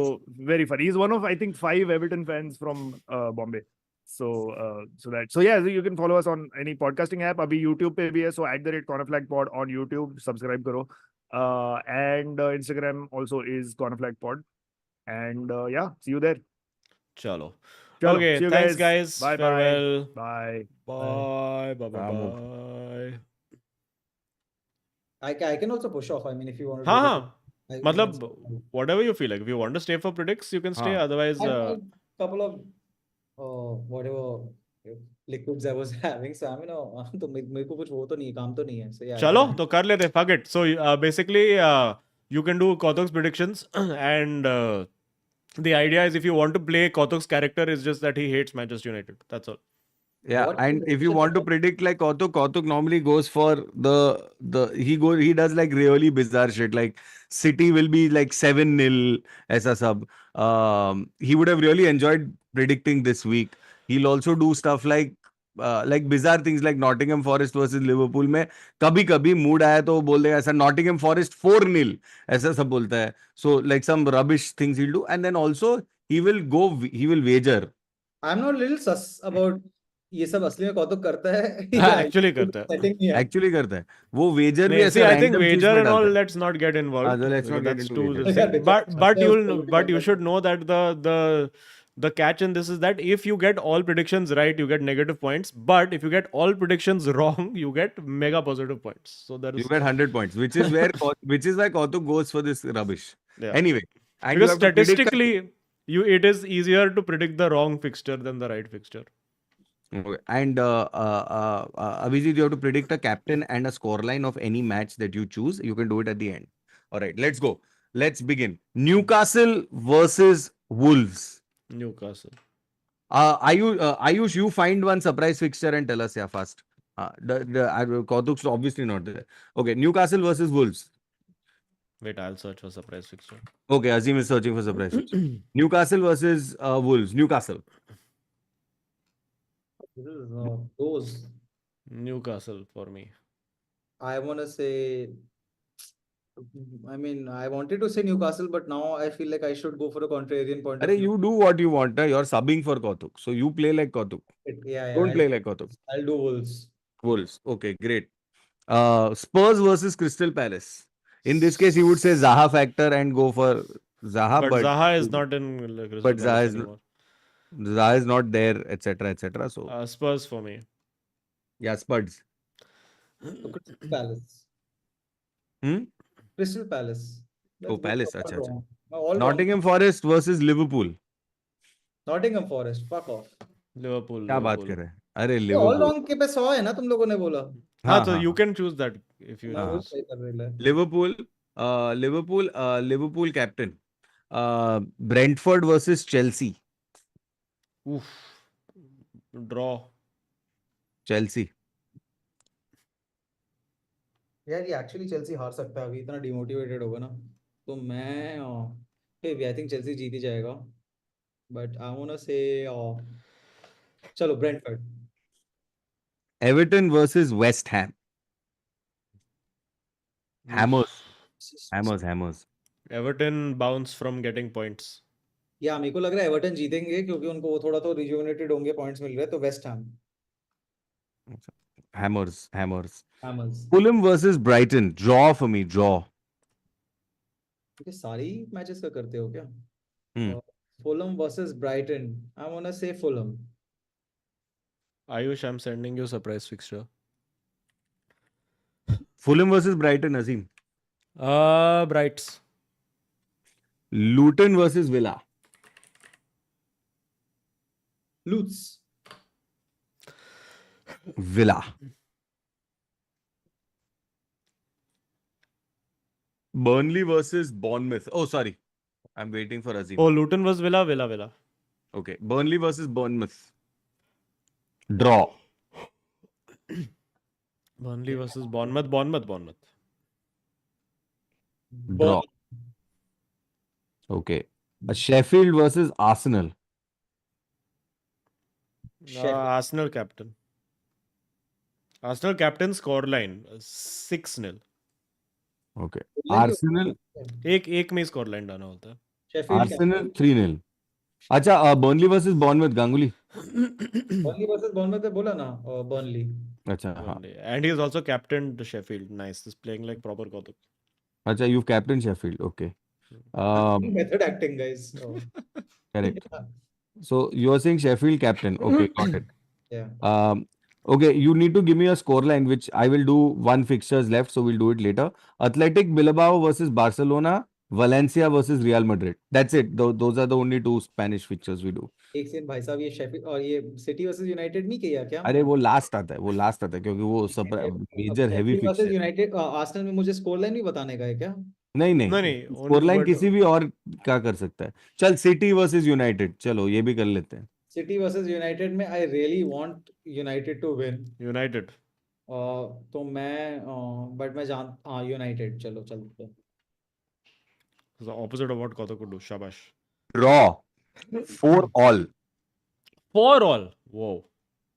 very funny. He's one of I think 5 Everton fans from Bombay. So yeah, you can follow us on any podcasting app. अभी YouTube पे भी है. So @cornerflagpod on YouTube. Subscribe करो. And Instagram also is cornerflagpod. And yeah, see you there. Chalo. चलो, Okay, see you thanks guys. Bye Farewell. bye. Bye. Bye. Bye. Bravo. Bye. I can also push off. I mean, if you want to. हाँ do हाँ. it, I मतलब can- whatever you feel like. If you want to stay for predicts, you can stay. हाँ. Otherwise, I had a couple of whatever liquids I was having. So I mean, तो मेरे को कुछ वो तो नहीं है, काम तो नहीं है. So yeah. I चलो can- तो कर लेते. Fuck it. So basically, you can do Kautuk's predictions, and the idea is if you want to play Kautuk's character, is just that he hates Manchester United. That's all. Yeah, What and if you prediction want to was- predict like Kautuk normally goes for he does like really bizarre shit. Like City will be like 7-0 aisa sab. He would have really enjoyed predicting this week. He'll also do stuff like bizarre things like Nottingham Forest versus Liverpool में कभी-कभी mood आया तो वो बोल देगा ऐसा Nottingham Forest 4-0 ऐसा सब बोलता है. So like some rubbish things he'll do, and then also he will wager. I'm not little sus about ये सब असली में कौतुक करता है या Actually करता है. सेटिंग नहीं है. एक्चुअली करता है वो वेजर भी See, ऐसे I think रैंडम चीज wager में and all, डालता है. let's not get involved. let's not get That's into too wager. this Yeah, thing. because But sometimes but you political should know that the catch in this is that if you get all predictions right, you get negative points. But if you get all predictions wrong, you get mega positive points. So there You is get 100 points, which is why Kautuk goes for this rubbish. yeah. Anyway, and you Because have to predict statistically, it is easier to predict the wrong fixture than the right fixture. Okay. And Abhijit, you have to predict a captain and a scoreline of any match that you choose. You can do it at the end. All right, let's go. Let's begin. Newcastle versus Wolves. Newcastle. Ayush, you find one surprise fixture and tell us, yeah, fast. Kautuk's obviously not there. Okay, Newcastle versus Wolves. Wait, I'll search for surprise fixture. Okay, Azim is searching for surprise fixture. Newcastle versus Wolves. Newcastle. This is those. Newcastle for me. I want to say, I mean, I wanted to say Newcastle, but now I feel like I should go for a contrarian point of Arey, view. you do what you want. You're subbing for Kautuk. So you play like Kautuk. Yeah, Don't play like Kautuk. I'll do Wolves. Wolves. Okay, great. Spurs versus Crystal Palace. In this case, you would say Zaha factor and go for Zaha, But Zaha is not in Crystal but Palace Zaha is anymore. Zaha is not there, etc., etc. So Spurs for me. yeah, Spurs. So Crystal Palace. Hmm? Crystal Palace. Oh, Let's go Palace. for all Acha, acha. wrong. All wrong. Nottingham Forest versus Liverpool. Nottingham Forest. Fuck off. Liverpool. क्या बात Liverpool. कर रहे हैं? अरे All Liverpool. wrong के पे 100 है ना तुम लोगों ने बोला. हाँ, so you can choose that if you मैं वो choose. सही कर रही है. Liverpool captain. Brentford versus Chelsea. Oof. Draw. Chelsea. यार ये एक्चुअली चेल्सी हार सकता है अभी इतना डिमोटिवेटेड होगा ना तो मैं आई थिंक चेल्सी जीत ही जाएगा बट आई वांट टू से चलो Brentford Everton versus West Ham. Hammers. Everton bounce from getting points. या मेरे को लग रहा है एवर्टन जीतेंगे क्योंकि उनको वो थोड़ा तो रिजुवेनेटेड होंगे पॉइंट्स मिल रहे हैं तो West Ham Hammers. Hammers Fulham versus Brighton. Draw for me. Draw. ये सारी मैचेस का करते हो क्या Hmm. Fulham versus Brighton I want to say Fulham Ayush, I'm sending you surprise fixture. Fulham versus Brighton, Azim. Brights. Luton versus Villa. Loots Villa. Burnley versus Bournemouth. Oh, sorry. I'm waiting for Azim. Oh, Luton was Villa. Okay. Burnley versus Bournemouth. Draw. Burnley versus Bournemouth. Draw. Okay. Sheffield versus Arsenal. Arsenal captain. Arsenal captain scoreline 6-0. Okay. Arsenal. एक में scoreline डालना होता है. Arsenal 3-0. अच्छा, Burnley versus Bournemouth, Ganguly. Burnley versus Bournemouth पे बोला ना Burnley अच्छा, हाँ. And he is also captained Sheffield. Nice. He's playing like proper Kautuk. अच्छा, you've captained Sheffield. Okay. Method acting guys Correct. So you're saying Sheffield captain. Okay, got it. या Okay, you need to give me a scoreline, which I will do. One fixtures left, so we'll do it later. Athletic Bilbao versus Barcelona, Valencia versus Real Madrid. That's it. Those are the only two Spanish fixtures we do. एक second भाई साहब ये Sheffield और ये city versus United नहीं किया क्या अरे वो लास्ट आता है क्योंकि वो सब major heavy Sheffield versus fixture. United Arsenal में मुझे स्कोर लाइन भी बताने का है क्या नहीं, नहीं, स्कोरलाइन but- किसी भी और क्या कर सकता है. चल सिटी वर्सेस यूनाइटेड, चलो ये भी कर लेते हैं. City versus United में I really want United to win. United. तो but मैं United चलो चलते हैं. It's the opposite of what Kotak could do. Shabash. Draw. 4-4. 4-4. Whoa.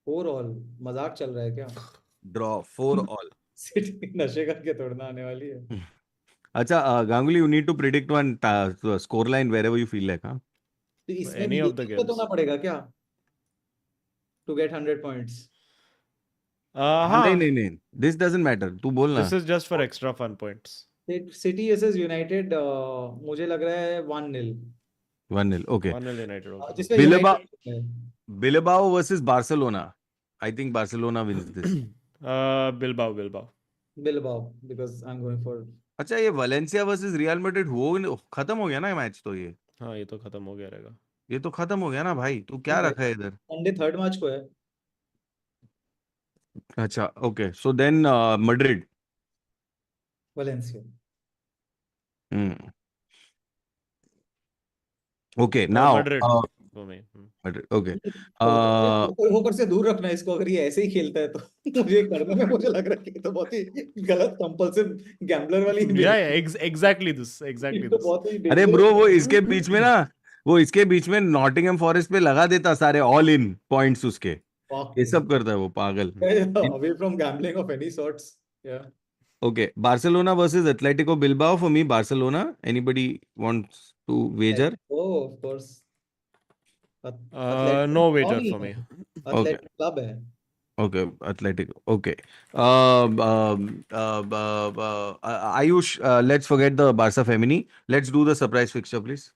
4-4 मजाक चल रहा है क्या? Draw. 4-4. City नशे करके तोड़ना आने वाली है. अच्छा, Ganguly, you need to predict one score line wherever you feel like, huh? तो इसमें Any भी of the ये games. तोड़ना पड़ेगा क्या? To get 100 points. नहीं. This doesn't matter. तू बोल ना. This is just for extra fun points. City versus United मुझे लग रहा है 1-0. 1-0. Okay. 1-0 United. Okay. जिसमें Bilbao, United है. Bilbao versus Barcelona. I think Barcelona wins this. Bilbao. Bilbao because I'm going for. अच्छा, ये Valencia versus Real Madrid खत्म हो गया ना मैच तो ये. हाँ ये तो खत्म हो गया रहेगा. ये तो खत्म हो गया ना भाई. तू क्या रखा है इधर? Sunday 3rd March को है. अच्छा, okay. So then Madrid. Valencia. Okay, now Madrid for me. Madrid. Okay. होकर से दूर रखना इसको अगर ये ऐसे ही खेलता है तो मुझे करने में मुझे लग रहा है कि तो बहुत ही गलत कंपल्सिव गैम्बलर वाली Exactly this. तो बहुत ही अरे ब्रो, वो इसके बीच में नॉटिंघम फॉरेस्ट पे लगा देता सारे ऑल इन पॉइंट्स उसके. ये सब करता है वो पागल. away from gambling of any sorts. Yeah. Okay, Barcelona versus Atletico Bilbao. For me, Barcelona. Anybody wants to wager? Oh, of course. No wager for me. Athletic club है. Okay, Atletico. Okay. Ayush, let's forget the Barca Femini. Let's do the surprise fixture, please.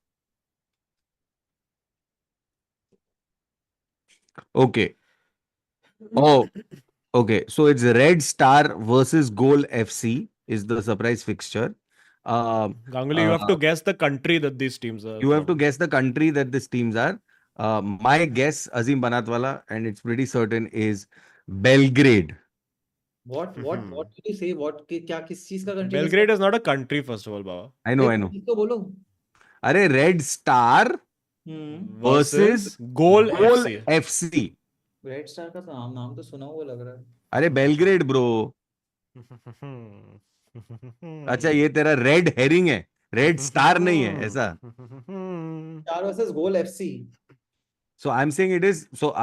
Okay. Oh, okay. So it's Red Star versus Goal FC is the surprise fixture. Ganguly, you have to guess the country that these teams are. You have to guess the country that these teams are. My guess, Azim Banatwala, and it's pretty certain, is Belgrade. What did you say? क्या किस चीज का country? Belgrade is not a country, first of all, Baba. I know. तो बोलो. अरे Red Star versus Goal FC. FC. Red Star का नाम तो सुना हुआ लग रहा है. अरे Belgrade, bro. अच्छा, ये तेरा रेड हेरिंग है. रेड स्टार नहीं है ऐसा. Star versus Goal FC. So I'm saying it is. So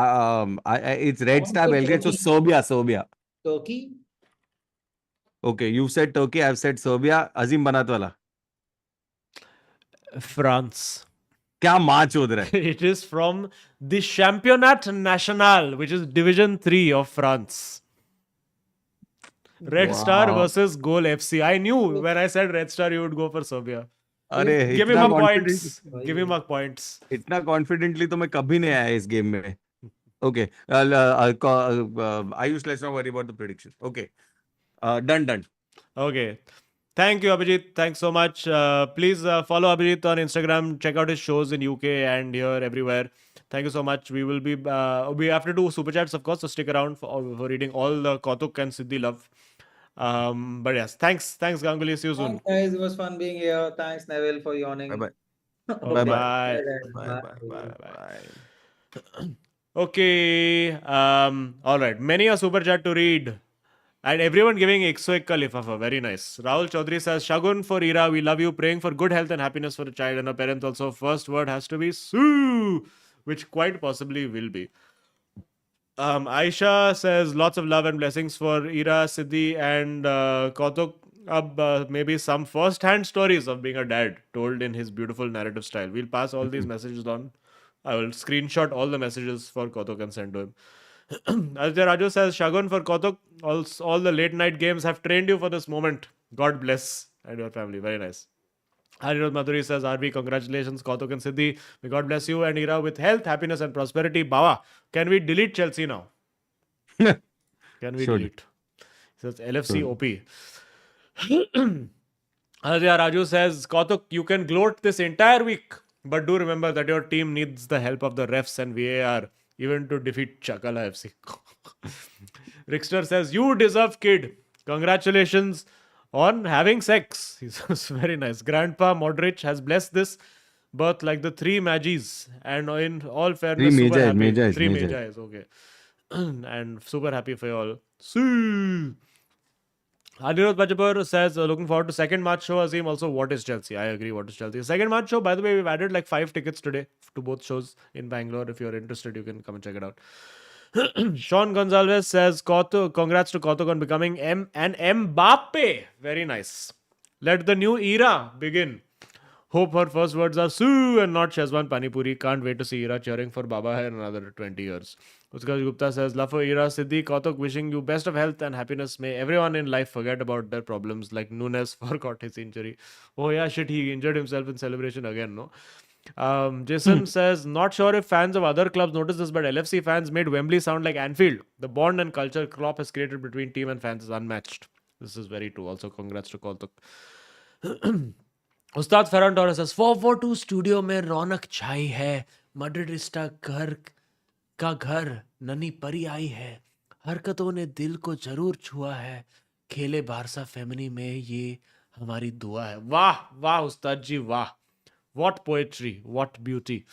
it's Red Star Belgrade. So Serbia. Turkey. Okay, you said Turkey. I've said Serbia. Azim Banatwala. France. क्या माच हो रहा है? It is from the Championnat National, which is Division 3 of France. Red Star versus Goal FC. I knew when I said Red Star, you would go for Serbia. अरे Give me more points. Give me more points. इतना confidently तो मैं कभी नहीं आया इस game में. Okay. Ayush, let's not worry about the predictions. Okay. Done. Okay. Thank you, Abhijit. Thanks so much. Please follow Abhijit on Instagram. Check out his shows in UK and here, everywhere. Thank you so much. We will be, we have to do super chats, of course, so stick around for reading all the Kautuk and Siddhi love. But yes, thanks, Ganguly. See you soon. Thanks, guys. It was fun being here. Thanks, Neville, for yawning. Bye-bye. Bye. Okay. All right. Many a super chat to read. And everyone giving Ekso Ekka Lifafa. Very nice. Rahul Chaudhary says, Shagun for Ira. We love you. Praying for good health and happiness for a child and a parent also. First word has to be Sue, which quite possibly will be. Aisha says, lots of love and blessings for Ira, Siddhi and Kautuk. Maybe some first-hand stories of being a dad told in his beautiful narrative style. We'll pass all these messages on. I will screenshot all the messages for Kautuk and send to him. Ajay Raju says, Shagun for Kautuk, all the late night games have trained you for this moment. God bless and your family. Very nice. Hariraj Madhuri says, RV, congratulations, Kautuk and Siddhi. May God bless you and Ira with health, happiness and prosperity. Bawa, can we delete Chelsea now? Can we delete? He says, LFC OP. Ajay Raju says, Kautuk, you can gloat this entire week, but do remember that your team needs the help of the refs and VAR even to defeat Chakala FC. Rickster says, you deserve, kid. Congratulations on having sex. He says, very nice. Grandpa Modric has blessed this birth like the three Magis, and in all fairness, super Majais, happy. Majais, Three Majais. Majais, okay. And super happy for you all. See. Anirudh Pachapur says, looking forward to second March show. Azim, also, what is Chelsea? I agree, what is Chelsea? Second March show, by the way, we've added like 5 tickets today to both shows in Bangalore. If you're interested, you can come and check it out. Sean Gonzalez says, congrats to Kautuk on becoming an Mbappe. Very nice. Let the new era begin. Hope her first words are Sue and not Shezwan Panipuri. Can't wait to see Ira cheering for Baba Hai in another 20 years. Utkarsh Gupta says, love for Ira. Siddhi, Kautuk, wishing you best of health and happiness. May everyone in life forget about their problems like Nunes forgot his injury. Oh yeah, shit, he injured himself in celebration again, no? Jason says, not sure if fans of other clubs notice this, but LFC fans made Wembley sound like Anfield. The bond and culture Klopp has created between team and fans is unmatched. This is very true. Also, congrats to Kautuk. Ustad Farhan taurus says 442 studio में रौनक छाई है मड्रिडिस्टा घर का घर ननी परी आई है हरकतों ने दिल को जरूर छुआ है खेले बारसा फेमिनी में ये हमारी दुआ है वाह वाह उस्ताद जी वाह what poetry what beauty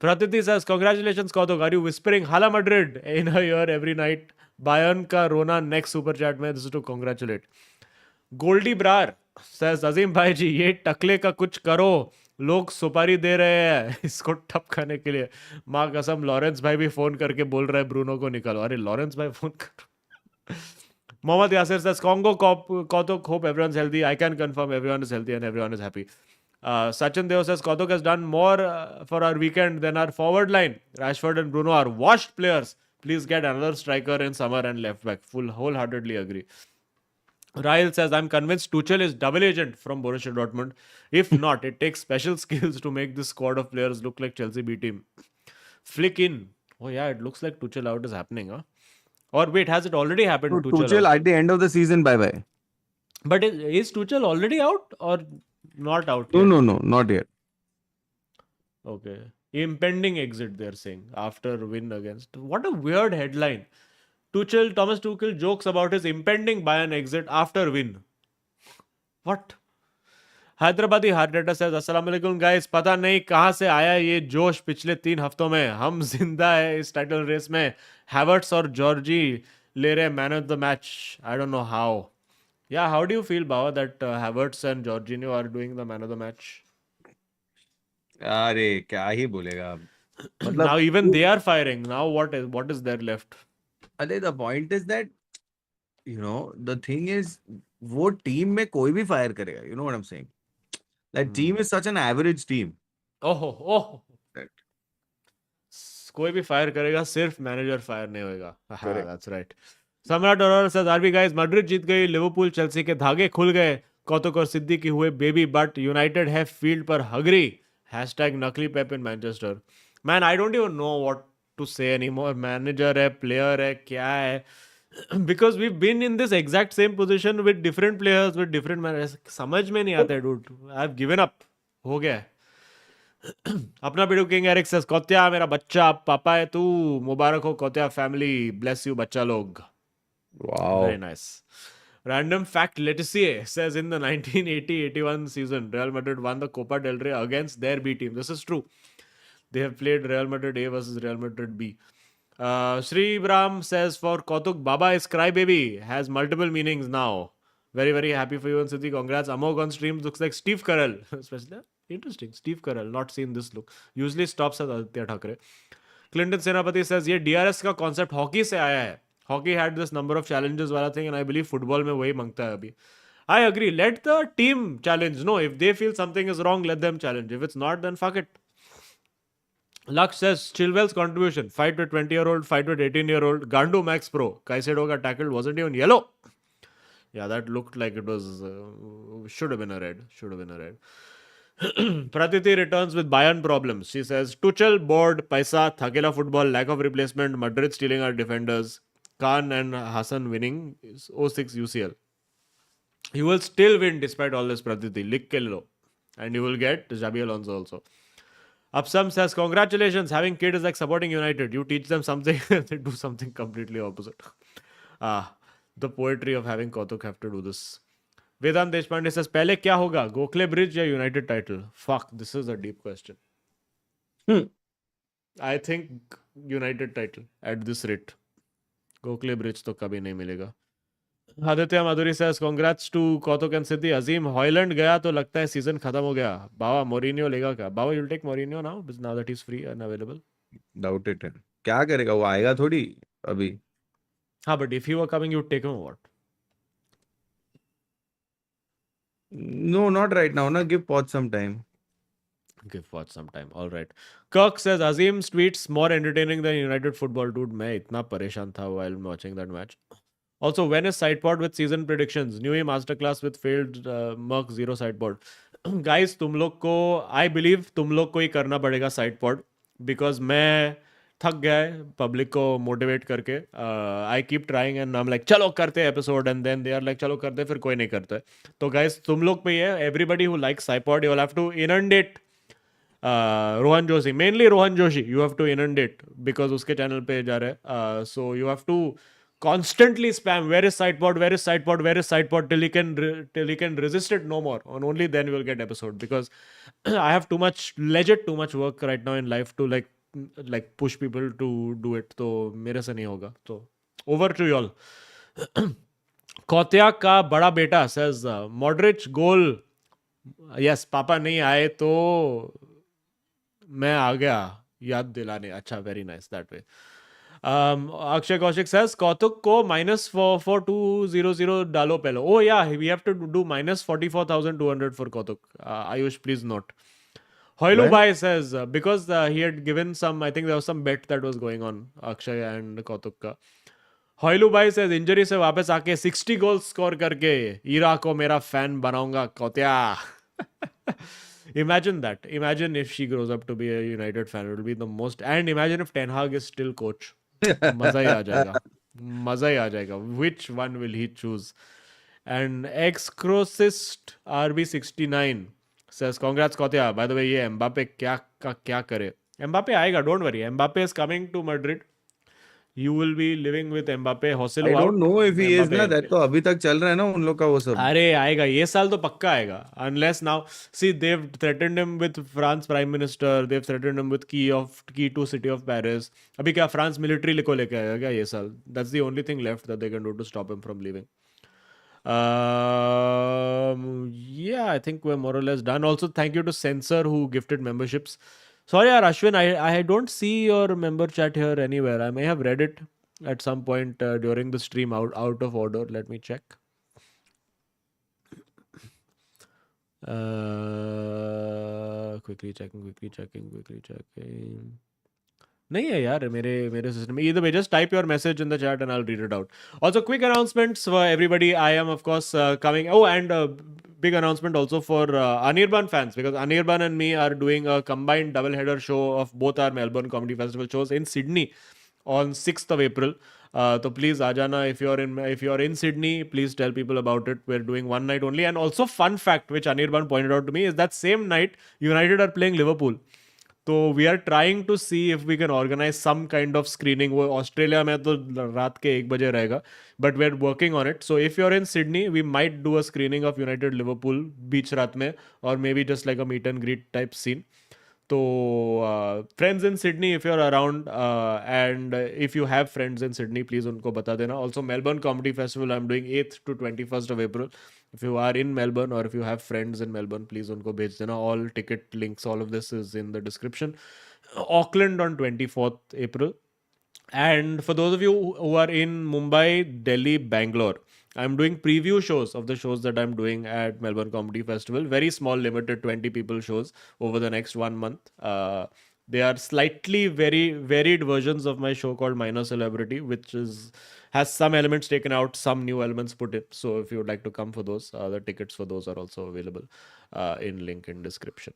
Pratiti says congratulations Kautuk are you whispering Hala Madrid in her ear every night Bayern का रोना next super chat में this is to congratulate Goldy Brar says अजीम भाई जी ये टकले का कुछ करो लोग सुपारी दे रहे हैं इसको ठप खाने के लिए माँ कसम लॉरेंस भाई भी फोन करके बोल रहे हैं ब्रूनो को निकालो अरे लॉरेंस भाई फोन करो Mohammad Yasir says Congo Kautuk hope everyone's healthy I can confirm everyone is healthy and everyone is happy Sachin Deo says Kautuk has done more for our weekend than our forward line Rashford and Bruno are washed players please get another striker in summer and left back wholeheartedly agree Rail says, I'm convinced Tuchel is double agent from Borussia Dortmund. If not, it takes special skills to make this squad of players look like Chelsea B team. Flick in. Oh yeah, it looks like Tuchel out is happening, huh? Or wait, has it already happened? So Tuchel out? at the end of the season, bye-bye. But is Tuchel already out or not out No, yet? no, not yet. Okay. Impending exit, they're saying, after win against. What a weird headline. Thomas Tuchel jokes about his impending Bayern exit after win. What? Hyderabadi heart data says अस्सलाम वालेकुम guys पता नहीं कहां से आया ये जोश पिछले 3 हफ्तों में हम जिंदा है इस टाइटल रेस में हैवर्ट्स और जॉर्जी ले रहे man of the match I don't know how या हाउ डू यू फील बाबा that Havertz and Jorginho are doing the man of the match अरे क्या ही बोलेगा now even they are firing now what is there left अरे the point is that you know the thing is वो team में कोई भी fire करेगा you know what I'm saying that team is such an average team ओह कोई भी fire करेगा सिर्फ मैनेजर फायर नहीं होएगा that's right Samrat Arora says RB guys Madrid जीत गई लिवरपूल चेल्सी के धागे खुल गए कौतुक और सिद्दीकी हुए बेबी बट यूनाइटेड है फील्ड पर हगरी #नकली Pep in Manchester man I don't even know what to say anymore manager है प्लेयर है क्या है because we've been in this exact same position with different players with different managers समझ में नहीं आता dude I've given up हो गया अपना पिडू किंग एरिक सेस कोत्या मेरा बच्चा पापा है तू मुबारक हो कोत्या फैमिली ब्लेस यू बच्चा लोग wow very nice random fact Leticia says in the 1980-81 season Real Madrid won the Copa del Rey against their B team this is true they have played Real Madrid A versus Real Madrid B Sri Bram says for Kautuk Baba is crybaby has multiple meanings now very very happy for you and Siddhi congrats Amog on stream looks like Steve Carell especially interesting Steve Carell not seen this look usually stops at Aditya Thakre Clinton Senapati says ये DRS का concept hockey से आया है hockey had this number of challenges वाला thing and I believe football में वही मांगता है अभी I agree let the team challenge no if they feel something is wrong let them challenge if it's not then fuck it Lux says Chilwell's contribution fight with 20-year-old fight with 18-year-old Gandu Max Pro Caicedo got tackled wasn't even yellow yeah that looked like it was should have been a red Pratiti returns with Bayern problems she says Tuchel board paisa thakela football lack of replacement Madrid stealing our defenders Khan and Hassan winning 06 UCL you will still win despite all this Pratiti lick ke lo and you will get Xabi Alonso also Upsum says, congratulations, having kid is like supporting United. You teach them something and they do something completely opposite. The poetry of having Kautuk have to do this. Vedant Deshpande says, पहले क्या होगा? Gokhale bridge या United title? Fuck, this is a deep question. I think United title at this rate. Gokhale bridge तो कभी नहीं मिलेगा. Aditya Madhuri says, congrats to Kautuk and Siddhi. Azeem, Hojlund गया तो लगता है सीजन खत्म हो गया. बाबा मोरिनियो लेगा क्या? बाबा, you'll take Mourinho now that he's free and available. Doubt it है. क्या करेगा वो? आएगा थोड़ी अभी. हाँ, but if he were coming, you'd take him or what? No, not right now. Na, give Poch some time. Give Watch some time. All right. Kirk says Azim's tweets more entertaining than United football. Dude, मैं इतना परेशान था while watching that match. Also, when is sidepod with season predictions? New masterclass with failed Merc zero sidepod. Guys, तुम लोग को I believe तुम लोग को ही करना पड़ेगा sidepod because मैं थक गया है पब्लिक को मोटिवेट करके. I keep trying and I am like चलो करते हैं episode and then they are like चलो करते हैं, फिर कोई नहीं करता है. तो गाइस तुम लोग पे ही है. एवरीबडी हु लाइक साइपॉड you will have to inundate Rohan Joshi, mainly Rohan Joshi. You have to inundate because उसके चैनल पे जा रहे हैं. So you have to constantly spam where is sidepod, where is sidepod, where is sidepod till he can resist it no more, and only then you will get episode because I have too much work right now in life to like push people to do it. तो मेरे से नहीं होगा. तो over to y'all. कौतिया का बड़ा बेटा says Modric goal. Yes, पापा नहीं आए तो मैं आ गया याद दिलाने. अच्छा, very nice that way. Akshay Kaushik says Kautuk ko -4200 डालो पहले. Oh yeah, we have to do -44,200 for Kautuk. Ayush, please note. Hoilu Why? Bhai says because he had given some, I think there was some bet that was going on Akshay and Kautuk ka. Hoilu Bhai says injury से वापस आके 60 goal score करके ईरा को मेरा fan बनाऊंगा कौतिया. Imagine that. Imagine if she grows up to be a United fan. It will be the most. And imagine if Ten Hag is still coach. मजा ही आ जाएगा. मजा ही आ जाएगा. Which one will he choose? And ex-Crossist RB69 says congrats Kautia. By the way, ये Mbappe क्या करे? Mbappe आएगा. Don't worry. Mbappe is coming to Madrid. You will be living with Mbappe. Hostel I out. don't know if he is Mbappe. ना. That तो अभी तक चल रहा है ना उन लोग का वो सब. अरे आएगा ये साल तो पक्का आएगा. Unless now, see, they've threatened him with France Prime Minister. They've threatened him with key to city of Paris. अभी क्या France military को लेके आएगा क्या ये साल? That's the only thing left that they can do to stop him from leaving. Yeah, I think we're more or less done. Also, thank you to Censor who gifted memberships. Sorry, Ashwin, I don't see your member chat here anywhere. I may have read it at some point during the stream out of order. Let me check. Quickly checking. नहीं है यार मेरे system में. Either way, just type your message in the chat and I'll read it out. Also, quick announcements for everybody. I am of course coming. Oh, and big announcement also for Anirban fans because Anirban and me are doing a combined double-header show of both our Melbourne Comedy Festival shows in Sydney on 6th of April. So please ajana if you're in Sydney, please tell people about it. We're doing one night only. And also fun fact which Anirban pointed out to me is that same night United are playing Liverpool. So we are trying to see if we can organize some kind of screening. वो Australia में तो रात के 1 बजे रहेगा, but we are working on it. So if you're in Sydney, we might do a screening of United Liverpool बीच रात में, or maybe just like a meet and greet type scene. So friends in Sydney, if you're around and if you have friends in Sydney, please उनको बता देना. Also Melbourne Comedy Festival, I'm doing 8th to 21st of April. If you are in Melbourne or if you have friends in Melbourne, please उनको भेज देना. All ticket links, all of this is in the description. Auckland on 24th April. And for those of you who are in Mumbai, Delhi, Bangalore, I'm doing preview shows of the shows that I'm doing at Melbourne Comedy Festival. Very small, limited 20 people shows over the next 1 month. They are slightly very varied versions of my show called Minor Celebrity, which has some elements taken out, some new elements put in. So if you would like to come for those, the tickets for those are also available in link in description.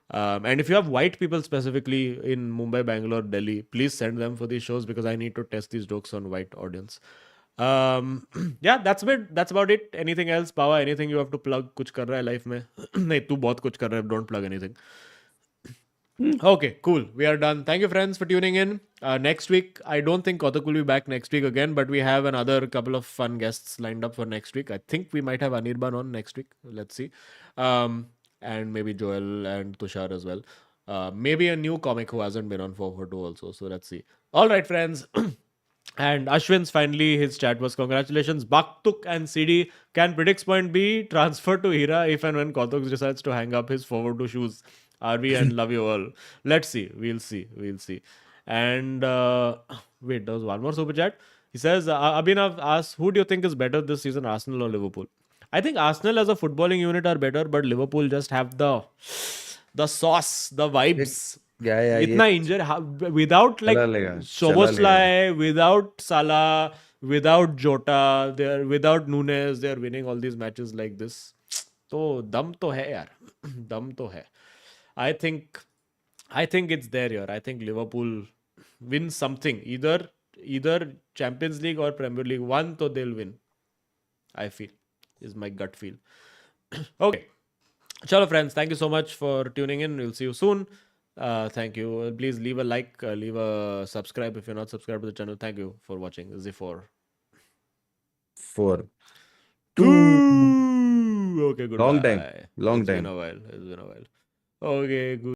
And if you have white people specifically in Mumbai, Bangalore, Delhi, please send them for these shows because I need to test these jokes on white audience. Yeah, that's about it. Anything else, Pawa? Anything you have to plug? कुछ कर रहा है life में? नहीं, तू बहुत कुछ कर रहा है. Don't plug anything. Okay, cool. We are done. Thank you, friends, for tuning in. Next week, I don't think Kotak will be back next week again, but we have another couple of fun guests lined up for next week. I think we might have Anirban on next week. Let's see. And maybe Joel and Tushar as well. Maybe a new comic who hasn't been on 442 also. So let's see. All right, friends. And Ashwin's finally, his chat was congratulations. Baktuk and CD can Predicts Point be transferred to Hira if and when Kotak decides to hang up his forward to shoes. RV and love you all. Let's see. We'll see. We'll see. And wait, there was one more super chat. He says, Abhinav asks, who do you think is better this season, Arsenal or Liverpool? I think Arsenal as a footballing unit are better, but Liverpool just have the sauce, the vibes. Yeah, इतना injured without like चला लेगा, Szoboszlai, without Salah, without Jota, they're without Nunes, they're winning all these matches like this. तो दम तो है यार, दम तो है. I think it's there here. I think Liverpool wins something, either Champions League or Premier League. One, तो they'll win. I feel is my gut feel. Okay. Chalo friends, thank you so much for tuning in. We'll see you soon. Thank you. Please leave a like, leave a subscribe if you're not subscribed to the channel. Thank you for watching. This is for 4. two. Okay, goodbye. Long time. It's been a while. Okay, good.